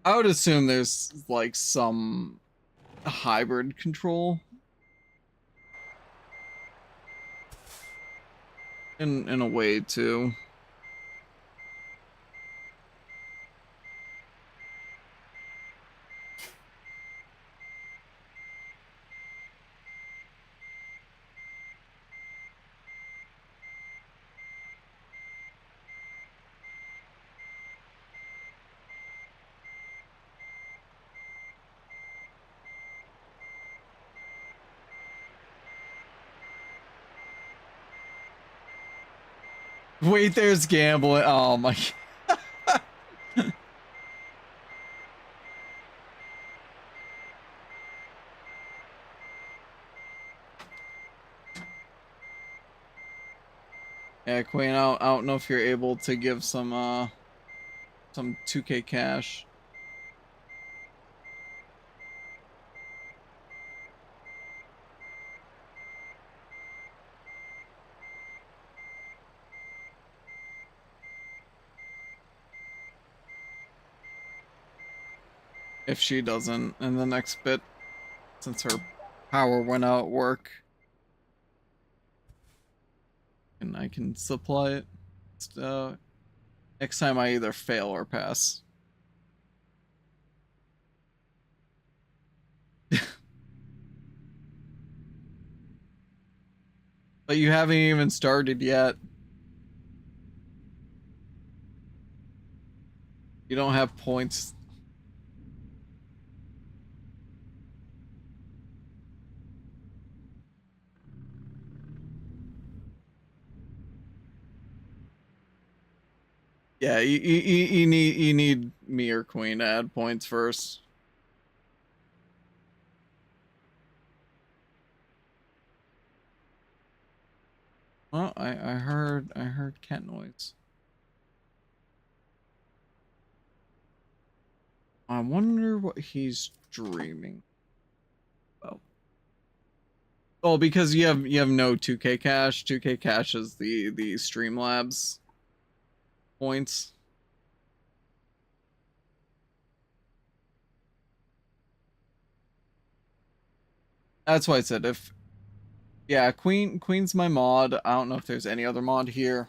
I would assume there's like some hybrid control in a way too. Wait, there's gambling. Oh my. Yeah, Queen, I don't know if you're able to give some 2K cash. If she doesn't in the next bit, since her power went out at work. And I can supply it. Next time I either fail or pass. But you haven't even started yet. You don't have points. Yeah, you need me or Queen to add points first. Well, I heard cat noise. I wonder what he's dreaming about. Oh, because you have no 2K cash. 2K cash is the Streamlabs points. That's why I said if yeah, Queen's my mod. I don't know if there's any other mod here.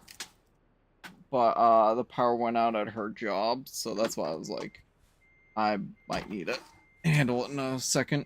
But the power went out at her job, so that's why I was like I might need it. Handle it in a second.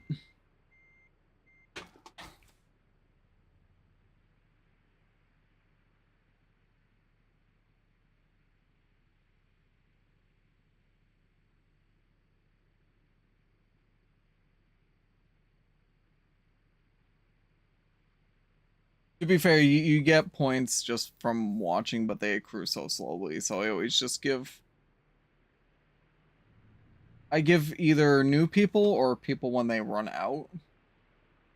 To be fair, you get points just from watching, but they accrue so slowly, so I always just give... I give either new people or people when they run out.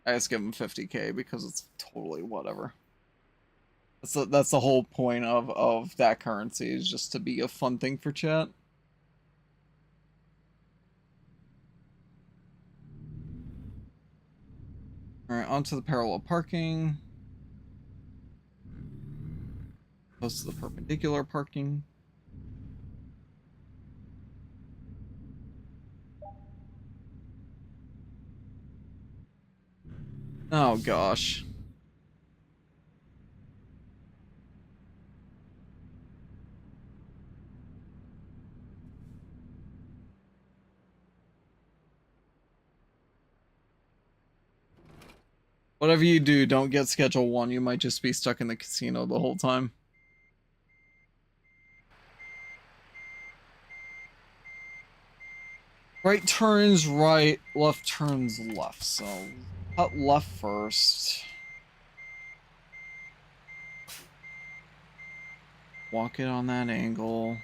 I just give them 50k because it's totally whatever. That's the whole point of that currency, is just to be a fun thing for chat. Alright, onto the parallel parking. Close to the perpendicular parking. Oh gosh. Whatever you do, don't get schedule 1. You might just be stuck in the casino the whole time. Right turns right, left turns left. So cut left first. Walk it on that angle.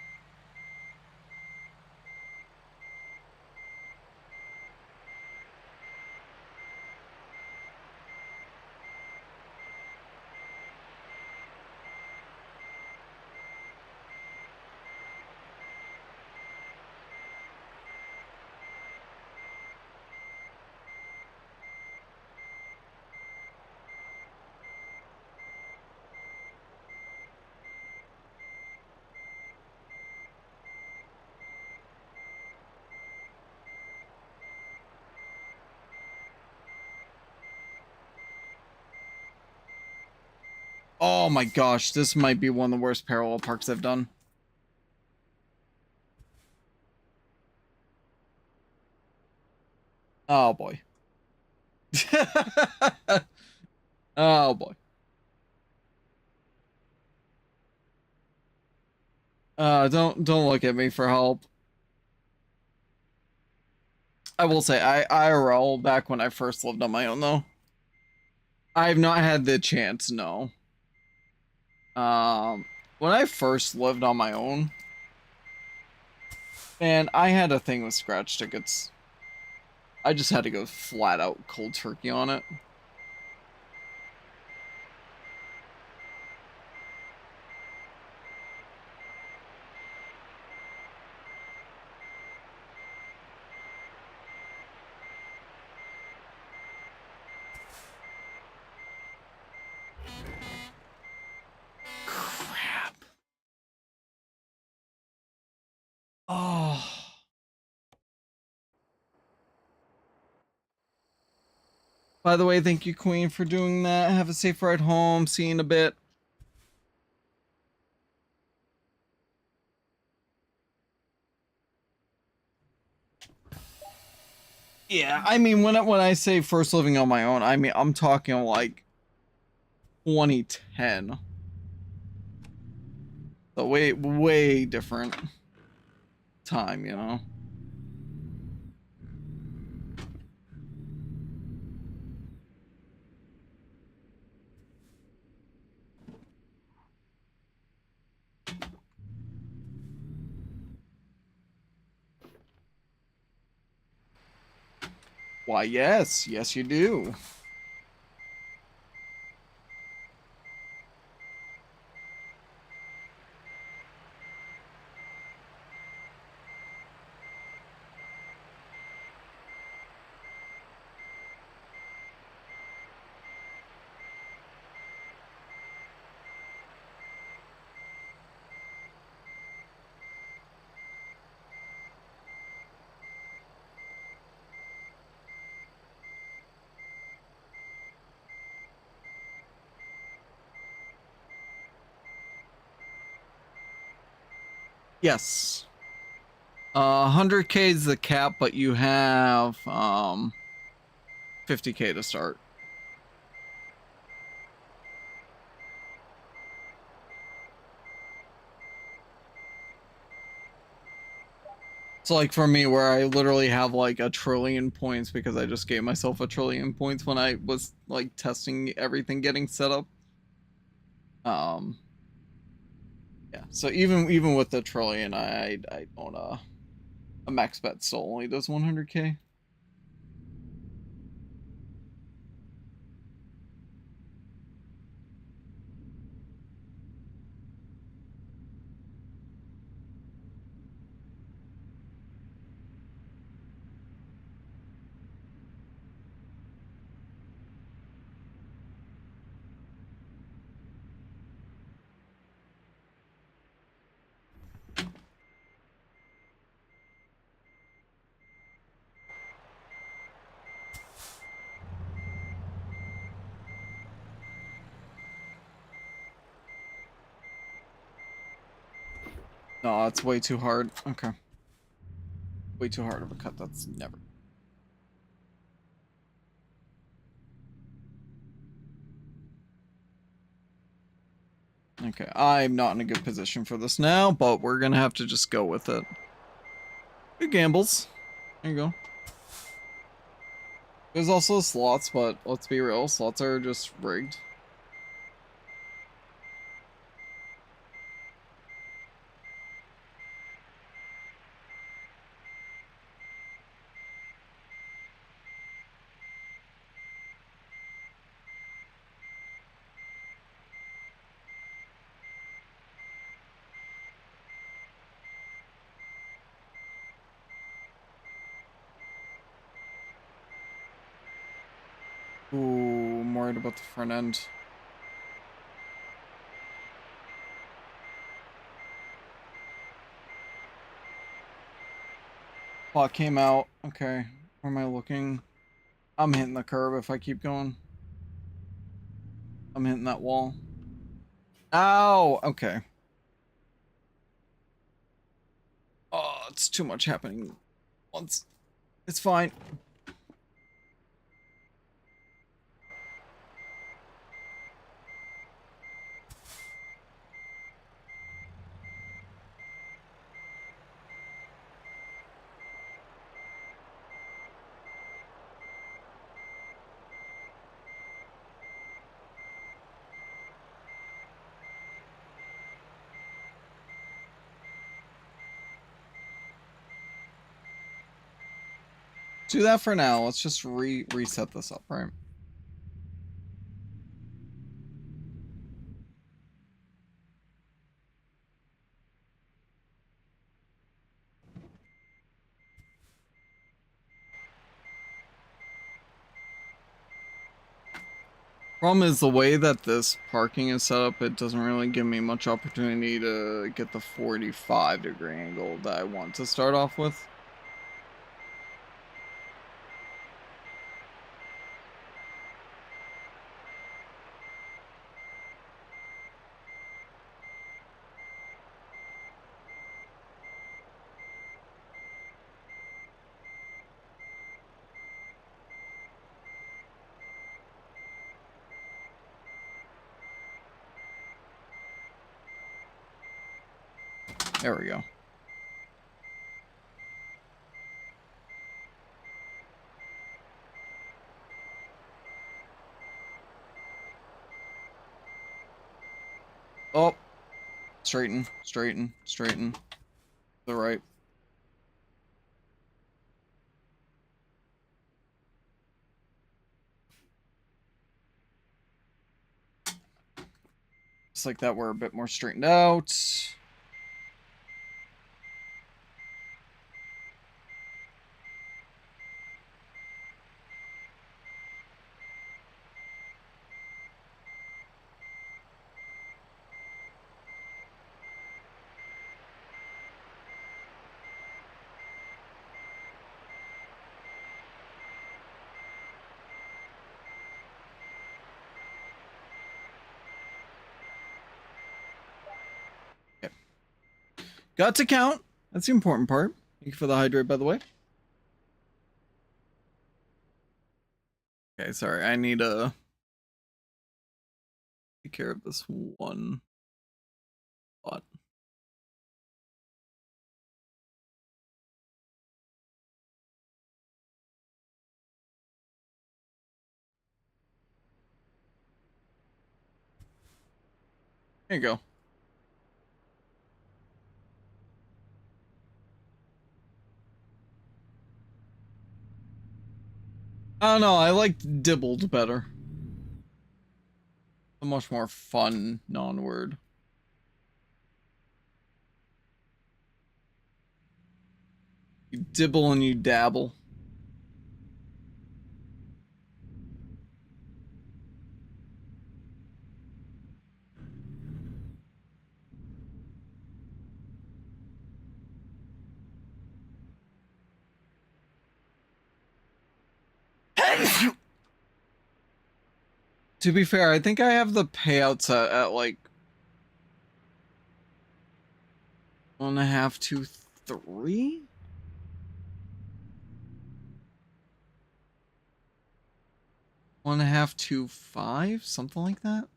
Oh my gosh, this might be one of the worst parallel parks I've done. Oh boy. Oh boy. Don't look at me for help. I will say IRL back when I first lived on my own though. I've not had the chance, no. When I first lived on my own, and I had a thing with scratch tickets. I just had to go flat out cold turkey on it. Crap. Oh. By the way, thank you, Queen, for doing that. Have a safe ride home. See you in a bit. Yeah, I mean, when I say first living on my own, I mean, I'm talking like 2010. So way different time, you know? Why, yes. Yes, you do. Yes. 100K is the cap, but you have 50K to start. So like for me, where I literally have like 1,000,000,000,000 points because I just gave myself 1,000,000,000,000 points when I was like testing everything getting set up. Um, yeah. So even with the trillion, I don't a max bet still only does 100K. No, it's way too hard. Okay. Way too hard of a cut. That's never. Okay, I'm not in a good position for this now, but we're gonna have to just go with it. Good gambles. There you go. There's also slots, but let's be real, slots are just rigged. Ooh, I'm worried about the front end. Clock came out. Okay, where am I looking? I'm hitting the curb if I keep going. I'm hitting that wall. Ow! Okay. Oh, it's too much happening once. It's fine. Do that for now. Let's just reset this up, right? Problem is the way that this parking is set up, it doesn't really give me much opportunity to get the 45-degree angle that I want to start off with. There we go. Oh, straighten, straighten, straighten. The right. Just like that, we're a bit more straightened out. Okay. Got to count. That's the important part. Thank you for the hydrate, by the way. Okay, sorry. I need to take care of this one spot. There you go. I don't know. I liked dibbled better. A much more fun non-word. You dibble and you dabble. To be fair, I think I have the payouts at like 1.5 to 3. 1.5 to 5, something like that.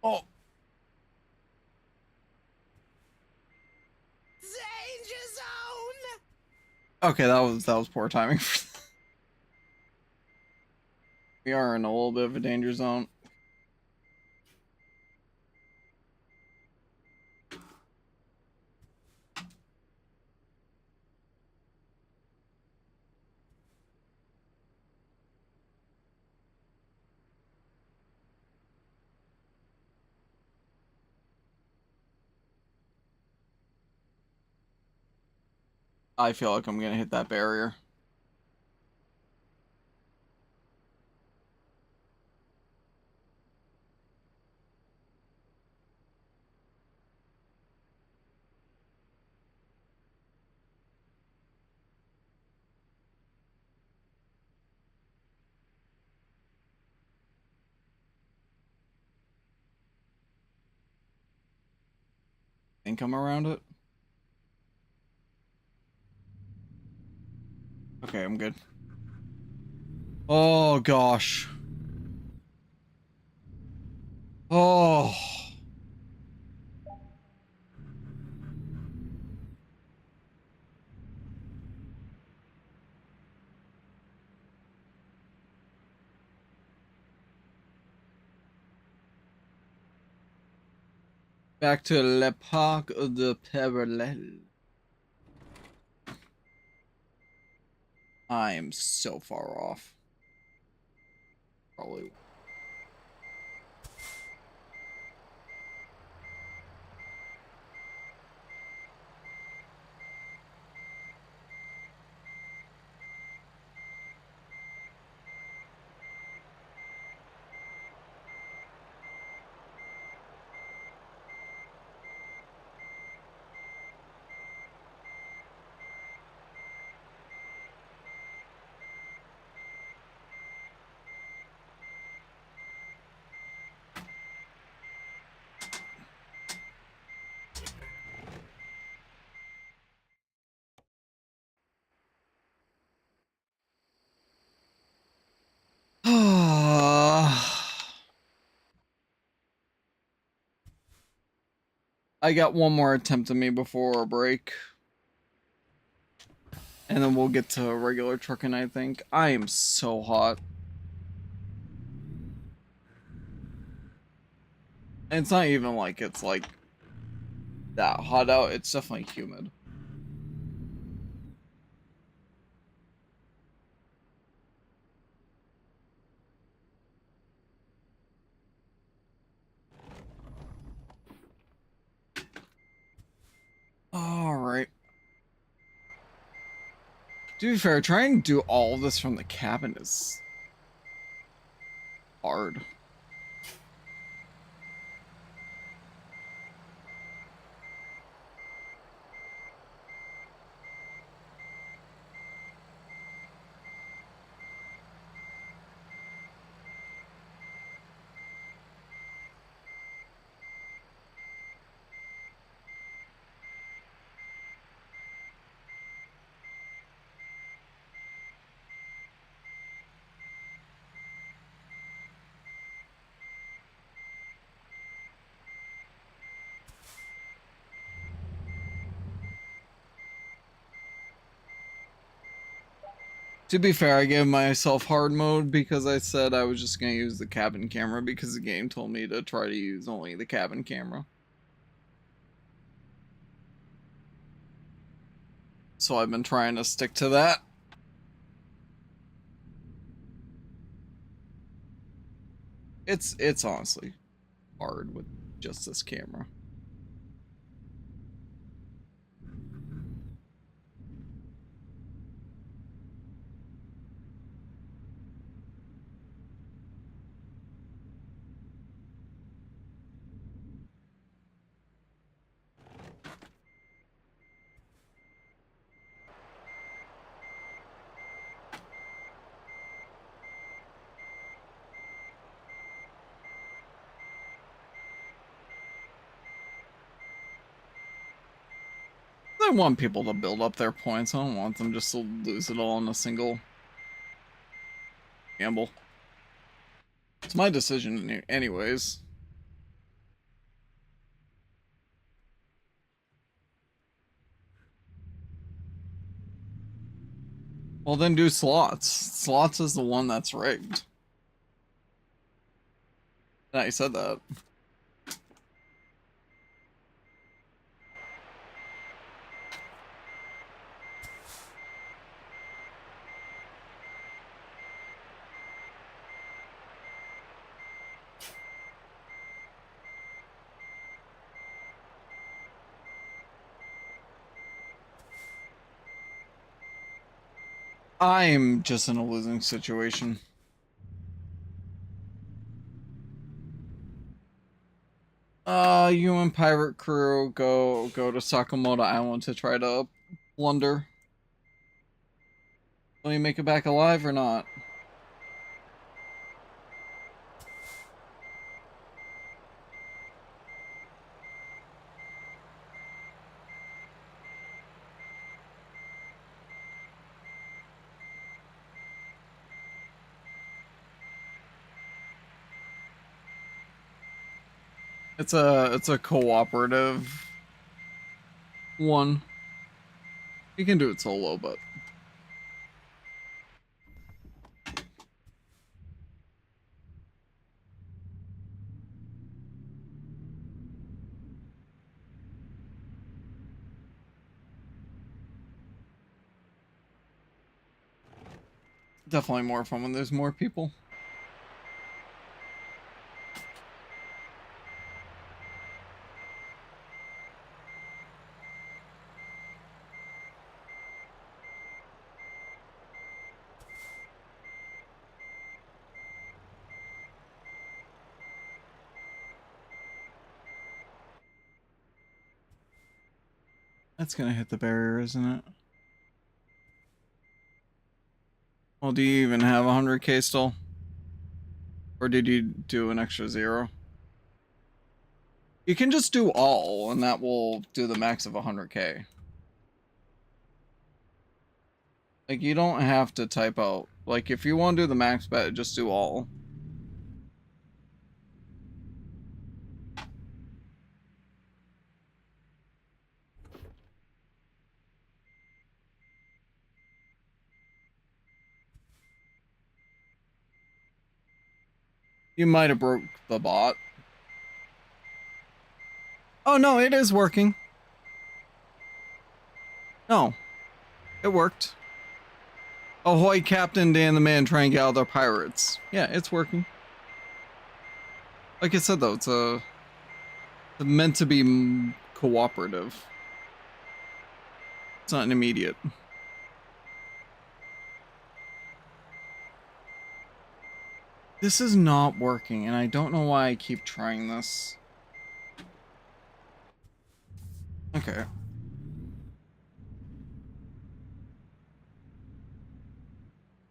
Oh. Danger zone. Okay, that was poor timing. We are in a little bit of a danger zone. I feel like I'm gonna hit that barrier. Think I'm around it. Okay, I'm good. Oh gosh. Oh. Back to Le Parc de Parallèle. I am so far off. Probably. I got one more attempt at me before a break. And then we'll get to regular trucking, I think. I am so hot. And it's not even like it's like that hot out. It's definitely humid. Alright. To be fair, trying to do all of this from the cabin is hard. To be fair, I gave myself hard mode because I said I was just going to use the cabin camera because the game told me to try to use only the cabin camera. So I've been trying to stick to that. It's honestly hard with just this camera. I want people to build up their points. I don't want them just to lose it all in a single gamble. It's my decision anyways. Well, then do slots. Slots is the one that's rigged. Yeah, you said that. I'm just in a losing situation. You and Pirate Crew go to Sakamoto Island to try to plunder. Will you make it back alive or not? It's a cooperative one. You can do it solo, but Definitely more fun when there's more people. That's gonna hit the barrier, isn't it? Well, do you even have 100k still? Or did you do an extra 0? You can just do all, and that will do the max of 100k. Like, you don't have to type out. Like, if you want to do the max bet, just do all. You might have broke the bot. Oh, no, it is working. No, it worked. Ahoy, Captain Dan the Man trying to get out of the pirates. Yeah, it's working. Like I said, though, it's meant to be cooperative. It's not an immediate. This is not working, and I don't know why I keep trying this. Okay.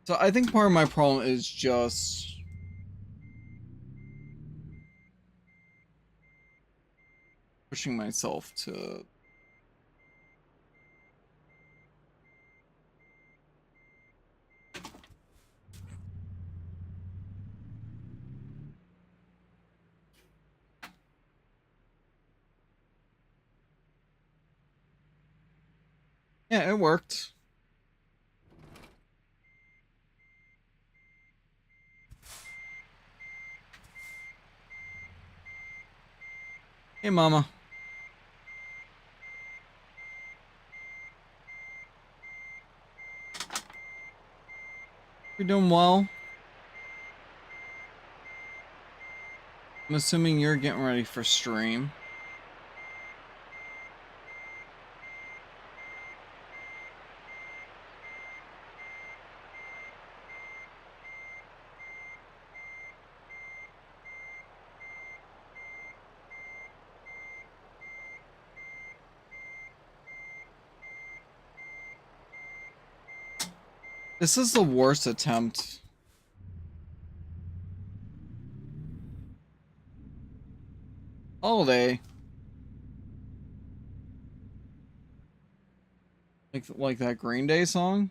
So I think part of my problem is just pushing myself to... Yeah, it worked. Hey, mama. You're doing well. I'm assuming you're getting ready for stream. This is the worst attempt. Holiday. Like that Green Day song?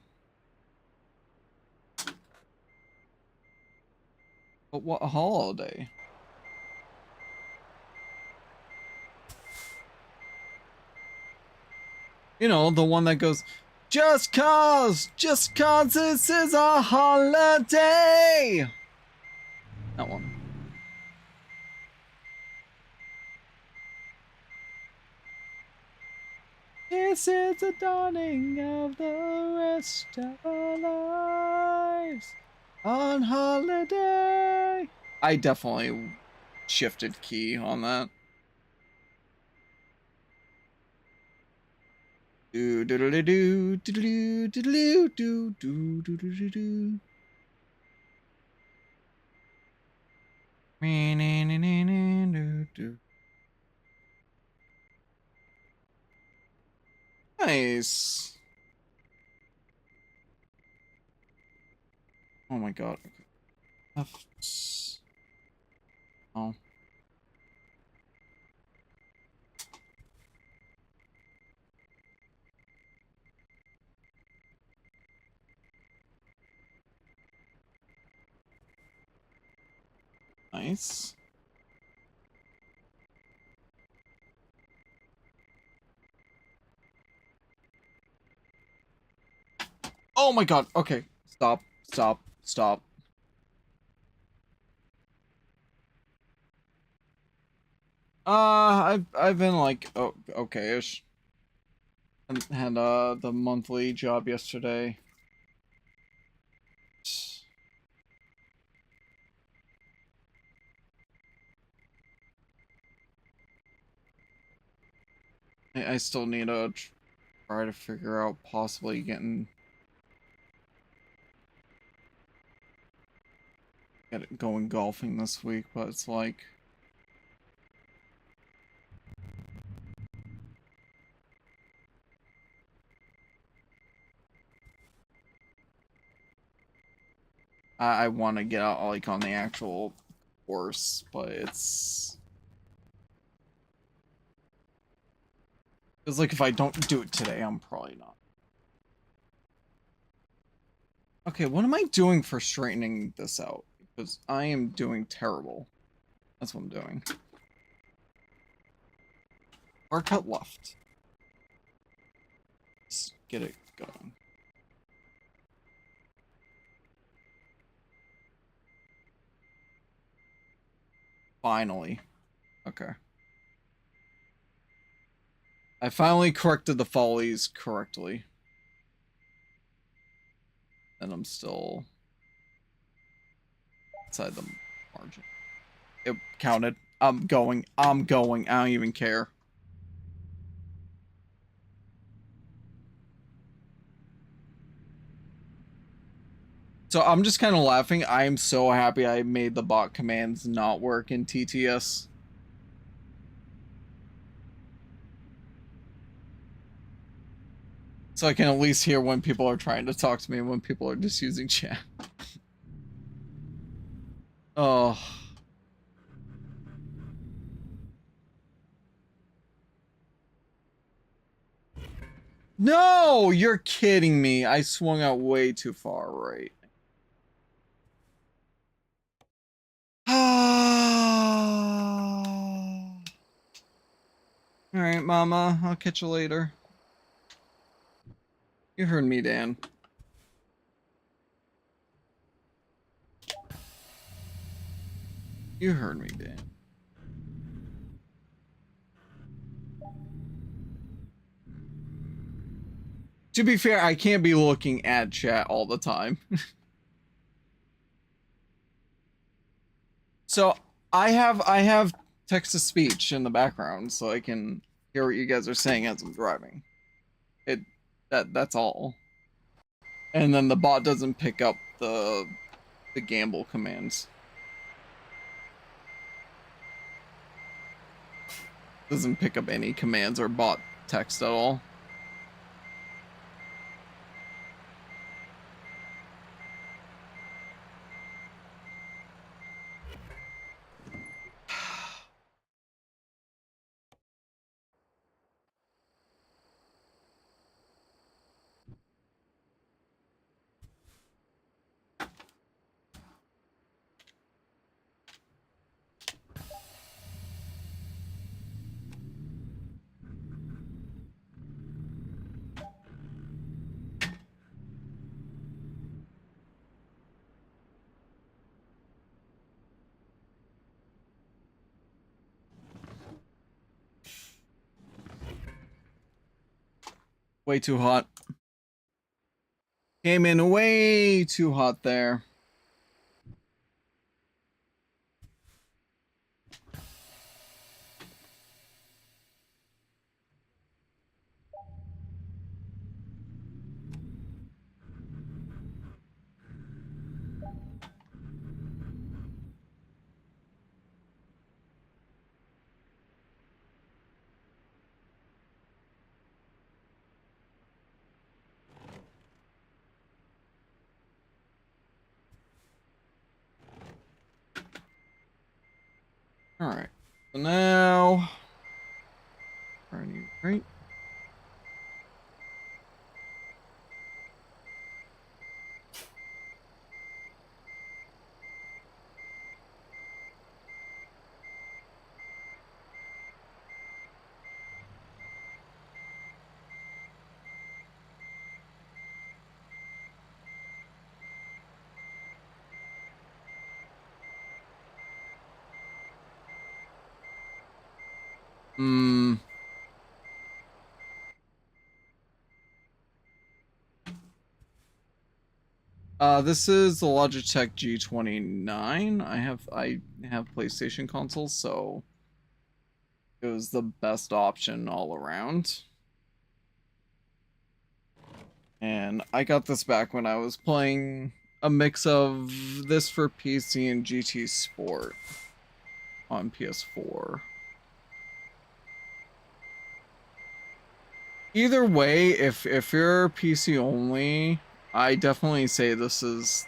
But what holiday? You know, the one that goes, just cause this is a holiday. That one. This is the dawning of the rest of our lives on holiday. I definitely shifted key on that. Do do do do do do do do do do do do do. Nice. Oh my god. Oh. Nice. Oh my god. Okay. Stop. Stop. Stop. I've been like, oh, okay-ish. Had the monthly job yesterday. I still need to try to figure out possibly getting going golfing this week, but it's like I want to get out like on the actual course, but it's like if I don't do it today, I'm probably not. Okay, what am I doing for straightening this out? Because I am doing terrible. That's what I'm doing. Hard cut left. Let's get it going. Finally. Okay. I finally corrected the follies correctly. And I'm still outside the margin. It counted. I'm going. I don't even care. So I'm just kind of laughing. I am so happy I made the bot commands not work in TTS. So I can at least hear when people are trying to talk to me and when people are just using chat. Oh. No, you're kidding me. I swung out way too far right. Alright, mama. I'll catch you later. You heard me, Dan. You heard me, Dan. To be fair, I can't be looking at chat all the time. So I have text to speech in the background so I can hear what you guys are saying as I'm driving. That's all. And then the bot doesn't pick up the gamble commands. Doesn't pick up any commands or bot text at all. Way too hot. Came in way too hot there. Alright. So now right. This is the Logitech G29. I have PlayStation consoles, so it was the best option all around. And I got this back when I was playing a mix of this for PC and GT Sport on PS4. Either way, if you're PC only, I definitely say this is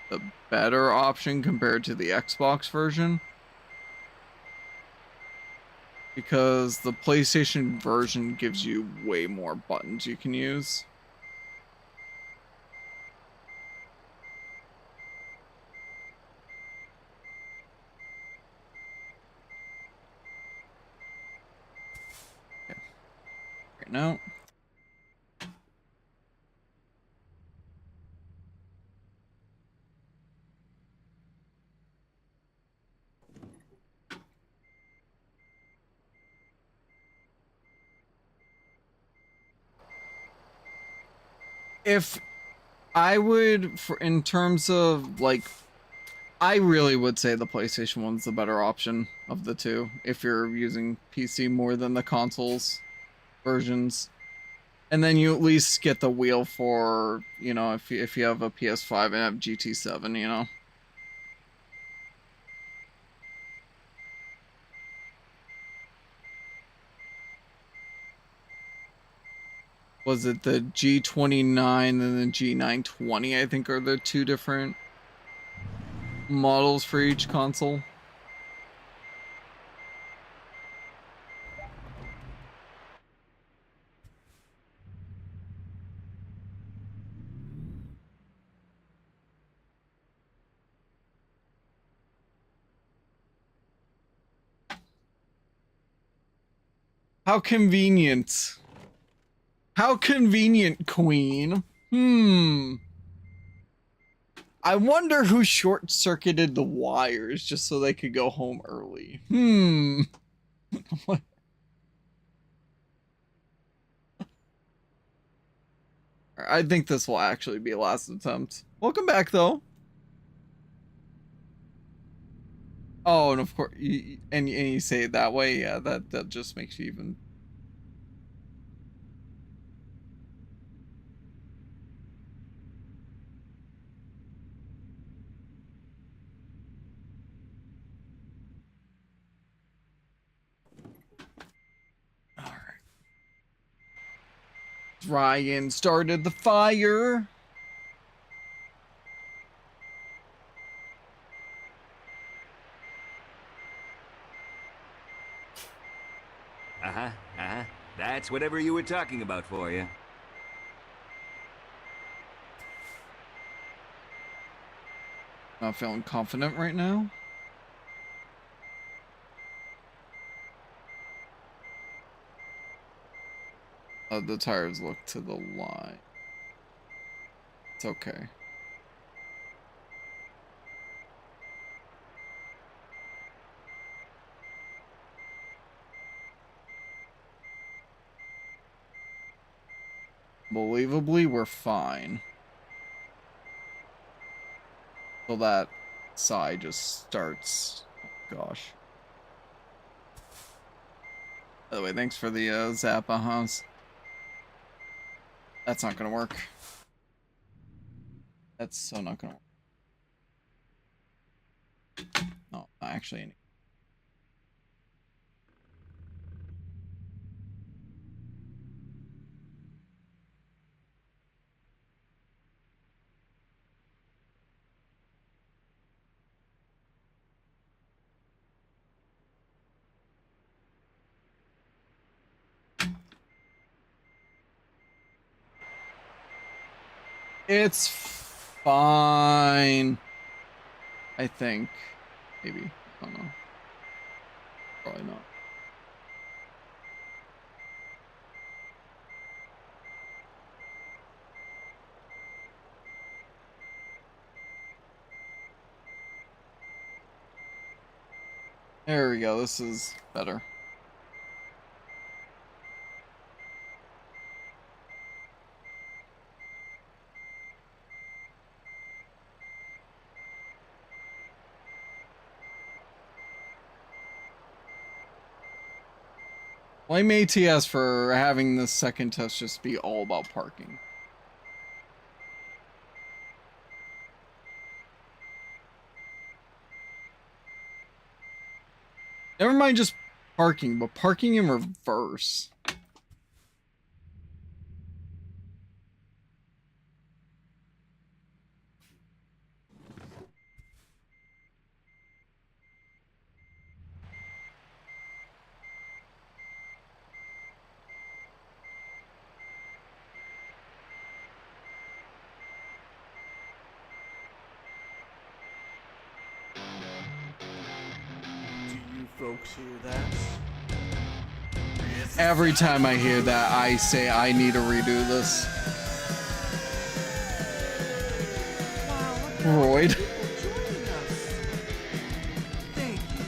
the better option compared to the Xbox version. Because the PlayStation version gives you way more buttons you can use. Okay. Right now. If I would, for in terms of like, I really would say the PlayStation one's the better option of the two if you're using PC more than the consoles versions. And then you at least get the wheel for, you know, if you have a PS5 and have GT7, you know. Was it the G29 and the G920, I think are the two different models for each console? How convenient. How convenient, Queen. I wonder who short-circuited the wires just so they could go home early. I think this will actually be last attempt. Welcome back, though. Oh, and of course, and you say it that way, yeah, that just makes you even. All right. Ryan started the fire. Uh-huh, uh-huh. That's whatever you were talking about for you. Not feeling confident right now. The tires look to the line. It's okay. Believably, we're fine. So that side just starts. Oh, gosh. By the way, thanks for the Zappa, Hans. That's not gonna work. That's so not gonna work. No, actually. It's fine. I think. Maybe. I don't know. Probably not. There we go. This is better. Blame ATS for having the second test just be all about parking. Never mind just parking, but parking in reverse. Do you folks hear that? Every time I hear that, I say I need to redo this. Wow, look at all Royd. the people joining us. Thank you.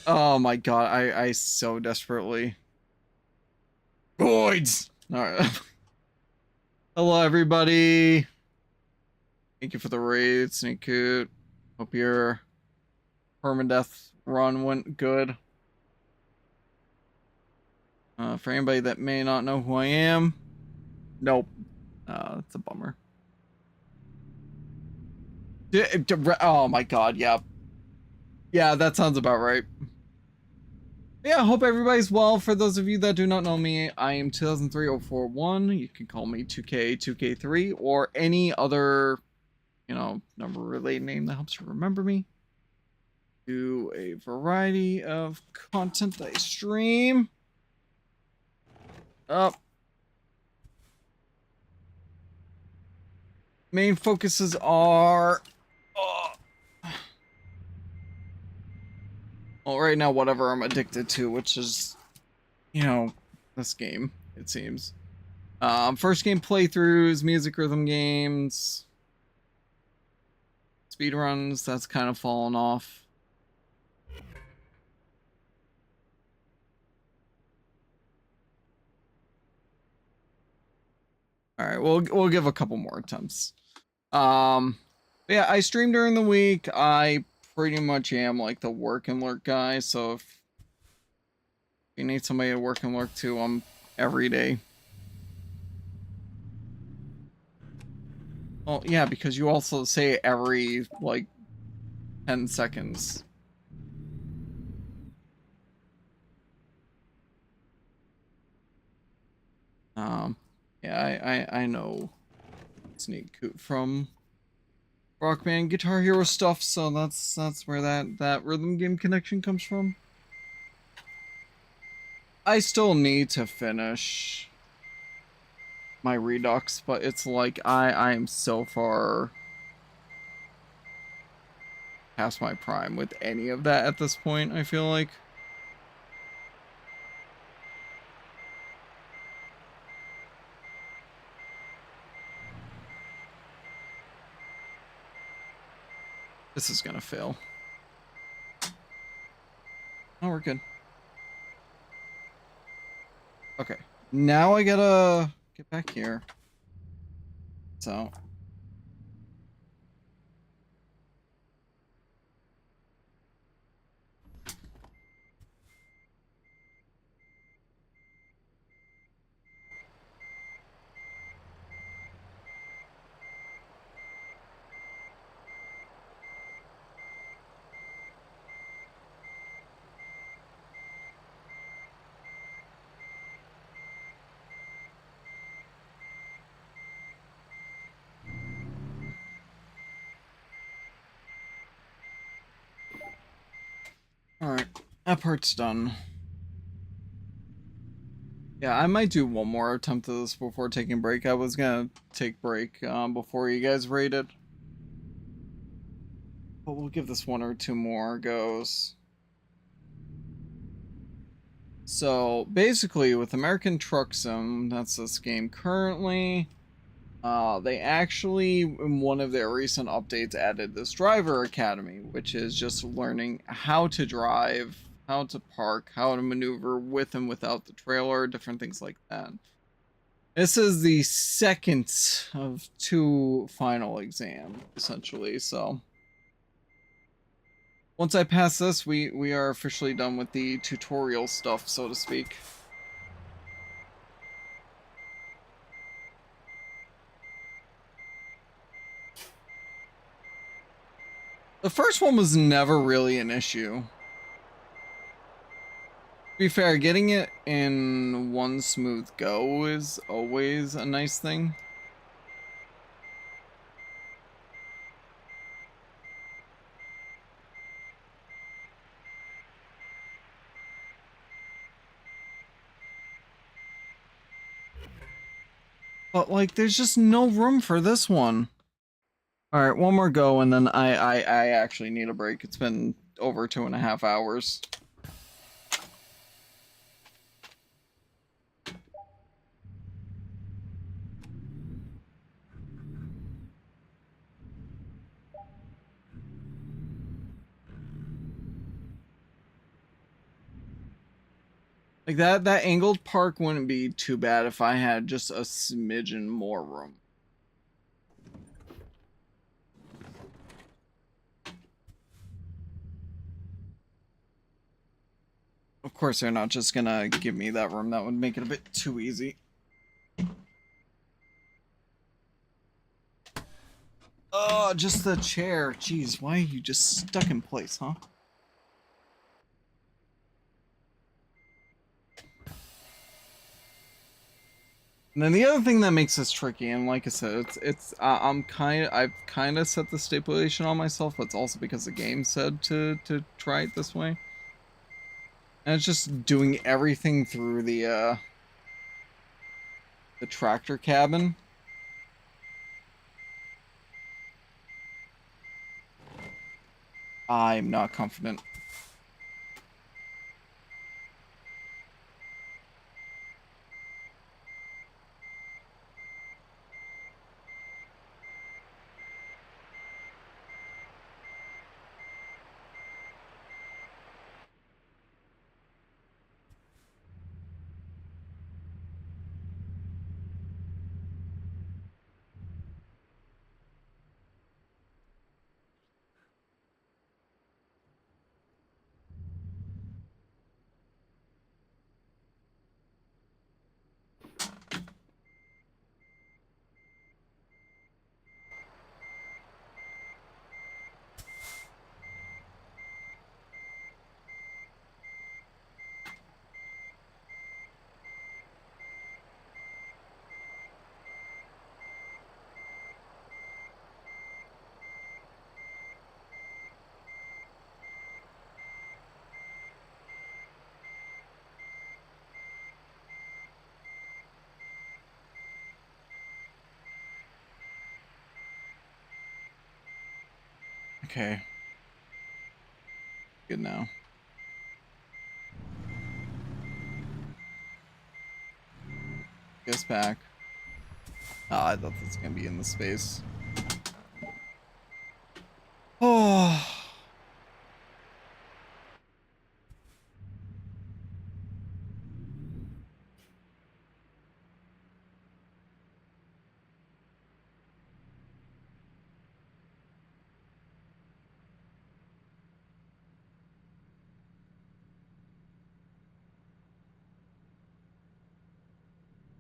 Oh my god, I so desperately. Roids! Alright. Hello, everybody. Thank you for the raid, Snake Coot. Hope your permadeath run went good. For anybody that may not know who I am, nope. That's a bummer. Oh my god, yeah. Yeah, that sounds about right. Yeah, hope everybody's well. For those of you that do not know me, I am 2003-041. You can call me 2K, 2K3, or any other, you know, number related name that helps you remember me. Do a variety of content that I stream. Up. Main focuses are well, right now, whatever I'm addicted to, which is, you know, this game, it seems. First game playthroughs, music rhythm games, speedruns, that's kind of fallen off. Alright, we'll give a couple more attempts. Yeah, I stream during the week. I pretty much am like the work and lurk guy, so if you need somebody to work and lurk too, I'm every day. Well, yeah, because you also say every, like, 10 seconds. Yeah, I know Sneak Coot from Rock Band Guitar Hero stuff, so that's where that rhythm game connection comes from. I still need to finish my Redux, but it's like I am so far past my prime with any of that at this point, I feel like. This is gonna fail. Oh, we're good. Okay. Now I gotta get back here. So. Alright. That part's done. Yeah, I might do one more attempt at this before taking a break. I was gonna take break before you guys raided. But we'll give this one or two more goes. So basically with American Truck Sim, that's this game currently, they actually, in one of their recent updates, added this driver academy, which is just learning how to drive, how to park, how to maneuver with and without the trailer, different things like that. This is the second of two final exams, essentially, so. Once I pass this, we are officially done with the tutorial stuff, so to speak. The first one was never really an issue. To be fair, getting it in one smooth go is always a nice thing. But like, there's just no room for this one. All right, one more go, and then I actually need a break. It's been over 2.5 hours. Like that angled park wouldn't be too bad if I had just a smidgen more room. Of course, they're not just gonna give me that room. That would make it a bit too easy. Oh, just the chair. Jeez, why are you just stuck in place, huh? And then the other thing that makes this tricky, and like I said, I've kind of set the stipulation on myself, but it's also because the game said to try it this way. And it's just doing everything through the tractor cabin. I'm not confident. Okay. Good now. Guess back. Ah, I thought this was gonna be in the space. Oh.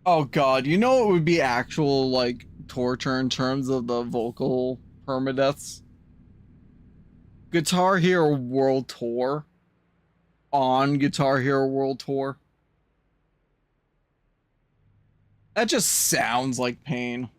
Oh god, you know it would be actual like torture in terms of the vocal permadeaths? Guitar Hero World Tour on Guitar Hero World Tour. That just sounds like pain.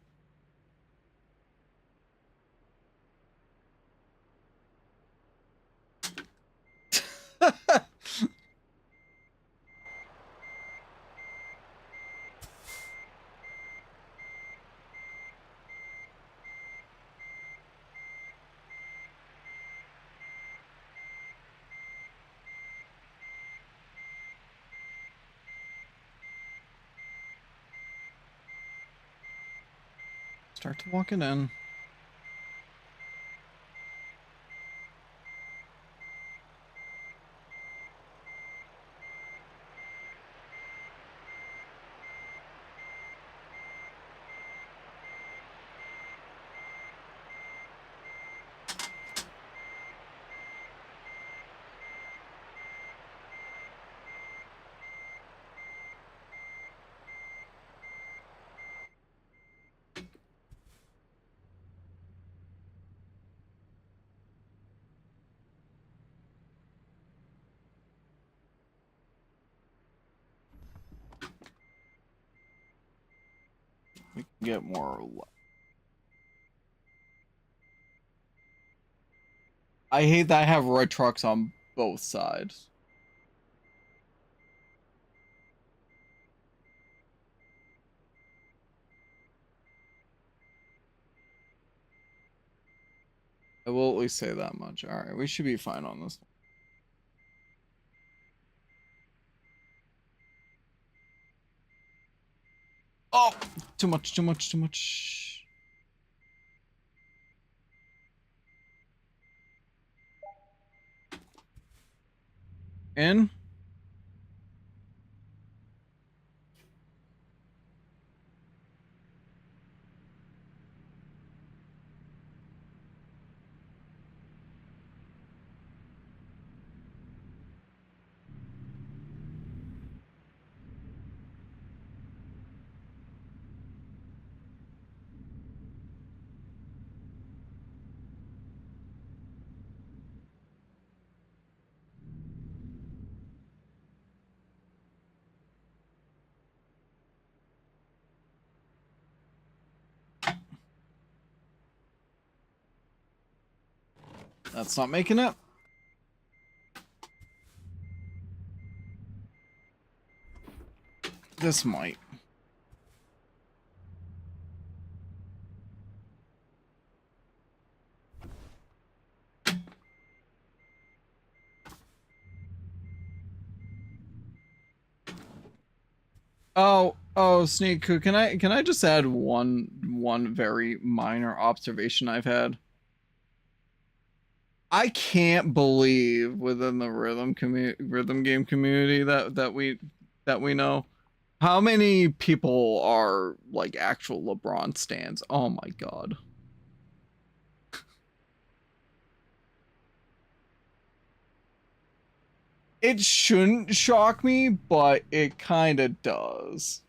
Start to walk it in. Get more. I hate that I have red trucks on both sides. I will at least say that much. Alright, we should be fine on this one. Oh! Too much, too much, too much. In? That's not making it. This might. Oh, Sneak, can I just add one very minor observation I've had? I can't believe within the rhythm game community that we know how many people are like actual LeBron stans. Oh my god. It shouldn't shock me, but it kind of does.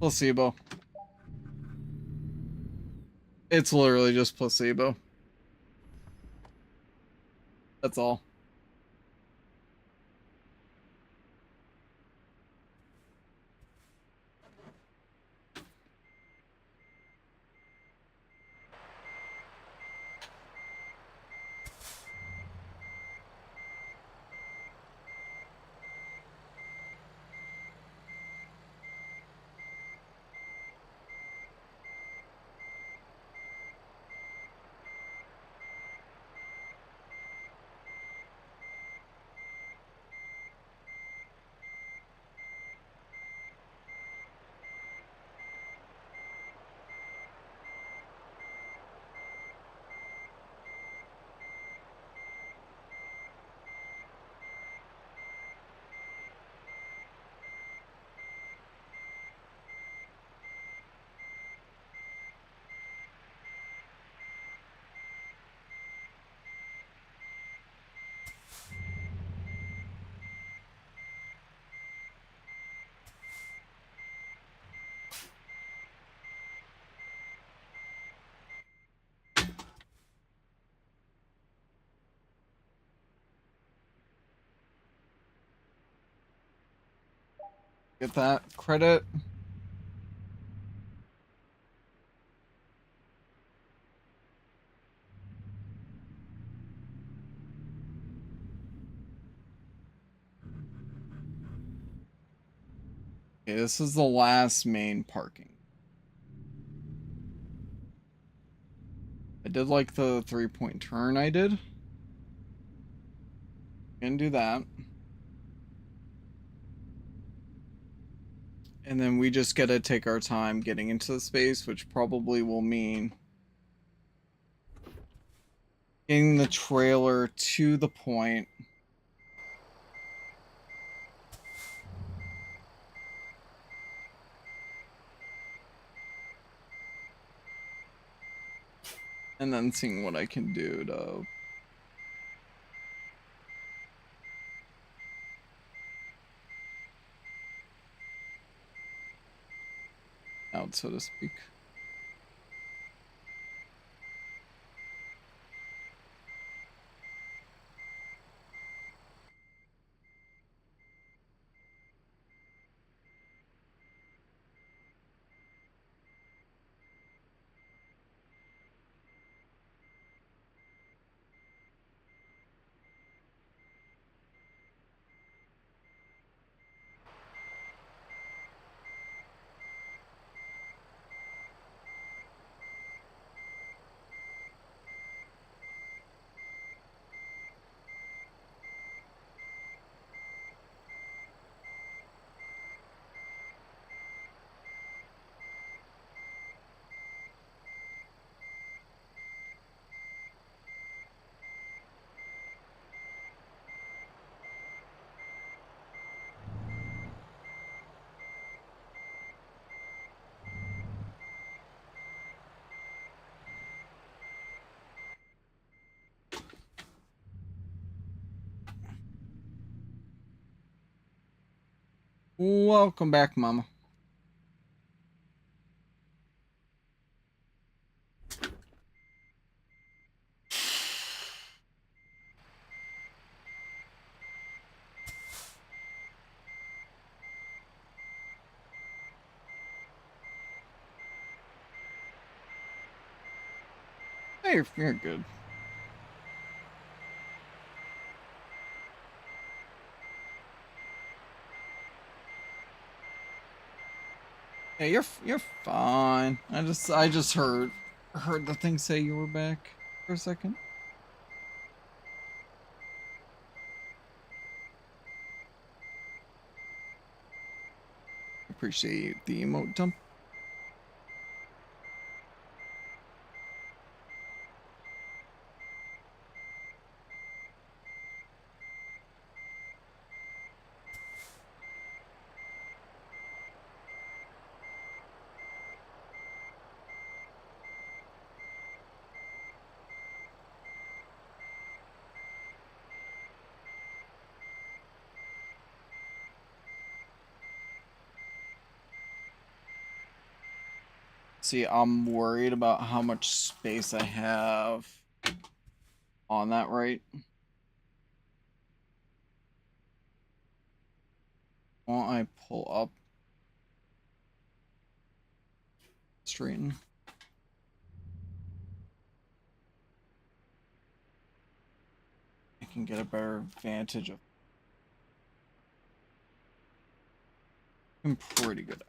Placebo. It's literally just placebo. That's all. Get that credit. this is the last main parking. I did like the 3-point turn I did. Gonna do that. And then we just gotta take our time getting into the space, which probably will mean getting the trailer to the point. And then seeing what I can do to out, so to speak. Welcome back, Mama. Hey, you're good. Hey, you're fine. I just heard the thing say you were back for a second. Appreciate the emote dump. See, I'm worried about how much space I have on that right. Won't I pull up? Straighten. I can get a better vantage of. I'm pretty good.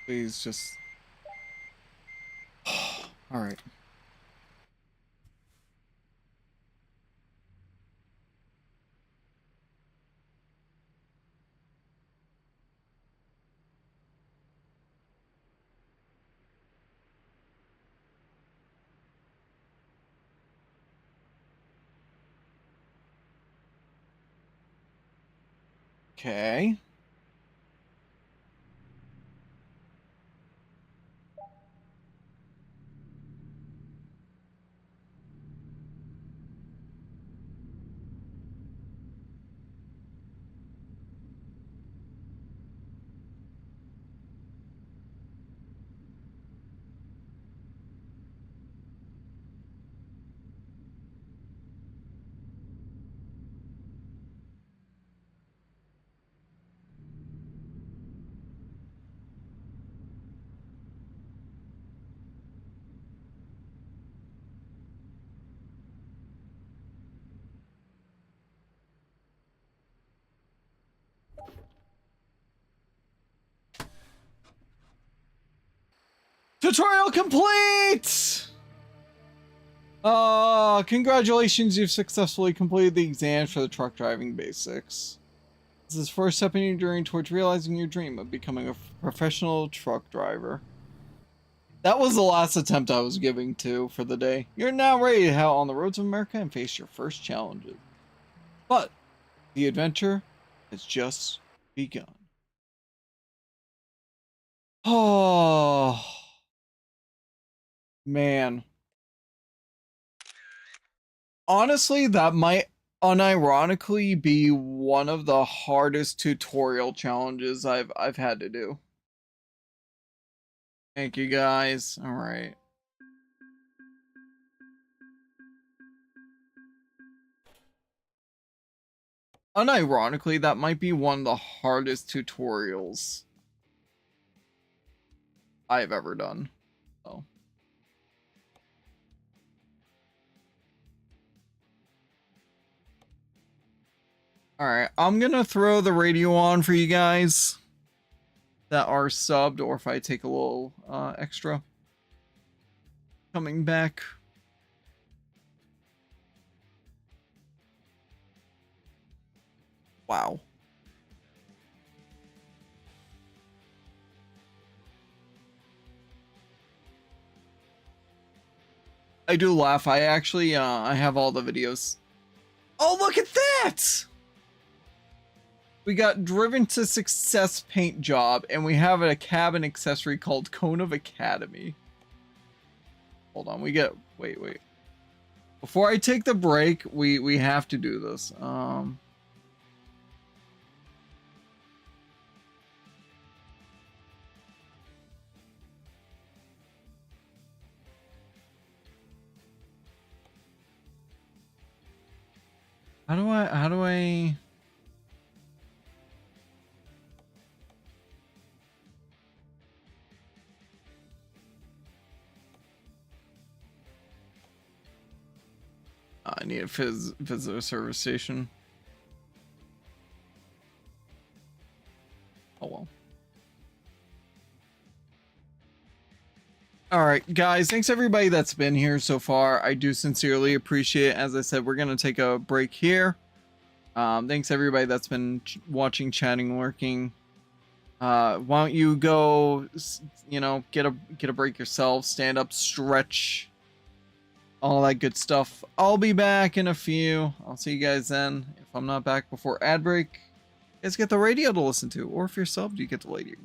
Please just. All right. Okay. Tutorial complete! Congratulations, you've successfully completed the exams for the truck driving basics. This is the first step in your journey towards realizing your dream of becoming a professional truck driver. That was the last attempt I was giving to for the day. You're now ready to head out on the roads of America and face your first challenges. But the adventure has just begun. Oh, man. Honestly, that might unironically be one of the hardest tutorial challenges I've had to do. Thank you guys. All right. Unironically, that might be one of the hardest tutorials I've ever done. So. Alright, I'm gonna throw the radio on for you guys that are subbed, or if I take a little extra. Coming back. Wow. I do laugh. I actually, I have all the videos. Oh, look at that! We got Driven to Success paint job, and we have a cabin accessory called Cone of Academy. Hold on, we get, wait. Before I take the break, we have to do this. How do I... I need a visitor service station. Oh well. Alright, guys, thanks everybody that's been here so far. I do sincerely appreciate it. As I said, we're going to take a break here. Thanks everybody that's been watching, chatting, lurking. Why don't you go, you know, get a break yourself, stand up, stretch, all that good stuff. I'll be back in a few. I'll see you guys then. If I'm not back before ad break, you guys get the radio to listen to, or if you're subbed, you get the radio.